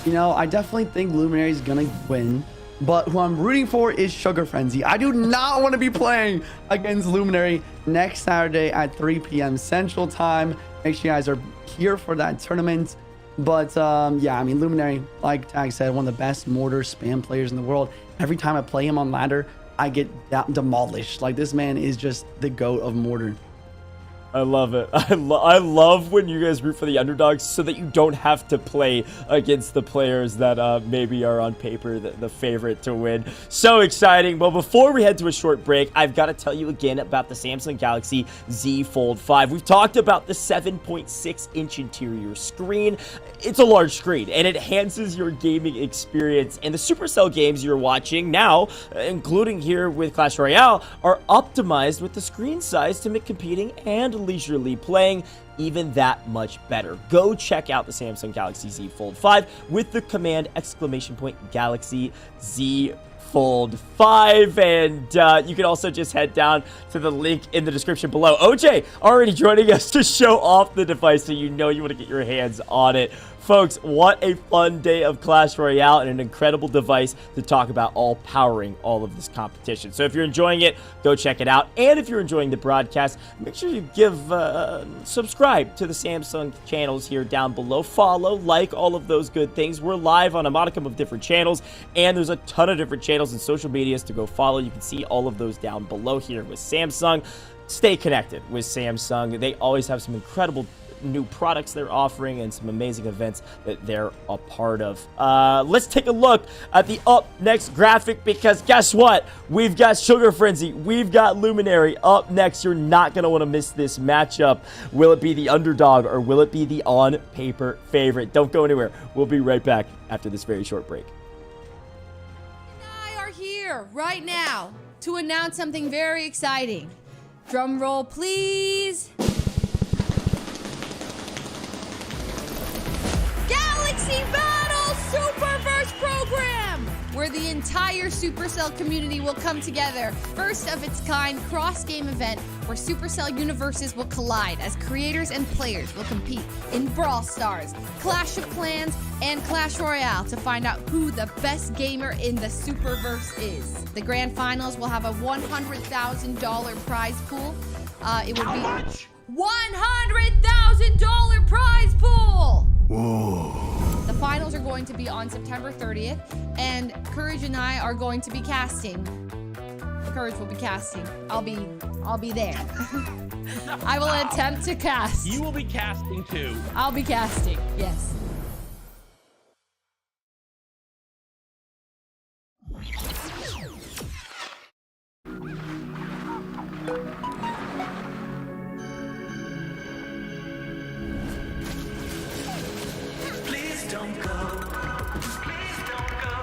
I definitely think Luminary's gonna win, but who I'm rooting for is Sugar Frenzy. I do not want to be playing against Luminary next Saturday at 3 p.m. Central Time. Make sure you guys are here for that tournament. But Luminary, like Tag said, one of the best mortar spam players in the world. Every time I play him on ladder, I get demolished. Like, this man is just the GOAT of mortar.
I love it. I love when you guys root for the underdogs so that you don't have to play against the players that maybe are on paper the favorite to win. So exciting. Well, before we head to a short break, I've got to tell you again about the Samsung Galaxy Z Fold 5. We've talked about the 7.6-inch interior screen. It's a large screen, and it enhances your gaming experience. And the Supercell games you're watching now, including here with Clash Royale, are optimized with the screen size to make competing and leisurely playing even that much better. Go check out the Samsung Galaxy Z Fold 5 with the command !Galaxy Z Fold 5, and you can also just head down to the link in the description below. OJ already joining us to show off the device, so you know you want to get your hands on it. Folks, what a fun day of Clash Royale and an incredible device to talk about, all powering all of this competition. So if you're enjoying it, go check it out. And if you're enjoying the broadcast, make sure you subscribe to the Samsung channels here down below. Follow, like, all of those good things. We're live on a modicum of different channels, and there's a ton of different channels and social medias to go follow. You can see all of those down below here with Samsung. Stay connected with Samsung. They always have some incredible new products they're offering and some amazing events that they're a part of. Let's take a look at the up next graphic, because guess what? We've got Sugar Frenzy, we've got Luminary up next. You're not going to want to miss this matchup. Will it be the underdog or will it be the on paper favorite? Don't go anywhere. We'll be right back after this very short break.
And I are here right now to announce something very exciting. Drum roll, please. Galaxy Battle Superverse program, where where the entire Supercell community will come together. First of its kind cross-game event where Supercell universes will collide as creators and players will compete in Brawl Stars, Clash of Clans, and Clash Royale to find out who the best gamer in the Superverse is. The Grand Finals will have a $100,000 prize pool. It would be $100,000 prize pool! Whoa. The finals are going to be on September 30th, and Courage and I are going to be casting. Courage will be casting. I'll be there. I will attempt to cast.
You will be casting too.
I'll be casting, yes.
Please don't go. Please don't go.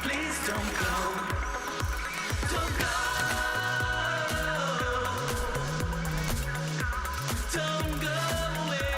Please don't go. Don't go. Don't go away.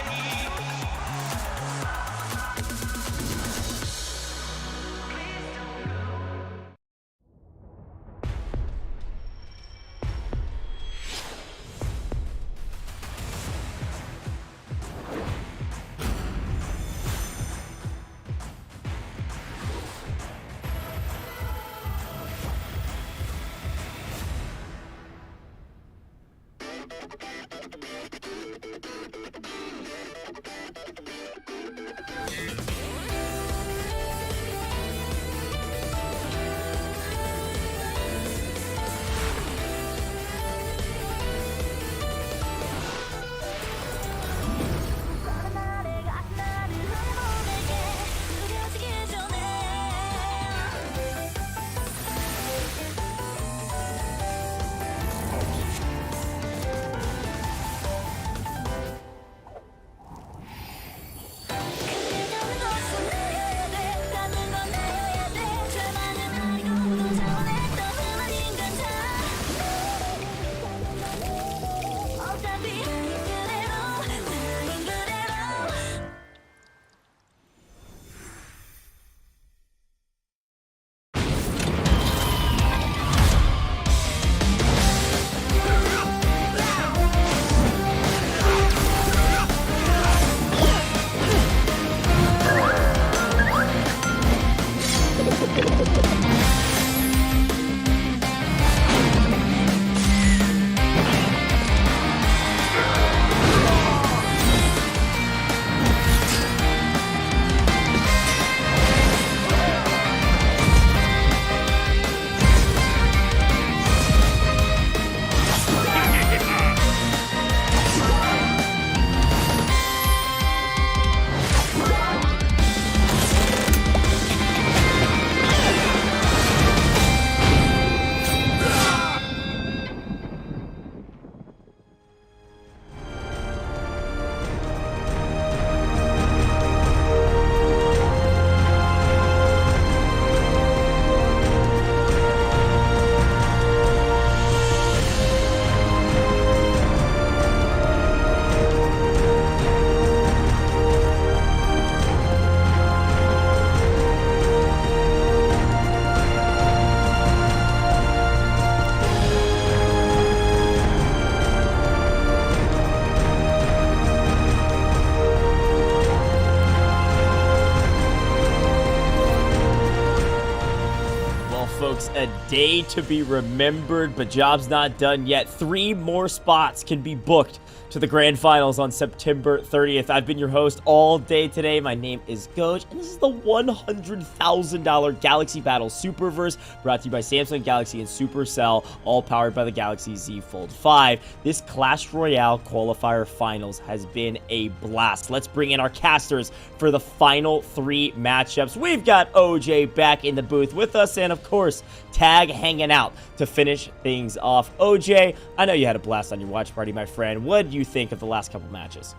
folks, a day to be remembered, but job's not done yet. 3 more spots can be booked to the Grand Finals on September 30th. I've been your host all day today. My name is Goj, and this is the $100,000 Galaxy Battle Superverse, brought to you by Samsung Galaxy and Supercell, all powered by the Galaxy Z Fold 5. This Clash Royale Qualifier Finals has been a blast. Let's bring in our casters for the final 3 matchups. We've got OJ back in the booth with us, and of course, Tag hanging out to finish things off. OJ, I know you had a blast on your watch party, my friend. What do you think of the last couple matches?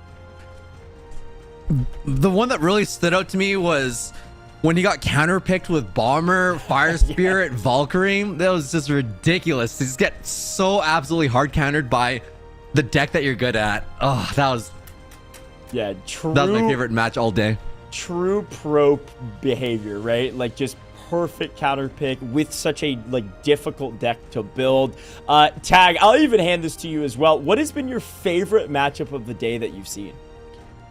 The one that really stood out to me was when he got counterpicked with Bomber, Fire Spirit, Valkyrie. That was just ridiculous. You just get so absolutely hard countered by the deck that you're good at. Oh, that was
true.
That was my favorite match all day.
true pro behavior, right? Like just perfect counter pick with such a like difficult deck to build. Tag, I'll even hand this to you as well. What has been your favorite matchup of the day that you've seen?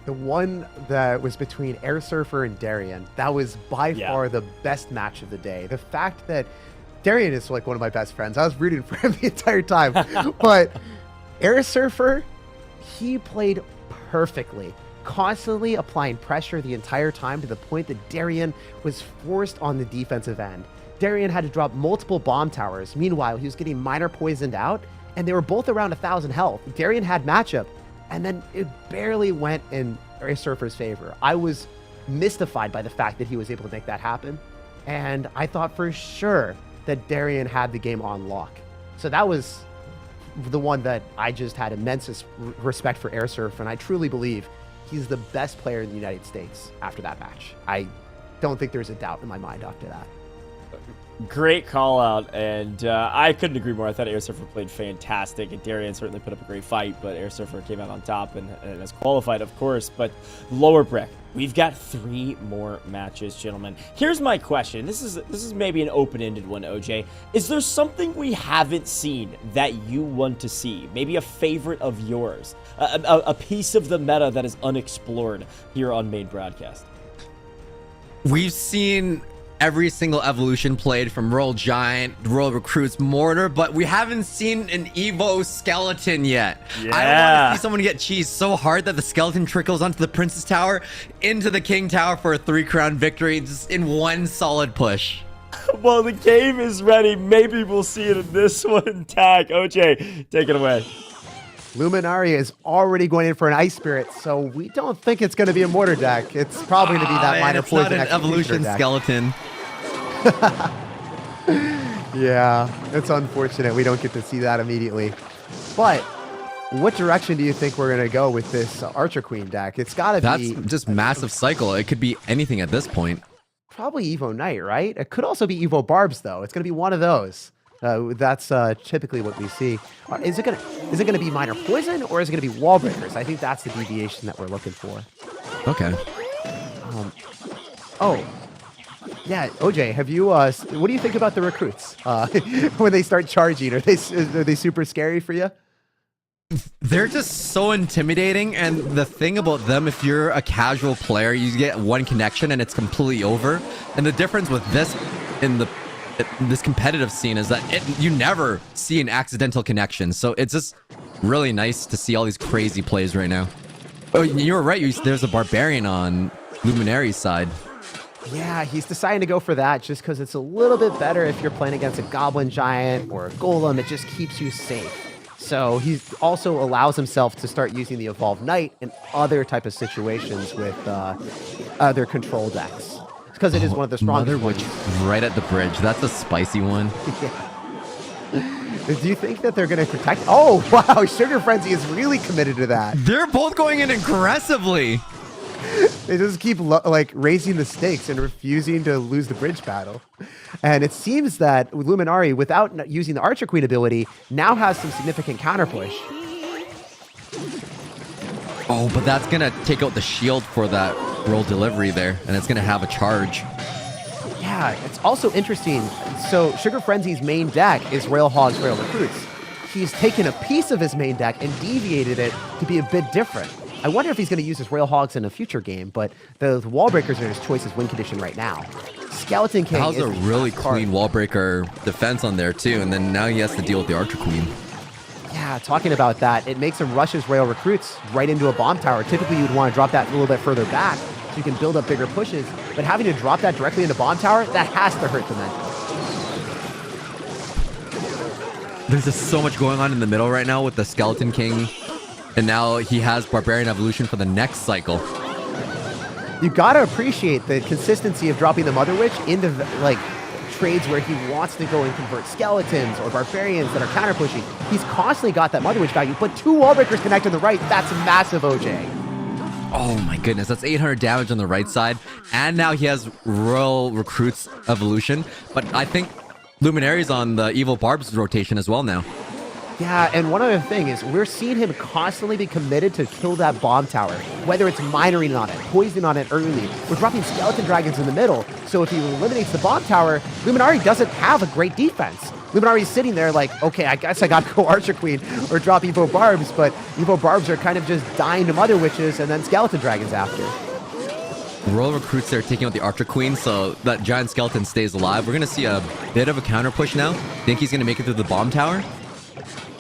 The one that was between Air Surfer and Darian, that was by far the best match of the day. The fact that Darian is like one of my best friends. I was rooting for him the entire time. But Air Surfer, he played perfectly, constantly applying pressure the entire time to the point that Darian was forced on the defensive end. Darian had to drop multiple bomb towers. Meanwhile, he was getting minor poisoned out, and they were both around 1,000 health. Darian had matchup, and then it barely went in Air Surfer's favor. I was mystified by the fact that he was able to make that happen, and I thought for sure that Darian had the game on lock. So that was the one that I just had immense respect for Air Surf, and I truly believe he's the best player in the United States after that match. I don't think there's a doubt in my mind after that.
Great call out, and I couldn't agree more. I thought Air Surfer played fantastic, and Darian certainly put up a great fight, but Air Surfer came out on top and has qualified, of course. But lower bracket, we've got 3 more matches, gentlemen. Here's my question. This is maybe an open-ended one, OJ. Is there something we haven't seen that you want to see? Maybe a favorite of yours, a piece of the meta that is unexplored here on main broadcast?
We've seen every single evolution played from Royal Giant, Royal Recruits, Mortar, but we haven't seen an Evo Skeleton yet.
Yeah.
I want to see someone get cheesed so hard that the skeleton trickles onto the Princess Tower, into the King Tower for a 3-crown victory, just in one solid push.
Well, the game is ready. Maybe we'll see it in this one. Tag, OJ, take it away.
Luminari is already going in for an Ice Spirit, so we don't think it's going to be a Mortar deck. It's probably going to be that minor
it's
poison
not an evolution
deck.
skeleton.
Yeah, it's unfortunate we don't get to see that immediately. But what direction do you think we're going to go with this Archer Queen deck? It's got to be...
That's just massive cycle. It could be anything at this point.
Probably Evo Knight, right? It could also be Evo Barbs, though. It's going to be one of those. That's typically what we see. Is it gonna be minor poison, or is it gonna be wall breakers? I think that's the deviation that we're looking for.
Okay.
Oh, yeah, OJ, have you? What do you think about the recruits when they start charging? Are they super scary for you?
They're just so intimidating, and the thing about them, if you're a casual player, you get one connection and it's completely over. And the difference with this this competitive scene is that you never see an accidental connection. So it's just really nice to see all these crazy plays right now. Oh, you were right. There's a Barbarian on Luminary's side.
Yeah, he's deciding to go for that just because it's a little bit better if you're playing against a Goblin Giant or a Golem. It just keeps you safe. So he also allows himself to start using the Evolved Knight in other type of situations with other control decks. Because it is one of the strongest ones.
Right at the bridge. That's a spicy one.
Yeah. Do you think that they're going to protect? Oh, wow. Sugar Frenzy is really committed to that.
They're both going in aggressively.
They just keep raising the stakes and refusing to lose the bridge battle. And it seems that Luminari, without using the Archer Queen ability, now has some significant counter push.
Oh, but that's going to take out the shield for that roll delivery there, and it's going to have a charge.
Yeah, it's also interesting. So Sugar Frenzy's main deck is Royal Hogs, Royal Recruits. He's taken a piece of his main deck and deviated it to be a bit different. I wonder if he's going to use his Royal Hogs in a future game, but the wall breakers are his choice as win condition right now. Skeleton King
has a really clean wall breaker defense on there too, and then now he has to deal with the Archer Queen.
Yeah, talking about that, it makes him rush his Royal Recruits right into a bomb tower. Typically, you'd want to drop that a little bit further back so you can build up bigger pushes, but having to drop that directly into bomb tower, that has to hurt the mental.
There's just so much going on in the middle right now with the Skeleton King, and now he has Barbarian Evolution for the next cycle.
You gotta appreciate the consistency of dropping the Mother Witch into trades where he wants to go and convert skeletons or barbarians that are counter pushing. He's constantly got that Mother Witch value, but 2 wall breakers connect on the right. That's massive, OJ.
Oh my goodness, that's 800 damage on the right side, and now he has Royal Recruits Evolution, but I think Luminary's on the Evil Barbs rotation as well now.
Yeah, and one other thing is we're seeing him constantly be committed to kill that bomb tower, whether it's minoring on it, poisoning on it early. We're dropping skeleton dragons in the middle, so if he eliminates the bomb tower, Luminari doesn't have a great defense. Luminari's sitting there like, okay, I guess I gotta go Archer Queen or drop Evo Barbs, but Evo Barbs are kind of just dying to Mother Witches and then skeleton dragons after.
Royal recruits there taking out the Archer Queen, so that giant skeleton stays alive. We're going to see a bit of a counter push now. Think he's going to make it through the bomb tower?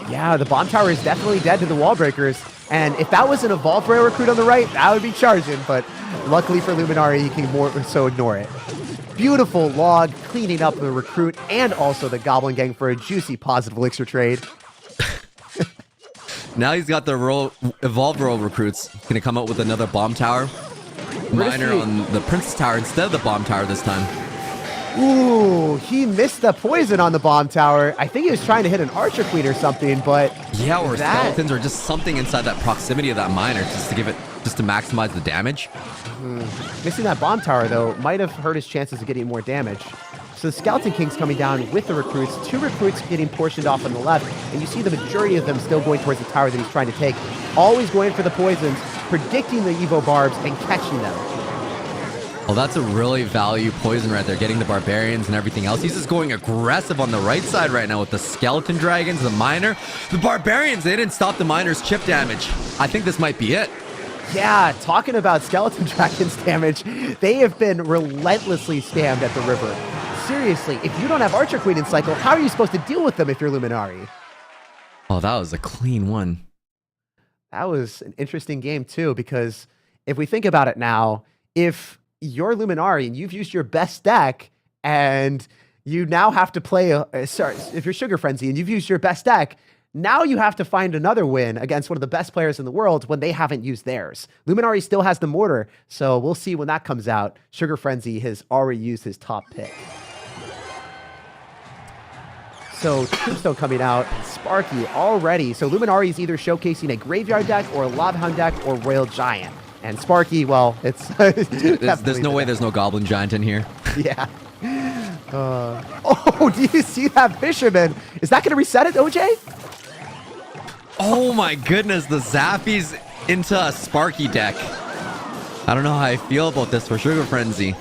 Yeah, the bomb tower is definitely dead to the wall breakers. And if that was an evolved Royal recruit on the right, that would be charging. But luckily for Luminari, he can more so ignore it. Beautiful log, cleaning up the recruit and also the Goblin Gang for a juicy positive elixir trade.
Now he's got the evolved Royal recruits. Going to come out with another bomb tower. Miner on the Princess Tower instead of the bomb tower this time.
Ooh, he missed the poison on the bomb tower. I think he was trying to hit an Archer Queen or something, but
yeah, or skeletons or just something inside that proximity of that miner just to maximize the damage.
Missing that bomb tower though might have hurt his chances of getting more damage. So the Skeleton King's coming down with the recruits. 2 recruits getting portioned off on the left, and you see the majority of them still going towards the tower that he's trying to take. Always going for the poisons, predicting the Evo Barbs, and catching them.
Oh, that's a really value poison right there, getting the Barbarians and everything else. He's just going aggressive on the right side right now with the Skeleton Dragons, the Miner. The Barbarians, they didn't stop the Miner's chip damage. I think this might be it.
Yeah, talking about Skeleton Dragons damage, they have been relentlessly spammed at the river. Seriously, if you don't have Archer Queen in cycle, how are you supposed to deal with them if you're Luminari?
Oh, that was a clean one.
That was an interesting game too, because if we think about it now, if you're Luminari and you've used your best deck and you now have to play, if you're Sugar Frenzy and you've used your best deck, now you have to find another win against one of the best players in the world when they haven't used theirs. Luminari still has the mortar, so we'll see when that comes out. Sugar Frenzy has already used his top pick. So Tombstone coming out, Sparky already. So Luminari is either showcasing a Graveyard deck or a Lava Hound deck or Royal Giant. And Sparky, well, it's...
there's no way there's no Goblin Giant in here.
Yeah. Oh, do you see that Fisherman? Is that going to reset it, OJ?
Oh my goodness, the Zappies into a Sparky deck. I don't know how I feel about this for Sugar Frenzy.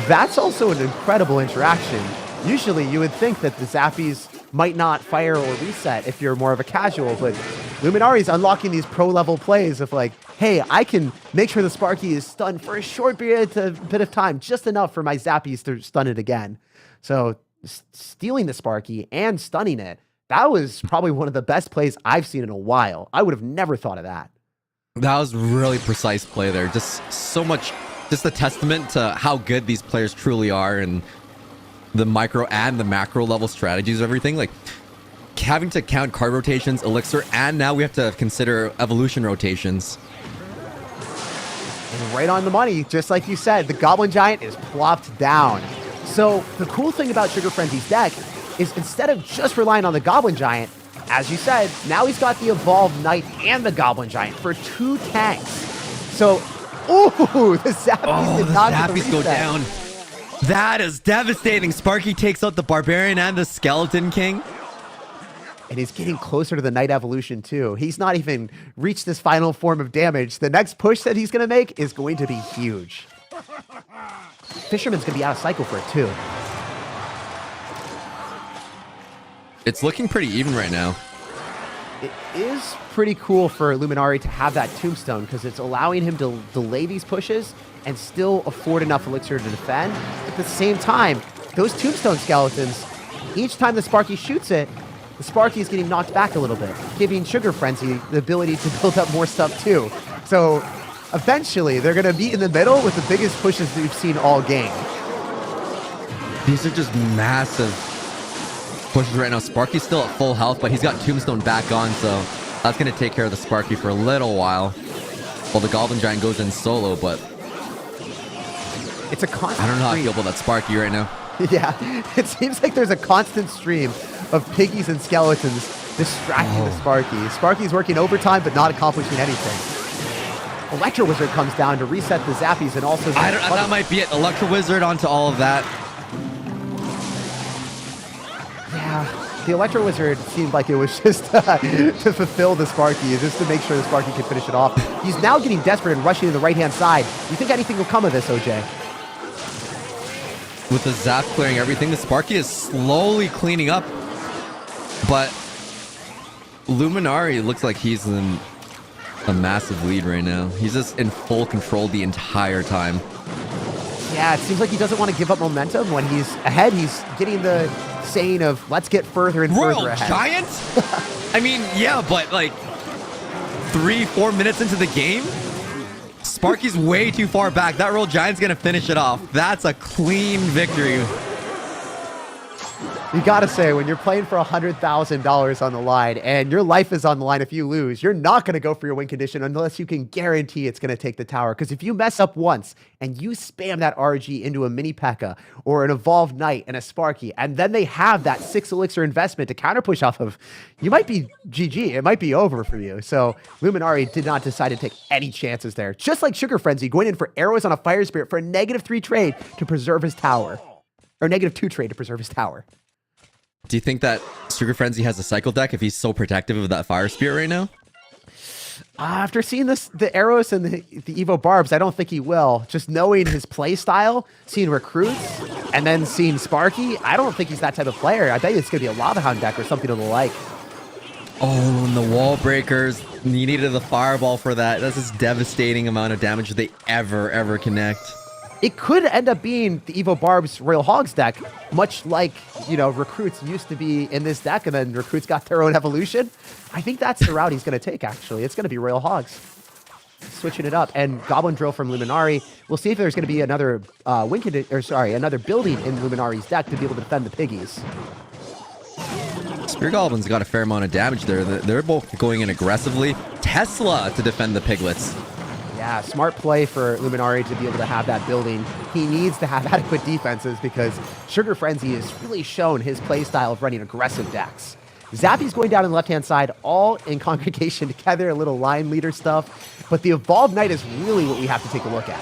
That's also an incredible interaction. Usually you would think that the Zappies might not fire or reset if you're more of a casual, but Luminari's unlocking these pro-level plays of like, hey, I can make sure the Sparky is stunned for a short bit of time, just enough for my Zappies to stun it again. So stealing the Sparky and stunning it, that was probably one of the best plays I've seen in a while. I would have never thought of that.
That was really precise play there. Just so much, just a testament to how good these players truly are and the micro and the macro level strategies of everything. Like having to count card rotations, elixir, and now we have to consider evolution rotations.
And right on the money, just like you said, the Goblin Giant is plopped down. So the cool thing about Sugar Frenzy's deck is instead of just relying on the Goblin Giant, as you said, now he's got the Evolved Knight and the Goblin Giant for 2 tanks. So, ooh, the Zappies did not get the
Zappies go
reset.
down. That is devastating. Sparky takes out the Barbarian and the Skeleton King.
And he's getting closer to the Knight Evolution too. He's not even reached this final form of damage. The next push that he's going to make is going to be huge. Fisherman's going to be out of cycle for it too.
It's looking pretty even right now.
It is pretty cool for Luminari to have that Tombstone because it's allowing him to delay these pushes and still afford enough elixir to defend. At the same time, those Tombstone skeletons, each time the Sparky shoots it, the Sparky is getting knocked back a little bit, giving Sugar Frenzy the ability to build up more stuff too. So eventually, they're going to meet in the middle with the biggest pushes that we've seen all game.
These are just massive pushes right now. Sparky's still at full health, but he's got Tombstone back on, so that's going to take care of the Sparky for a little while. Well, the Goblin Giant goes in solo, but
it's a constant
I don't know how I
stream.
feel about that Sparky right now.
Yeah, it seems like there's a constant stream of piggies and skeletons distracting the Sparky. Sparky's working overtime, but not accomplishing anything. Electro Wizard comes down to reset the Zappies and also...
That might be it. Electro Wizard onto all of that.
Yeah, the Electro Wizard seemed like it was just to fulfill the Sparky, just to make sure the Sparky could finish it off. He's now getting desperate and rushing to the right-hand side. You think anything will come of this, OJ?
With the Zap clearing everything, the Sparky is slowly cleaning up. But Luminari looks like he's in a massive lead right now. He's just in full control the entire time.
Yeah, it seems like he doesn't want to give up momentum. When he's ahead, he's getting the saying of, let's get further and
Royal
further ahead.
Giant? I mean, yeah, but like 3-4 minutes into the game, Sparky's way too far back. That Royal Giant's going to finish it off. That's a clean victory.
You gotta say, when you're playing for $100,000 on the line and your life is on the line if you lose, you're not gonna go for your win condition unless you can guarantee it's gonna take the tower. Because if you mess up once and you spam that RG into a mini P.E.K.K.A. or an Evolved Knight and a Sparky, and then they have that 6 elixir investment to counter push off of, you might be GG. It might be over for you. So Luminari did not decide to take any chances there. Just like Sugar Frenzy, going in for arrows on a Fire Spirit for a -3 trade to preserve his tower. Or -2 trade to preserve his tower.
Do you think that Sugar Frenzy has a cycle deck if he's so protective of that Fire Spirit right now?
After seeing the arrows and the Evo Barbs, I don't think he will. Just knowing his play style, seeing recruits, and then seeing Sparky, I don't think he's that type of player. I bet it's going to be a Lava Hound deck or something of the like.
Oh, and the wall breakers. You needed the fireball for that. That's this devastating amount of damage they ever connect.
It could end up being the Evo Barb's Royal Hogs deck, much like, you know, Recruits used to be in this deck, and then Recruits got their own evolution. I think that's the route he's going to take, actually. It's going to be Royal Hogs. Switching it up. And Goblin Drill from Luminari. We'll see if there's going to be another another building in Luminari's deck to be able to defend the Piggies.
Spear Goblin's got a fair amount of damage there. They're both going in aggressively. Tesla to defend the Piglets.
Yeah, smart play for Luminari to be able to have that building. He needs to have adequate defenses because Sugar Frenzy has really shown his play style of running aggressive decks. Zappy's going down on the left-hand side, all in congregation together, a little line leader stuff. But the Evolved Knight is really what we have to take a look at.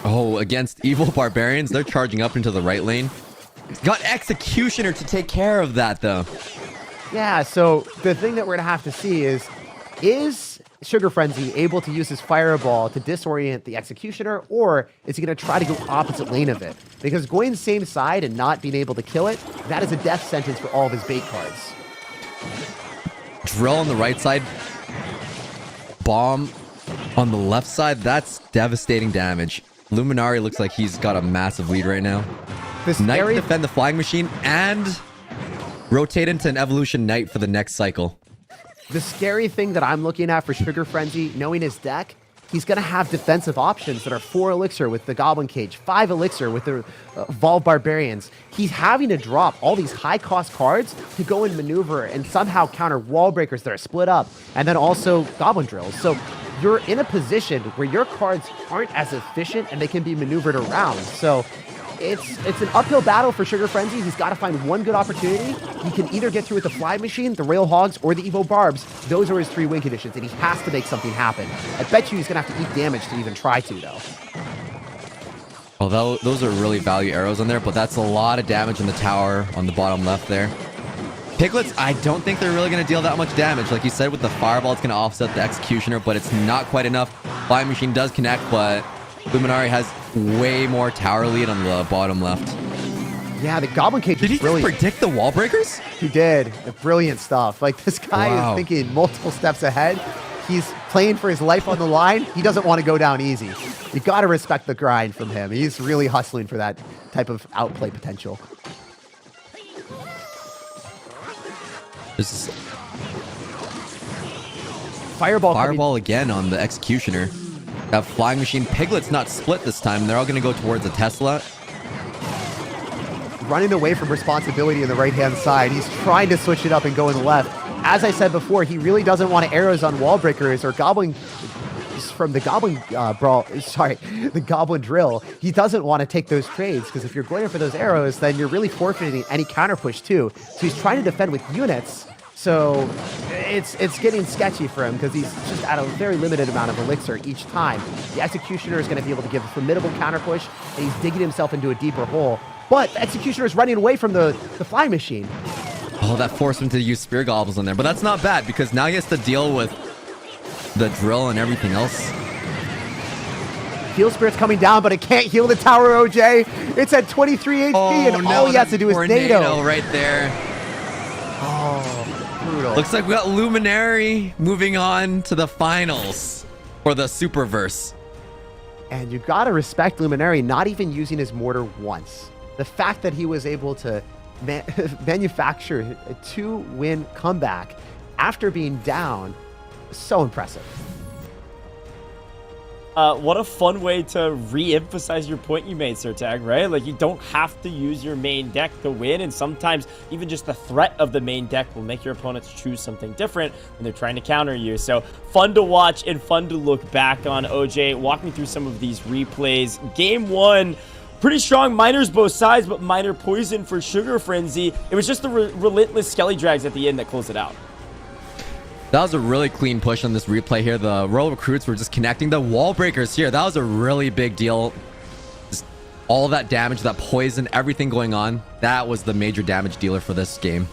Oh, against Evil Barbarians, they're charging up into the right lane. Got Executioner to take care of that, though.
Yeah, so the thing that we're going to have to see is Sugar Frenzy able to use his Fireball to disorient the Executioner, or is he going to try to go opposite lane of it? Because going same side and not being able to kill it, that is a death sentence for all of his bait cards.
Drill on the right side. Bomb on the left side. That's devastating damage. Luminari looks like he's got a massive lead right now. Knight to defend the Flying Machine and rotate into an Evolution Knight for the next cycle.
The scary thing that I'm looking at for Sugar Frenzy, knowing his deck, he's going to have defensive options that are 4 elixir with the Goblin Cage, 5 elixir with the Evolved Barbarians. He's having to drop all these high-cost cards to go and maneuver and somehow counter wall breakers that are split up, and then also Goblin Drills. So you're in a position where your cards aren't as efficient and they can be maneuvered around. So it's an uphill battle for Sugar Frenzy. He's got to find one good opportunity. He can either get through with the Fly Machine, the Royal Hogs, or the Evo Barbs. Those are his 3 win conditions, and he has to make something happen. I bet you he's going to have to eat damage to even try to, though.
Although those are really value arrows on there, but that's a lot of damage in the tower on the bottom left there. Piglets, I don't think they're really going to deal that much damage. Like you said, with the Fireball, it's going to offset the Executioner, but it's not quite enough. Fly Machine does connect, but Luminari has way more tower lead on the bottom left.
Yeah, the Goblin Cage
Did
is
he
brilliant.
just predict the wall breakers?
He did. Brilliant stuff. Like, this guy is thinking multiple steps ahead. He's playing for his life on the line. He doesn't want to go down easy. You got to respect the grind from him. He's really hustling for that type of outplay potential.
This is
Fireball
again on the Executioner. That Flying Machine. Piglet's not split this time. They're all going to go towards the Tesla.
running away from responsibility in the right-hand side. He's trying to switch it up and go in the left. As I said before, he really doesn't want arrows on wall breakers or goblin from the Goblin the Goblin Drill. He doesn't want to take those trades because if you're going in for those arrows, then you're really forfeiting any counter push too. So he's trying to defend with units. So it's getting sketchy for him because he's just at a very limited amount of elixir each time. The Executioner is going to be able to give a formidable counter push, and he's digging himself into a deeper hole. But the Executioner is running away from the Fly Machine.
Oh, that forced him to use spear goblins on there. But that's not bad because now he has to deal with the drill and everything else.
Heal Spirit's coming down, but it can't heal the tower, OJ. It's at 23 HP, and all he has to do is
tornado right there.
Oh, brutal.
Looks like we got Luminary moving on to the finals for the Superverse.
And you gotta respect Luminary not even using his mortar once. The fact that he was able to manufacture a 2-win comeback after being down, so impressive.
What a fun way to re-emphasize your point you made, Sir Tag, right? Like, you don't have to use your main deck to win, and sometimes even just the threat of the main deck will make your opponents choose something different when they're trying to counter you. So, fun to watch and fun to look back on. OJ, walk me through some of these replays. Game 1, pretty strong miners both sides, but miner poison for Sugar Frenzy. It was just the relentless Skelly Drags at the end that closed it out.
That was a really clean push on this replay here. The Royal Recruits were just connecting the wall breakers here. That was a really big deal. Just all that damage, that poison, everything going on. That was the major damage dealer for this game.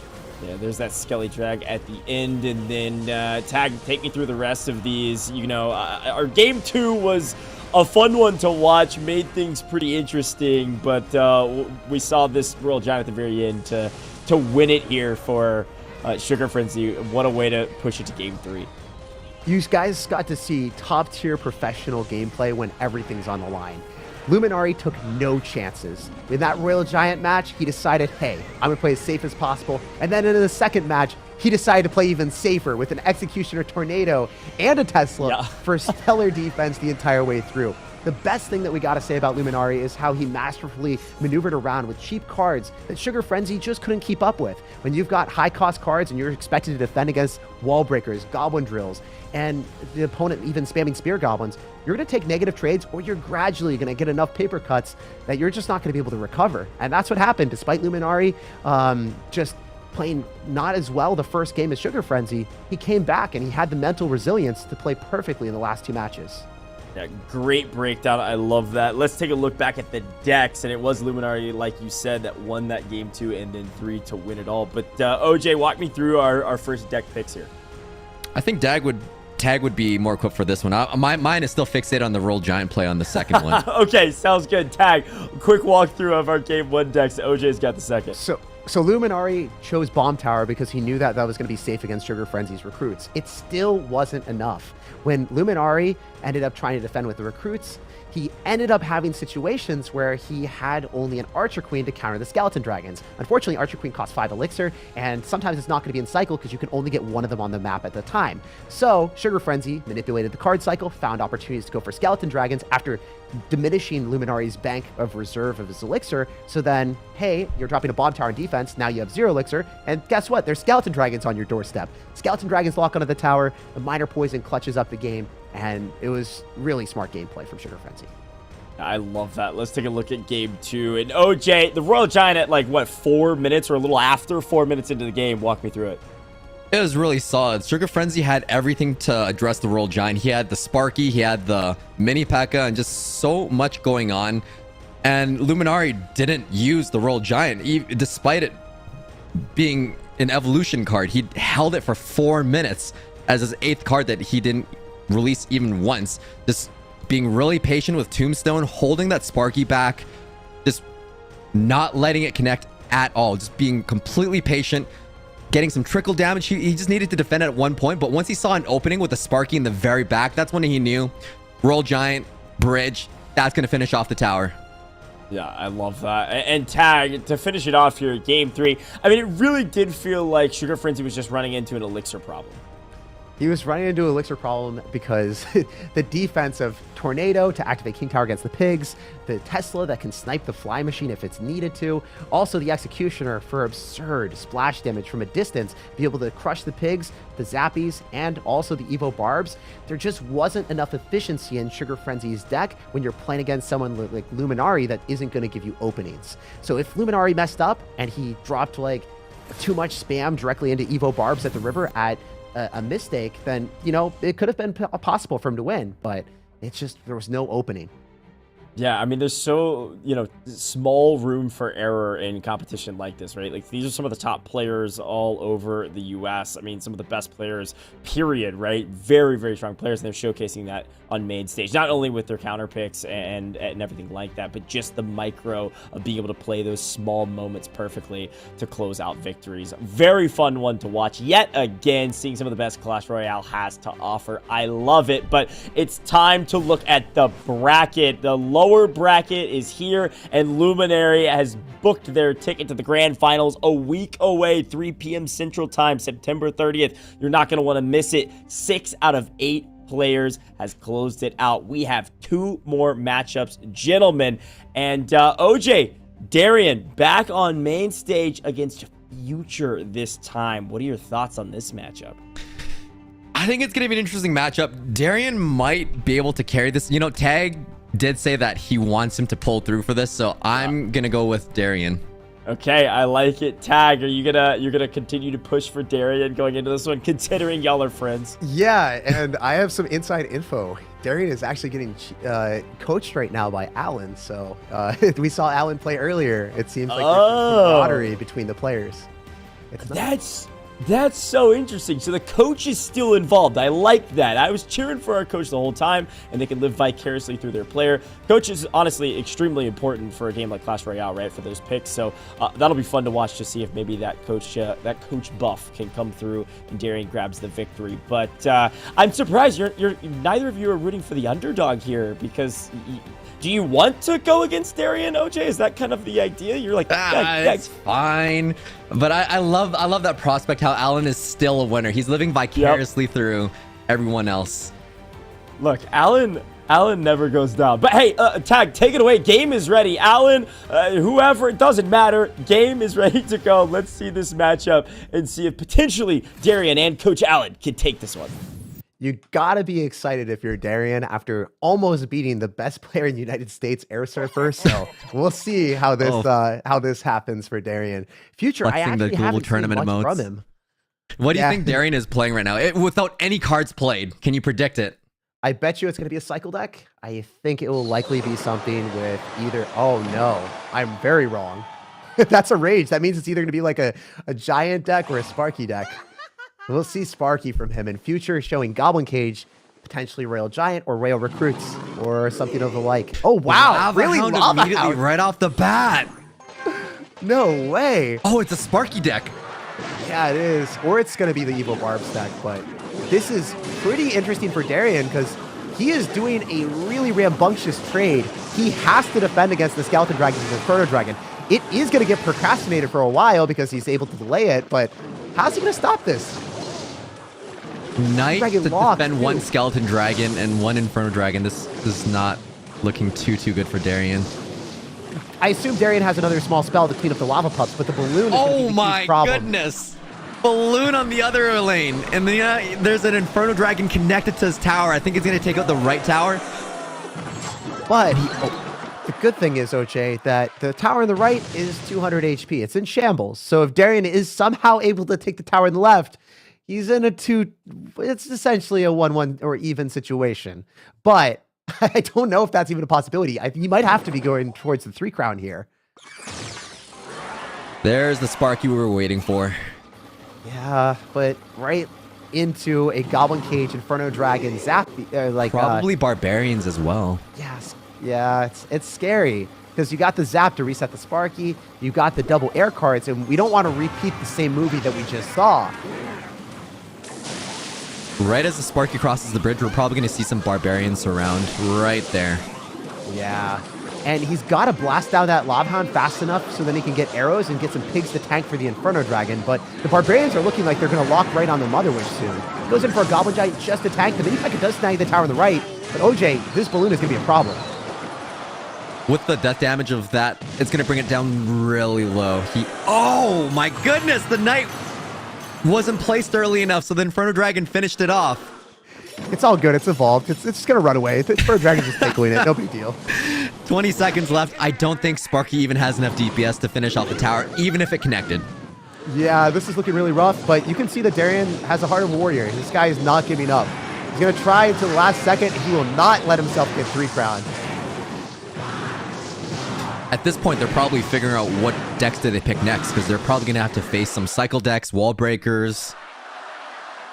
Yeah, there's that Skelly Drag at the end, and then Tag, take me through the rest of these. You know, our game 2 was a fun one to watch, made things pretty interesting, but we saw this Royal Giant at the very end to win it here for Sugar Frenzy. What a way to push it to game 3.
You guys got to see top-tier professional gameplay when everything's on the line. Luminary took no chances. In that Royal Giant match, he decided, hey, I'm going to play as safe as possible. And then in the second match, he decided to play even safer with an Executioner Tornado and a Tesla for stellar defense the entire way through. The best thing that we got to say about Luminary is how he masterfully maneuvered around with cheap cards that Sugar Frenzy just couldn't keep up with. When you've got high-cost cards and you're expected to defend against wall breakers, goblin drills, and the opponent even spamming spear goblins, you're going to take negative trades, or you're gradually going to get enough paper cuts that you're just not going to be able to recover. And that's what happened. Despite Luminary just playing not as well the first game as Sugar Frenzy, he came back and he had the mental resilience to play perfectly in the last 2 matches.
Yeah, great breakdown. I love that. Let's take a look back at the decks, and it was Luminary, like you said, that won that game 2 and then 3 to win it all. But OJ, walk me through our first deck picks here.
I think Tag would be more equipped for this one. Mine is still fixated on the Royal Giant play on the second one.
Okay, sounds good. Tag, quick walkthrough of our game 1 decks. OJ's got the second.
So Luminary chose Bomb Tower because he knew that was going to be safe against Sugar Frenzy's recruits. It still wasn't enough. When Luminary ended up trying to defend with the recruits, he ended up having situations where he had only an Archer Queen to counter the Skeleton Dragons. Unfortunately, Archer Queen costs 5 elixir, and sometimes it's not going to be in cycle because you can only get one of them on the map at the time. So Sugar Frenzy manipulated the card cycle, found opportunities to go for Skeleton Dragons after diminishing Luminary's bank of reserve of his elixir. So then, hey, you're dropping a Bomb Tower in defense, now you have 0 elixir, and guess what? There's Skeleton Dragons on your doorstep. Skeleton Dragons lock onto the tower, the Minor Poison clutches up the game, and it was really smart gameplay from Sugar Frenzy.
I love that. Let's take a look at game 2. And OJ, the Royal Giant at like, what, 4 minutes or a little after 4 minutes into the game. Walk me through it.
It was really solid. Sugar Frenzy had everything to address the Royal Giant. He had the Sparky, he had the Mini P.E.K.K.A, and just so much going on. And Luminary didn't use the Royal Giant, despite it being an evolution card. He held it for 4 minutes as his 8th card that he didn't release even once. Just being really patient with Tombstone, holding that Sparky back, just not letting it connect at all, just being completely patient, getting some trickle damage. He just needed to defend at one point, but once he saw an opening with the Sparky in the very back, that's when he knew Royal Giant, bridge, that's going to finish off the tower.
Yeah, I love that. And Tag, to finish it off here, game 3, I mean, it really did feel like Sugar Frenzy was just running into an elixir problem.
He was running into an elixir problem because the defense of Tornado to activate King Tower against the pigs, the Tesla that can snipe the fly machine if it's needed to, also the Executioner for absurd splash damage from a distance, be able to crush the pigs, the Zappies, and also the Evo Barbs. There just wasn't enough efficiency in Sugar Frenzy's deck when you're playing against someone like Luminary that isn't going to give you openings. So if Luminary messed up and he dropped like too much spam directly into Evo Barbs at the river at a mistake, then, you know, it could have been possible for him to win, but it's just, there was no opening.
Yeah, I mean, there's so, small room for error in competition like this, right? Like, these are some of the top players all over the U.S. I mean, some of the best players, period, right? Very, very strong players, and they're showcasing that on main stage, not only with their counter picks and everything like that, but just the micro of being able to play those small moments perfectly to close out victories. Very fun one to watch. Yet again, seeing some of the best Clash Royale has to offer. I love it, but it's time to look at the bracket. The lower bracket is here, and Luminary has booked their ticket to the Grand Finals a week away, 3 p.m. Central Time, September 30th. You're not going to want to miss it. 6 out of 8 players has closed it out. We have 2 more matchups, gentlemen. And OJ, Darian, back on main stage against Future this time. What are your thoughts on this matchup?
I think it's going to be an interesting matchup. Darian might be able to carry this. Tag did say that he wants him to pull through for this, so I'm going to go with Darian.
Okay, I like it. Tag, you're gonna continue to push for Darian going into this one, considering y'all are friends?
Yeah, and I have some inside info. Darian is actually getting coached right now by Alan. So we saw Alan play earlier. It seems like there's camaraderie between the players. It's nice.
That's so interesting. So the coach is still involved. I like that. I was cheering for our coach the whole time, and they can live vicariously through their player. Coach is honestly extremely important for a game like Clash Royale, right? For those picks. So that'll be fun to watch to see if maybe that coach buff can come through and Darian grabs the victory. But I'm surprised you're neither of you are rooting for the underdog here, because do you want to go against Darian, OJ? Is that kind of the idea? You're like,
it's fine. But I love that prospect, how Alan is still a winner. He's living vicariously through everyone else.
Look, Alan never goes down. But hey, Tag, take it away. Game is ready. Alan, whoever, it doesn't matter. Game is ready to go. Let's see this matchup and see if potentially Darian and Coach Alan can take this one.
You gotta be excited if you're Darian after almost beating the best player in the United States, Air Surfer. So we'll see how this happens for Darian. Future, I actually haven't seen much from him.
What do you think Darian is playing right now? Without any cards played, can you predict it?
I bet you it's going to be a cycle deck. I think it will likely be something with either... Oh, no. I'm very wrong. That's a rage. That means it's either going to be like a giant deck or a Sparky deck. We'll see Sparky from him. In Future, showing Goblin Cage, potentially Royal Giant or Royal Recruits or something of the like. Oh, wow. Really? Lava
immediately right off the bat.
No way.
Oh, it's a Sparky deck.
Yeah, it is. Or it's going to be the Evil Barbs deck, but this is pretty interesting for Darian because he is doing a really rambunctious trade. He has to defend against the Skeleton Dragon and the Inferno Dragon. It is going to get procrastinated for a while because he's able to delay it, but how's he going to stop this?
Knight to defend one Skeleton Dragon and one Inferno Dragon. This is not looking too good for Darian.
I assume Darian has another small spell to clean up the lava pups, but the balloon is going to be the huge problem.
Goodness. Balloon on the other lane. And then there's an Inferno Dragon connected to his tower. I think it's going to take out the right tower.
But the good thing is, OJ, that the tower on the right is 200 HP. It's in shambles. So if Darian is somehow able to take the tower on the left, he's in it's essentially a 1-1 or even situation. But I don't know if that's even a possibility. You might have to be going towards the 3 crown here.
There's the Sparky we were waiting for.
Yeah, but right into a Goblin Cage, Inferno Dragon, Zap,
probably Barbarians as well.
Yes, yeah, it's scary because you got the Zap to reset the Sparky, you got the double air cards, and we don't want to repeat the same movie that we just saw.
Right as the Sparky crosses the bridge, we're probably going to see some Barbarians surround right there.
Yeah. And he's got to blast down that Lobhound fast enough so then he can get arrows and get some pigs to tank for the Inferno Dragon. But the Barbarians are looking like they're going to lock right on the Mother Wish soon. Goes in for a Goblin Giant just to tank. The Mini P.E.K.K.A does snag the tower on the right. But OJ, this balloon is going to be a problem.
With the death damage of that, it's going to bring it down really low. Oh my goodness, the Knight wasn't placed early enough, so the Inferno Dragon finished it off.
It's all good. It's evolved. It's just going to run away. The Inferno Dragon's just tackling it. No big deal.
20 seconds left. I don't think Sparky even has enough DPS to finish off the tower, even if it connected.
Yeah, this is looking really rough, but you can see that Darian has a heart of a warrior. This guy is not giving up. He's going to try until the last second. He will not let himself get 3 crowns.
at this point, they're probably figuring out what decks do they pick next, because they're probably going to have to face some cycle decks, wall breakers,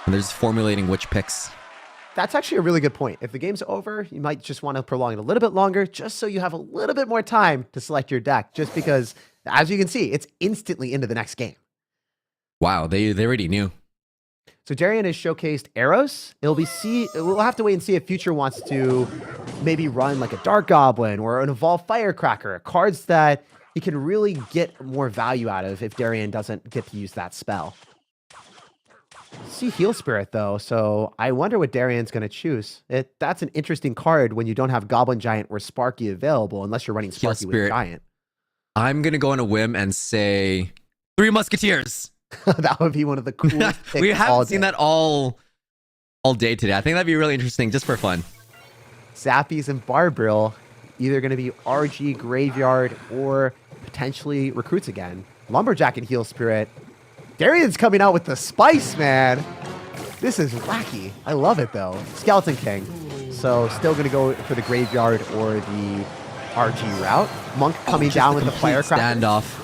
and they're just formulating which picks.
That's actually a really good point. If the game's over, you might just want to prolong it a little bit longer, just so you have a little bit more time to select your deck, just because, as you can see, it's instantly into the next game.
Wow, they already knew.
So Darian has showcased arrows. We'll have to wait and see if Future wants to maybe run like a Dark Goblin or an Evolved Firecracker, cards that he can really get more value out of if Darian doesn't get to use that spell. See Heal Spirit though, so I wonder what Darian's going to choose. That's an interesting card when you don't have Goblin Giant or Sparky available, unless you're running Sparky with Giant.
I'm going to go on a whim and say 3 Musketeers.
That would be one of the coolest picks.
We haven't seen that all day today. I think that'd be really interesting just for fun.
Zappies and Barbril, either going to be RG Graveyard or potentially Recruits again. Lumberjack and Heal Spirit. Darian's coming out with the spice, man. This is wacky. I love it, though. Skeleton King. So still going to go for the Graveyard or the RG route. Monk coming down with the Firecracker.
Standoff.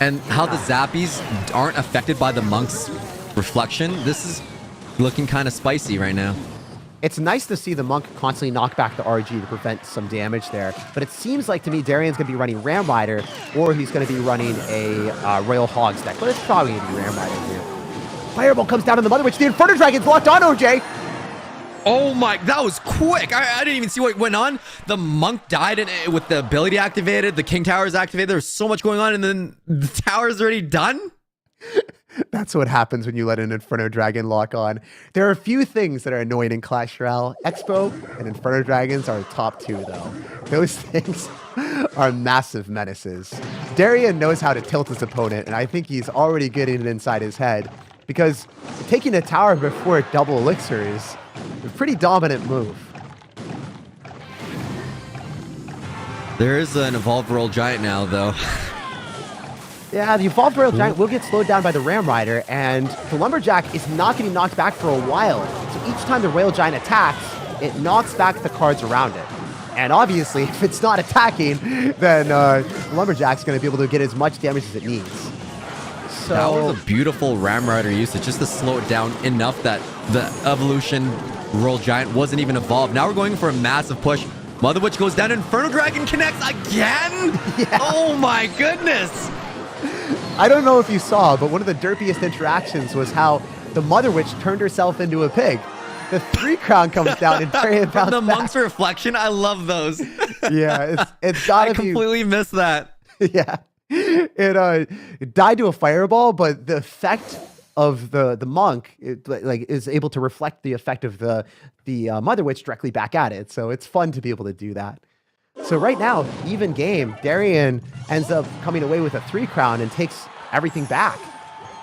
And how the Zappies aren't affected by the Monk's reflection. This is looking kind of spicy right now.
It's nice to see the Monk constantly knock back the RG to prevent some damage there. But it seems like to me Darian's going to be running Ram Rider, or he's going to be running a Royal Hogs deck. But it's probably going to be Ram Rider here. Fireball comes down on the Mother Witch. The Inferno Dragon's locked on, OJ.
Oh my, that was quick. I didn't even see what went on. The Monk died with the ability activated. The King Tower is activated. There's so much going on, and then the tower's already done.
That's what happens when you let an Inferno Dragon lock on. There are a few things that are annoying in Clash Royale. Expo and Inferno Dragons are top 2, though. Those things are massive menaces. Darian knows how to tilt his opponent, and I think he's already getting it inside his head, because taking a tower before double elixir is a pretty dominant move.
There is an Evolved Royal Giant now, though.
Yeah, the Evolved Royal Giant will get slowed down by the Ram Rider, and the Lumberjack is not getting knocked back for a while. So each time the Royal Giant attacks, it knocks back the cards around it. And obviously, if it's not attacking, then Lumberjack's going to be able to get as much damage as it needs. So
that was a beautiful Ram Rider usage, just to slow it down enough that the Evolution Royal Giant wasn't even evolved. Now we're going for a massive push. Mother Witch goes down, Inferno Dragon connects again? Yeah. Oh my goodness!
I don't know if you saw, but one of the derpiest interactions was how the Mother Witch turned herself into a pig. The 3 crown comes down and Darian bounced
the
back.
Monk's reflection, I love those.
Yeah, it's gotta be.
I completely missed that.
Yeah, it died to a fireball, but the effect of the monk is able to reflect the effect of the Mother Witch directly back at it. So it's fun to be able to do that. So right now, even game, Darian ends up coming away with a 3 crown and takes everything back.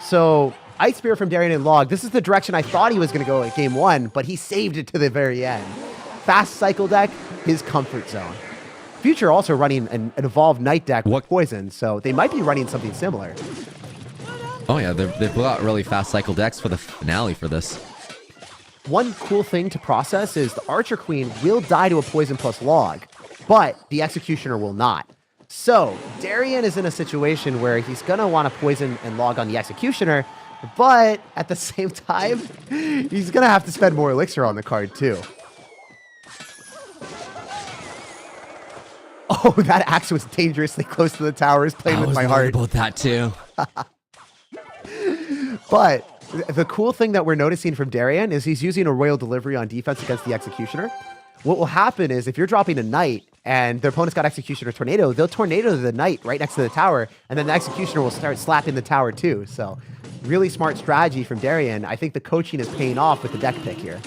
So Ice Spear from Darian and Log. This is the direction I thought he was going to go at game 1, but he saved it to the very end. Fast cycle deck, his comfort zone. Future also running an evolved night deck with poison, so they might be running something similar.
Oh yeah, they've got really fast cycle decks for the finale for this.
One cool thing to process is the Archer Queen will die to a poison plus log, but the Executioner will not. So Darian is in a situation where he's going to want to poison and log on the Executioner, but at the same time, he's going to have to spend more elixir on the card too. Oh, that axe was dangerously close to the towers, playing with my heart.
I was worried about that too.
But the cool thing that we're noticing from Darian is he's using a Royal Delivery on defense against the Executioner. What will happen is if you're dropping a Knight and their opponent's got Executioner Tornado, they'll Tornado the Knight right next to the tower, and then the Executioner will start slapping the tower too. So really smart strategy from Darian. I think the coaching is paying off with the deck pick here.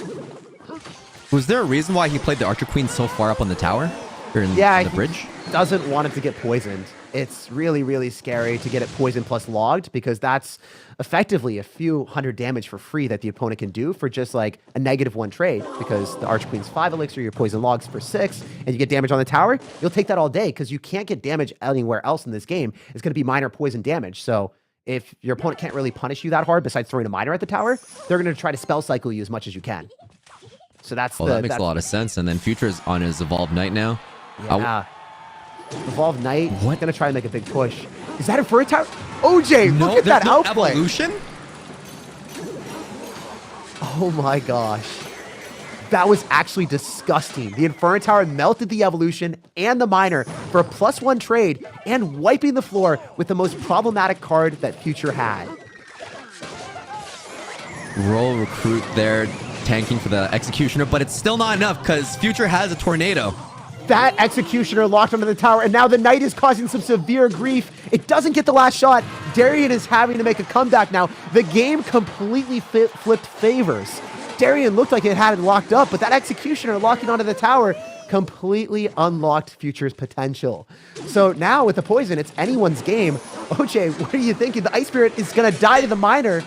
Was there a reason why he played the Archer Queen so far up on the tower? Or in the bridge?
Doesn't want it to get poisoned. It's really, really scary to get it poisoned plus logged, because that's effectively a few hundred damage for free that the opponent can do for just like a -1 trade, because the Arch Queen's 5 elixir, your poison logs for 6, and you get damage on the tower. You'll take that all day because you can't get damage anywhere else in this game. It's going to be minor poison damage. So if your opponent can't really punish you that hard besides throwing a minor at the tower, they're going to try to spell cycle you as much as you can. So that's
that makes a lot of sense. And then Future's on his Evolved Knight now.
Yeah. Evolve Knight. What? Gonna try and make a big push. Is that Inferno Tower? OJ, look at that outplay.
Evolution?
Oh my gosh. That was actually disgusting. The Inferno Tower melted the Evolution and the Miner for a +1 trade and wiping the floor with the most problematic card that Future had.
Roll Recruit there, tanking for the Executioner, but it's still not enough because Future has a Tornado.
That Executioner locked onto the tower, and now the Knight is causing some severe grief. It doesn't get the last shot. Darian is having to make a comeback now. The game completely flipped favors. Darian looked like it had it locked up, but that Executioner locking onto the tower completely unlocked Future's potential. So now with the poison, it's anyone's game. OJ, what are you thinking? The Ice Spirit is going to die to the Miner.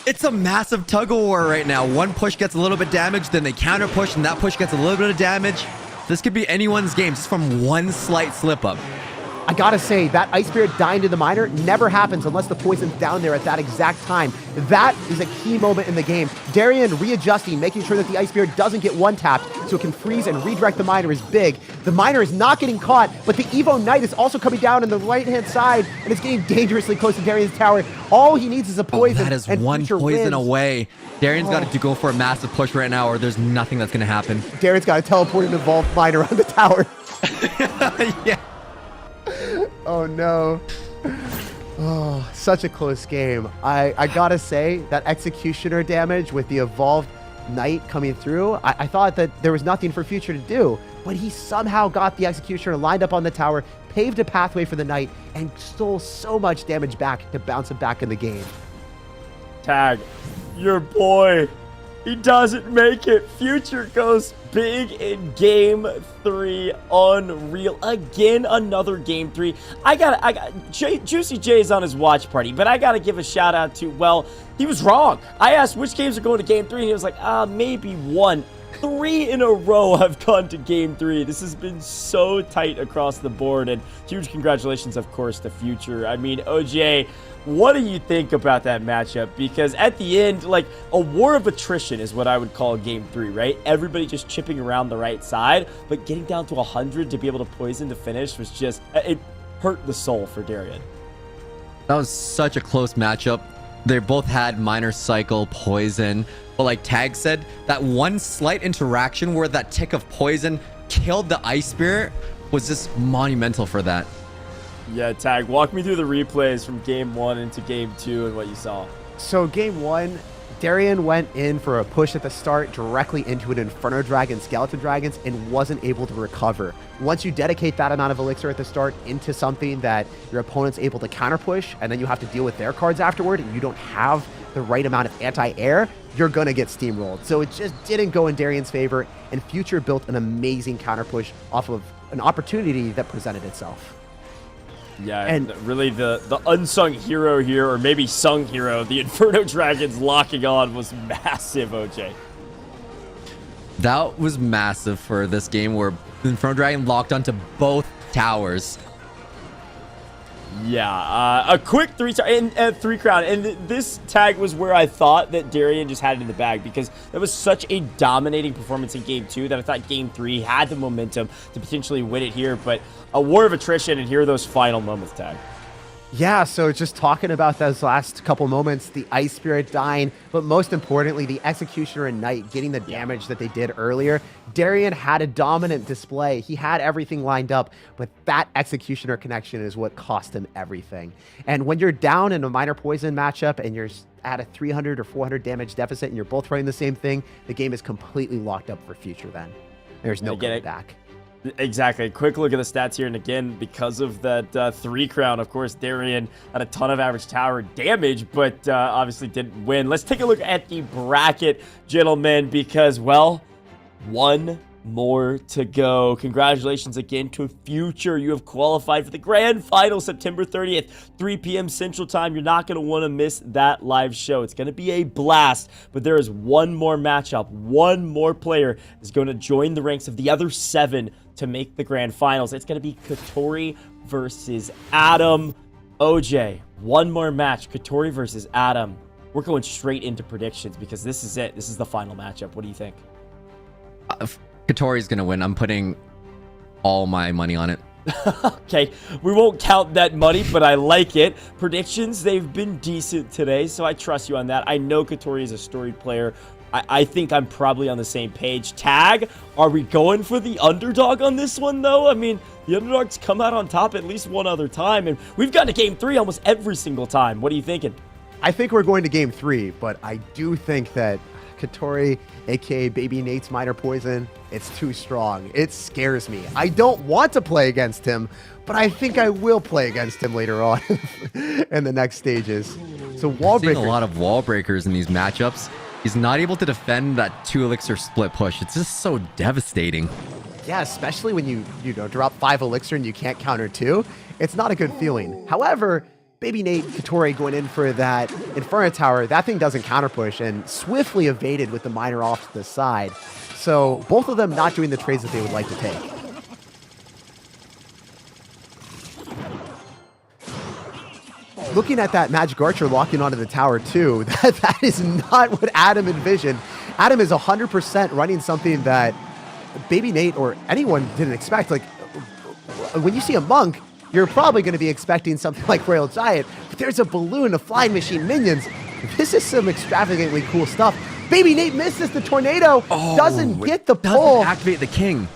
It's a massive tug-of-war right now. One push gets a little bit damaged, then they counter push, and that push gets a little bit of damage. This could be anyone's game just from one slight slip-up.
I gotta say, that Ice Spirit dying to the Miner never happens unless the poison's down there at that exact time. That is a key moment in the game. Darian readjusting, making sure that the Ice Spirit doesn't get one-tapped so it can freeze and redirect the Miner is big. The Miner is not getting caught, but the Evo Knight is also coming down on the right-hand side, and it's getting dangerously close to Darian's tower. All he needs is a poison.
That is
and
one
Future
poison
wins.
away. Darian's got to go for a massive push right now, or there's nothing that's going to happen.
Darian's got to teleport an evolved Miner on the tower.
Yeah.
Oh no. Oh, such a close game. I gotta say, that Executioner damage with the evolved Knight coming through, I thought that there was nothing for Future to do, but he somehow got the Executioner lined up on the tower, paved a pathway for the Knight, and stole so much damage back to bounce him back in the game.
Tag, your boy, he doesn't make it. Future goes big in game 3. Unreal. Again, another game 3. I got Juicy J's on his watch party, but I gotta give a shout out to, well, he was wrong. I asked which games are going to game 3, and he was like, maybe one. 3 in a row have gone to game 3. This has been so tight across the board, and huge congratulations, of course, to Future. I mean, OJ, what do you think about that matchup? Because at the end, like, a war of attrition is what I would call game 3, right? Everybody just chipping around the right side, but getting down to 100 to be able to poison to finish was just, it hurt the soul for Darian.
That was such a close matchup. They both had minor cycle poison, but like Tag said, that one slight interaction where that tick of poison killed the Ice Spirit was just monumental for that.
Yeah, Tag, walk me through the replays from game 1 into game 2 and what you saw.
So game 1, Darian went in for a push at the start directly into an Inferno Dragon, Skeleton Dragons, and wasn't able to recover. Once you dedicate that amount of elixir at the start into something that your opponent's able to counter push, and then you have to deal with their cards afterward, and you don't have the right amount of anti-air, you're gonna get steamrolled. So it just didn't go in Darian's favor, and Future built an amazing counter push off of an opportunity that presented itself.
Yeah,
and
really the unsung hero here, or maybe sung hero, the Inferno Dragons locking on was massive, OJ.
That was massive for this game where Inferno Dragon locked onto both towers.
Yeah, a quick 3-star and 3 crown, and this tag was where I thought that Darian just had it in the bag, because that was such a dominating performance in game 2 that I thought game 3 had the momentum to potentially win it here, but a war of attrition, and here are those final moments, Tag.
Yeah, so just talking about those last couple moments, the Ice Spirit dying, but most importantly, the Executioner and Knight getting the damage that they did earlier. Darian had a dominant display. He had everything lined up, but that Executioner connection is what cost him everything. And when you're down in a minor poison matchup and you're at a 300 or 400 damage deficit and you're both running the same thing, the game is completely locked up for Future then. There's no coming back.
Exactly. Quick look at the stats here, and again, because of that 3 crown, of course, Darian had a ton of average tower damage, but obviously didn't win. Let's take a look at the bracket, gentlemen, because, well, one more to go. Congratulations again to Future. You have qualified for the grand final September 30th, 3 p.m. Central Time. You're not going to want to miss that live show. It's going to be a blast, but there is one more matchup. One more player is going to join the ranks of the other 7 to make the grand finals. It's going to be Katori versus Adam. OJ, one more match, Katori versus Adam. We're going straight into predictions because this is it. This is the final matchup. What do you think?
Katori's gonna win. I'm putting all my money on it.
Okay, we won't count that money, but I like it. Predictions, they've been decent today, so I trust you on that. I know Katori is a storied player. I think I'm probably on the same page. Tag, are we going for the underdog on this one, though? I mean, the underdogs come out on top at least one other time, and we've gotten to game 3 almost every single time. What are you thinking?
I think we're going to game 3, but I do think that Katori, aka Baby Nate's Minor Poison, it's too strong. It scares me. I don't want to play against him, but I think I will play against him later on in the next stages. So wall
Seeing
breakers.
a lot of wall breakers in these matchups. He's not able to defend that 2 elixir split push. It's just so devastating.
Yeah, especially when you drop 5 elixir and you can't counter 2. It's not a good feeling. However, Baby Nate, Katori going in for that Inferno Tower, that thing doesn't counter push and swiftly evaded with the miner off to the side. So both of them not doing the trades that they would like to take. Looking at that Magic Archer locking onto the tower too, that is not what Adam envisioned. Adam is 100% running something that Baby Nate or anyone didn't expect. Like, when you see a monk, you're probably going to be expecting something like Royal Giant, but there's a balloon, a flying machine, minions. This is some extravagantly cool stuff. Baby Nate misses the tornado, doesn't get the pull.
Doesn't activate the king.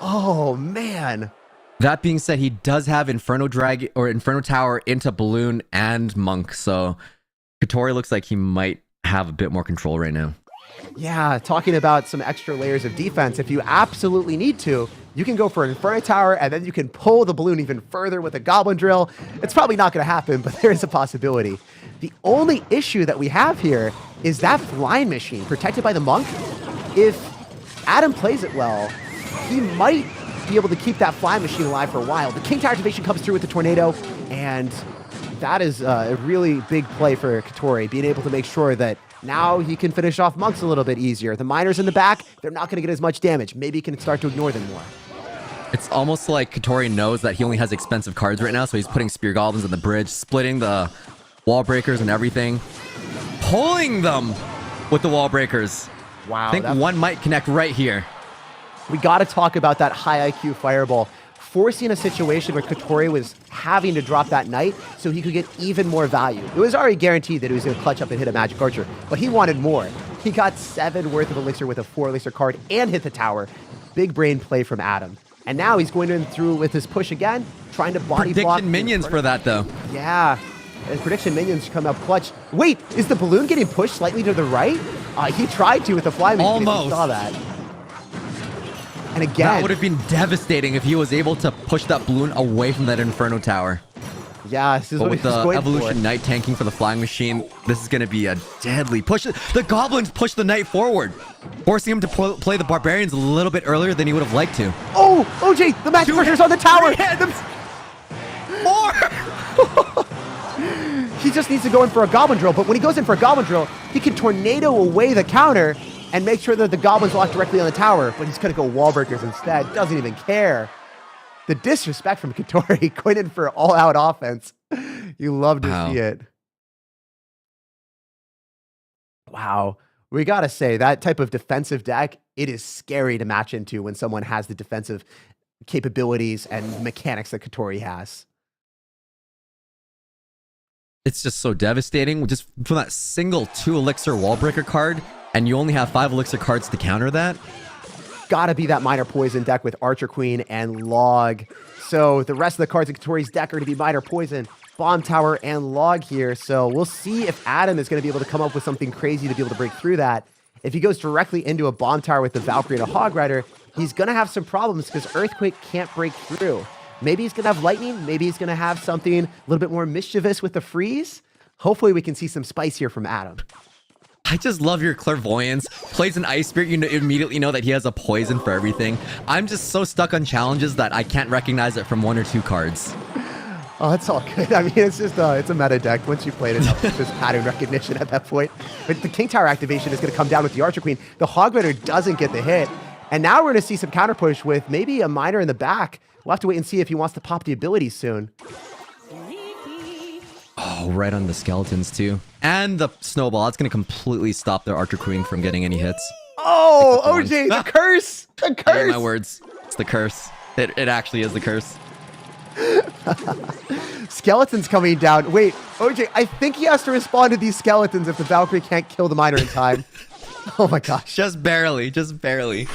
Oh, man.
That being said, he does have Inferno Drag or Inferno Tower into Balloon and Monk, so Katori looks like he might have a bit more control right now.
Yeah, talking about some extra layers of defense, if you absolutely need to, you can go for an Inferno Tower, and then you can pull the balloon even further with a Goblin Drill. It's probably not going to happen, but there is a possibility. The only issue that we have here is that flying machine protected by the Monk. If Adam plays it well, he might be able to keep that flying machine alive for a while. The King Tower activation comes through with the Tornado, and that is a really big play for Katori, being able to make sure that now he can finish off monks a little bit easier. The miners in the back, they're not going to get as much damage. Maybe he can start to ignore them more.
It's almost like Katori knows that he only has expensive cards right now, so he's putting Spear Goblins on the bridge, splitting the wall breakers and everything, pulling them with the wall breakers.
Wow.
I think one might connect right here.
We got to talk about that high IQ fireball, forcing a situation where Katori was having to drop that knight so he could get even more value. It was already guaranteed that he was going to clutch up and hit a Magic Archer, but he wanted more. He got 7 worth of elixir with a 4 elixir card and hit the tower. Big brain play from Adam. And now he's going in through with his push again, trying to body block.
Prediction minions for that, though.
Yeah. And prediction minions come up clutch. Wait, is the balloon getting pushed slightly to the right? He tried to with the fly machine.
Almost.
If you saw that. And again,
That would have been devastating if he was able to push that balloon away from that Inferno Tower.
yeah, this is
But
what
with
he's
the
going
Evolution
for.
Knight tanking for the flying machine, this is going to be a deadly push. The Goblins push the Knight forward, forcing him to play the Barbarians a little bit earlier than he would have liked to.
Oh, OJ, the Magic Archer's on the tower.
More!
He just needs to go in for a Goblin Drill, but when he goes in for a Goblin Drill, he can Tornado away the counter and make sure that the Goblins lock directly on the tower, but he's going to go Wall Breakers instead. Doesn't even care. The disrespect from Katori going in for all-out offense. You love to see it. Wow. We got to say, that type of defensive deck, it is scary to match into when someone has the defensive capabilities and mechanics that Katori has.
It's just so devastating. Just from that single 2 elixir wall breaker card, and you only have 5 elixir cards to counter that.
Gotta be that Minor Poison deck with Archer Queen and Log. So the rest of the cards in Katori's deck are to be Minor Poison, Bomb Tower, and Log here. So we'll see if Adam is going to be able to come up with something crazy to be able to break through that. If he goes directly into a Bomb Tower with the Valkyrie and a Hog Rider, he's going to have some problems because Earthquake can't break through. Maybe he's going to have Lightning. Maybe he's going to have something a little bit more mischievous with the Freeze. Hopefully we can see some spice here from Adam.
I just love your clairvoyance. Plays an Ice Spirit, you immediately know that he has a poison for everything. I'm just so stuck on challenges that I can't recognize it from 1 or 2 cards.
Oh, that's all good. I mean, it's just it's a meta deck. Once you played enough, it's just pattern recognition at that point. But the King Tower activation is going to come down with the Archer Queen. The Hog Rider doesn't get the hit. And now we're going to see some counter push with maybe a miner in the back. We'll have to wait and see if he wants to pop the abilities soon.
Oh, right on the skeletons too. And the snowball. That's going to completely stop their Archer Queen from getting any hits.
Oh, OJ, the curse! The
I ate
curse!
my words. It's the curse. It actually is the curse.
Skeletons coming down. Wait, OJ, I think he has to respond to these skeletons if the Valkyrie can't kill the miner in time. Oh my gosh.
Just barely, just barely.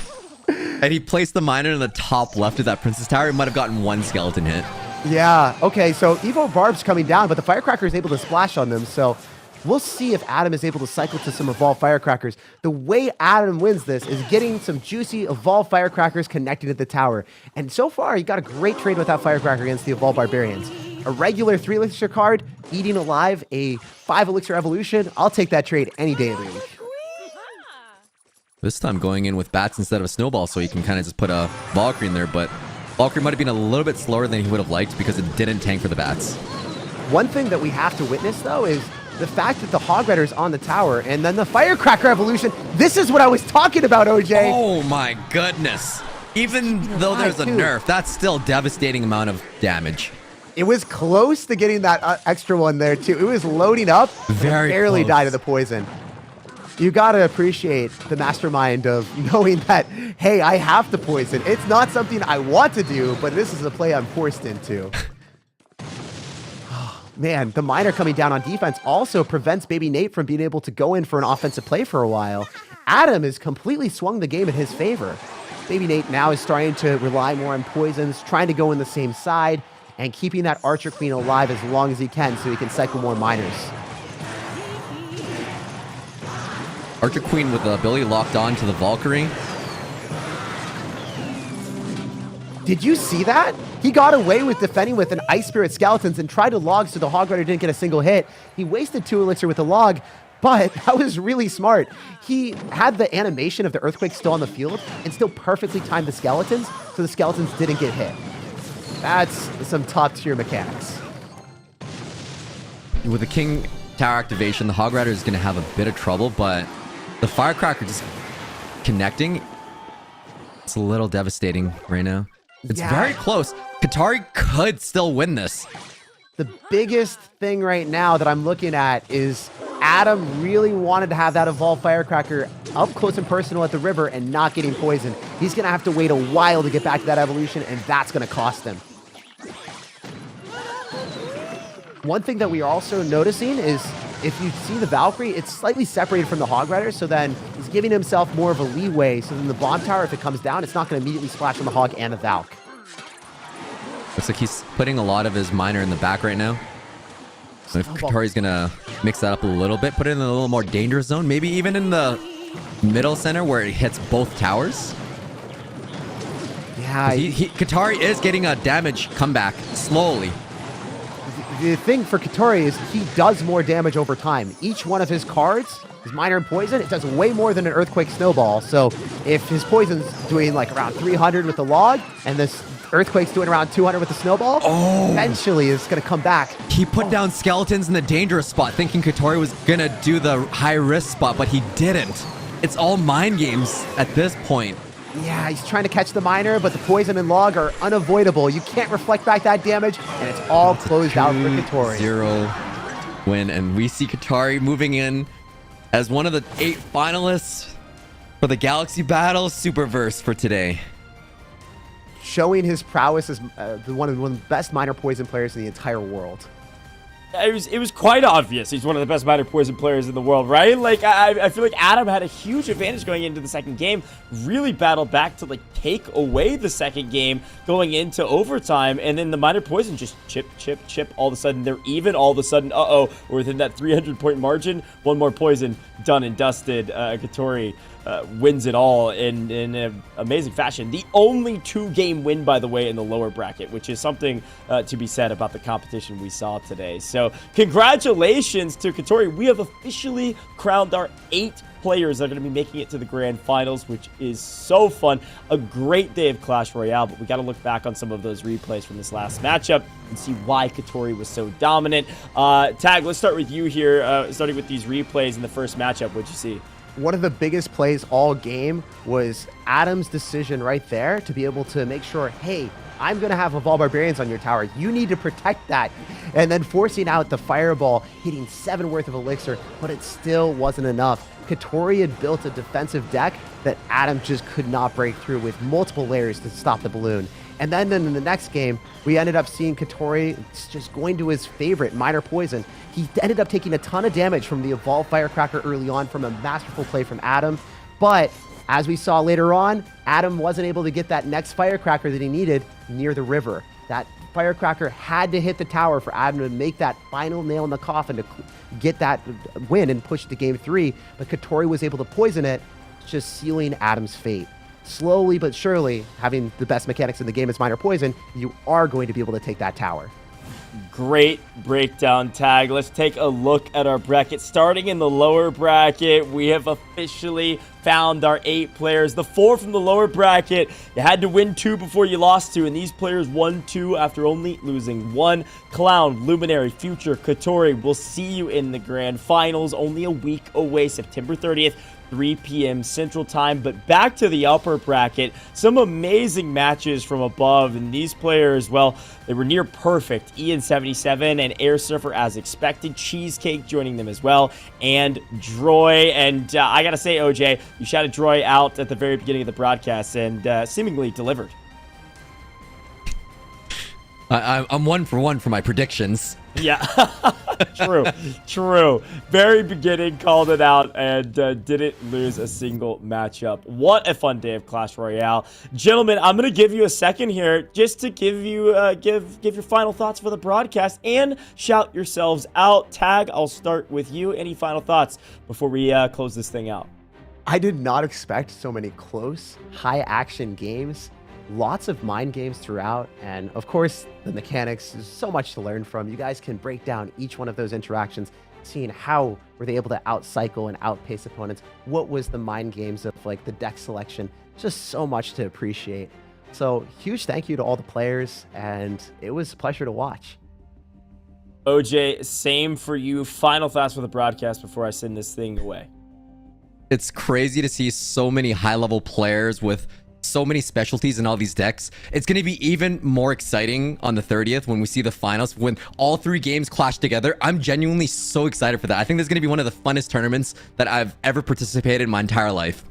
And he placed the miner in the top left of that Princess Tower. He might have gotten one skeleton hit.
Yeah, okay, so Evo Barb's coming down, but the Firecracker is able to splash on them, so we'll see if Adam is able to cycle to some Evolved Firecrackers. The way Adam wins this is getting some juicy Evolved Firecrackers connected to the tower. And so far, he got a great trade with that Firecracker against the Evolved Barbarians. A regular 3 Elixir card, eating alive a 5 Elixir Evolution. I'll take that trade any day of the week.
This time going in with bats instead of a snowball, so he can kind of just put a Valkyrie in there, but Valkyrie might have been a little bit slower than he would have liked because it didn't tank for the bats.
One thing that we have to witness, though, is the fact that the Hog Rider's on the tower, and then the Firecracker Evolution. This is what I was talking about, OJ.
Oh my goodness. Even though there's a nerf, that's still a devastating amount of damage.
It was close to getting that extra one there, too. It was loading up.
Very
barely
close.
Died of the poison. You gotta appreciate the mastermind of knowing that, hey, I have to poison. It's not something I want to do, but this is a play I'm forced into. Man, the miner coming down on defense also prevents Baby Nate from being able to go in for an offensive play for a while. Adam has completely swung the game in his favor. Baby Nate now is starting to rely more on poisons, trying to go in the same side, and keeping that Archer Queen alive as long as he can so he can cycle more miners.
Archer Queen with the ability locked on to the Valkyrie.
Did you see that? He got away with defending with an Ice Spirit Skeletons and tried to log so the Hog Rider didn't get a single hit. He wasted 2 Elixir with the log, but that was really smart. He had the animation of the Earthquake still on the field and still perfectly timed the Skeletons so the Skeletons didn't get hit. That's some top tier mechanics.
With the King Tower activation, the Hog Rider is going to have a bit of trouble, but the Firecracker just connecting, it's a little devastating right now. It's very close. Katori could still win this.
The biggest thing right now that I'm looking at is Adam really wanted to have that Evolved Firecracker up close and personal at the river and not getting poisoned. He's going to have to wait a while to get back to that evolution, and that's going to cost him. One thing that we are also noticing is if you see the Valkyrie, it's slightly separated from the Hog Rider, so then he's giving himself more of a leeway, so then the Bomb Tower, if it comes down, it's not going to immediately splash on the Hog and the Valk.
Looks like he's putting a lot of his miner in the back right now. So if Katori's going to mix that up a little bit, put it in a little more dangerous zone, maybe even in the middle center where it hits both towers.
Yeah.
Katori is getting a damage comeback slowly.
The thing for Katori is he does more damage over time. Each one of his cards, his Miner and Poison, it does way more than an Earthquake Snowball. So if his Poison's doing like around 300 with the log, and this Earthquake's doing around 200 with the Snowball, eventually it's going to come back.
He put down Skeletons in the dangerous spot, thinking Katori was going to do the high-risk spot, but he didn't. It's all mind games at this point.
Yeah, he's trying to catch the Miner, but the Poison and Log are unavoidable. You can't reflect back that damage, and it's all closed out for Katori.
0 win, and we see Katori moving in as one of the 8 finalists for the Galaxy Battle Superverse for today.
Showing his prowess as one of the best Miner Poison players in the entire world.
It was quite obvious he's one of the best Miner Poison players in the world, right? Like, I feel like Adam had a huge advantage going into the second game, really battled back to, like, take away the second game going into overtime, and then the Miner Poison just chip. All of a sudden, they're even. All of a sudden, we're within that 300-point margin. One more Poison, done and dusted. Katori wins it all in an amazing fashion. The only 2-game win, by the way, in the lower bracket, which is something to be said about the competition we saw today. So congratulations to Katori. We have officially crowned our 8 players that are going to be making it to the Grand Finals, which is so fun. A great day of Clash Royale, but we got to look back on some of those replays from this last matchup and see why Katori was so dominant. Tag, let's start with you here, starting with these replays in the first matchup. What'd you see?
One of the biggest plays all game was Adam's decision right there to be able to make sure, hey, I'm going to have Evolved Barbarians on your tower. You need to protect that. And then forcing out the Fireball, hitting 7 worth of Elixir, but it still wasn't enough. Katori had built a defensive deck that Adam just could not break through with multiple layers to stop the balloon. And then in the next game, we ended up seeing Katori just going to his favorite, Minor Poison. He ended up taking a ton of damage from the Evolved Firecracker early on from a masterful play from Adam. But as we saw later on, Adam wasn't able to get that next Firecracker that he needed near the river. That Firecracker had to hit the tower for Adam to make that final nail in the coffin to get that win and push to game 3. But Katori was able to poison it, just sealing Adam's fate. Slowly but surely, having the best mechanics in the game as Minor Poison, you are going to be able to take that tower.
Great breakdown, Tag. Let's take a look at our bracket. Starting in the lower bracket, we have officially found our 8 players. The 4 from the lower bracket, you had to win 2 before you lost 2, and these players won 2 after only losing 1. Clown, Luminary, Future, Katori, we'll see you in the grand finals, only a week away, September 30th. 3 p.m. Central Time. But back to the upper bracket, some amazing matches from above, and these players, well, they were near perfect. Ian77 and Air Surfer as expected, Cheesecake joining them as well, and Droy. And I gotta say, OJ, you shouted Droy out at the very beginning of the broadcast and seemingly delivered.
I'm 1 for 1 for my predictions.
Yeah, true. Very beginning, called it out and didn't lose a single matchup. What a fun day of Clash Royale. Gentlemen, I'm going to give you a second here just to give you give your final thoughts for the broadcast and shout yourselves out. Tag, I'll start with you. Any final thoughts before we close this thing out?
I did not expect so many close, high-action games. Lots of mind games throughout, and of course, the mechanics. There's so much to learn from. You guys can break down each one of those interactions, seeing how were they able to outcycle and outpace opponents. What was the mind games of like the deck selection? Just so much to appreciate. So huge thank you to all the players, and it was a pleasure to watch.
OJ, same for you. Final thoughts for the broadcast before I send this thing away.
It's crazy to see so many high-level players with so many specialties in all these decks. It's going to be even more exciting on the 30th when we see the finals, when all 3 games clash together. I'm genuinely so excited for that. I think this is going to be one of the funnest tournaments that I've ever participated in my entire life.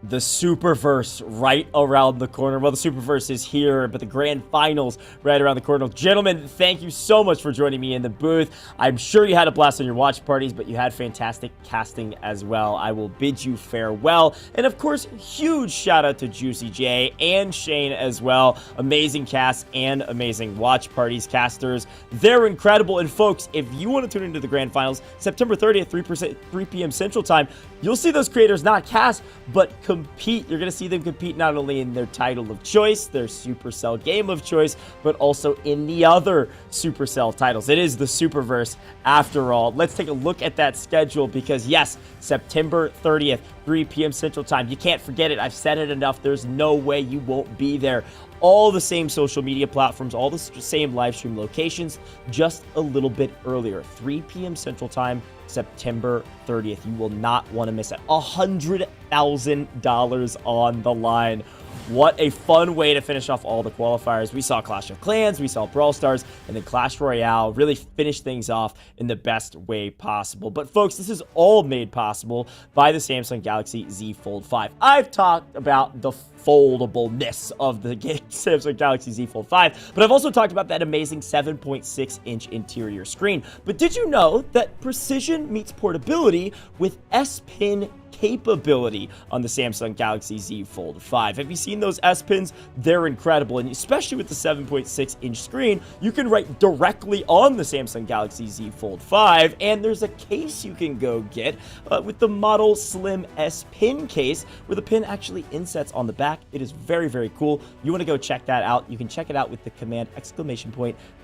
The Superverse right around the corner. Well, the Superverse is here, but the grand finals right around the corner. Gentlemen, thank you so much for joining me in the booth. I'm sure you had a blast on your watch parties, but you had fantastic casting as well. I will bid you farewell. And of course, huge shout out to Juicy J and Shane as well. Amazing cast and amazing watch parties casters. They're incredible. And folks, if you want to tune into the grand finals, September 30th, 3 p.m. Central Time, you'll see those creators not cast, but compete. You're going to see them compete not only in their title of choice, their Supercell game of choice, but also in the other Supercell titles. It is the Superverse after all. Let's take a look at that schedule because yes, September 30th, 3 p.m. Central Time. You can't forget it. I've said it enough. There's no way you won't be there. All the same social media platforms, all the same live stream locations, just a little bit earlier. 3 p.m. Central Time, September 30th. You will not want to miss it. $100,000 on the line. What a fun way to finish off all the qualifiers. We saw Clash of Clans, we saw Brawl Stars, and then Clash Royale really finish things off in the best way possible. But folks, this is all made possible by the Samsung Galaxy Z Fold 5. I've talked about the foldableness of the Samsung Galaxy Z Fold 5, but I've also talked about that amazing 7.6-inch interior screen. But did you know that precision meets portability with S Pen capability on the Samsung Galaxy Z Fold 5? Have you seen those S Pens? They're incredible, and especially with the 7.6-inch screen, you can write directly on the Samsung Galaxy Z Fold 5, and there's a case you can go get with the Model Slim S Pen case, where the pen actually insets on the back. It is very, very cool. You want to go check that out. You can check it out with the command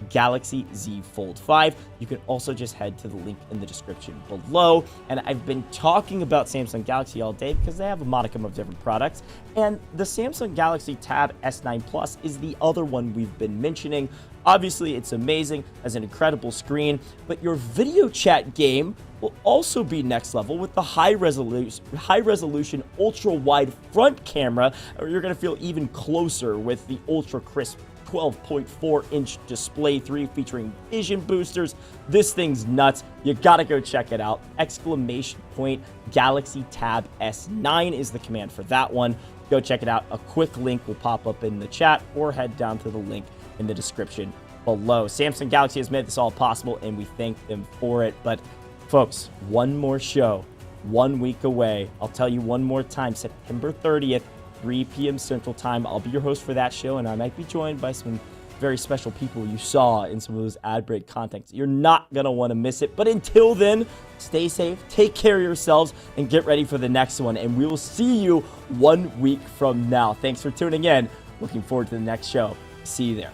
Galaxy Z Fold 5. You can also just head to the link in the description below, and I've been talking about Samsung Galaxy all day because they have a modicum of different products, and the Samsung Galaxy Tab S9 Plus is the other one we've been mentioning. Obviously, it's amazing, has an incredible screen, but your video chat game will also be next level with the high resolution ultra wide front camera, or you're going to feel even closer with the ultra crisp 12.4-inch display 3 featuring vision boosters. This thing's nuts. You gotta go check it out. Galaxy Tab S9 is the command for that one. Go check it out. A quick link will pop up in the chat or head down to the link in the description below. Samsung Galaxy has made this all possible, and we thank them for it. But folks, one more show, 1 week away. I'll tell you one more time, September 30th, 3 p.m. Central Time. I'll be your host for that show, and I might be joined by some very special people you saw in some of those ad break contents. You're not going to want to miss it. But until then, stay safe, take care of yourselves, and get ready for the next one. And we will see you 1 week from now. Thanks for tuning in. Looking forward to the next show. See you there.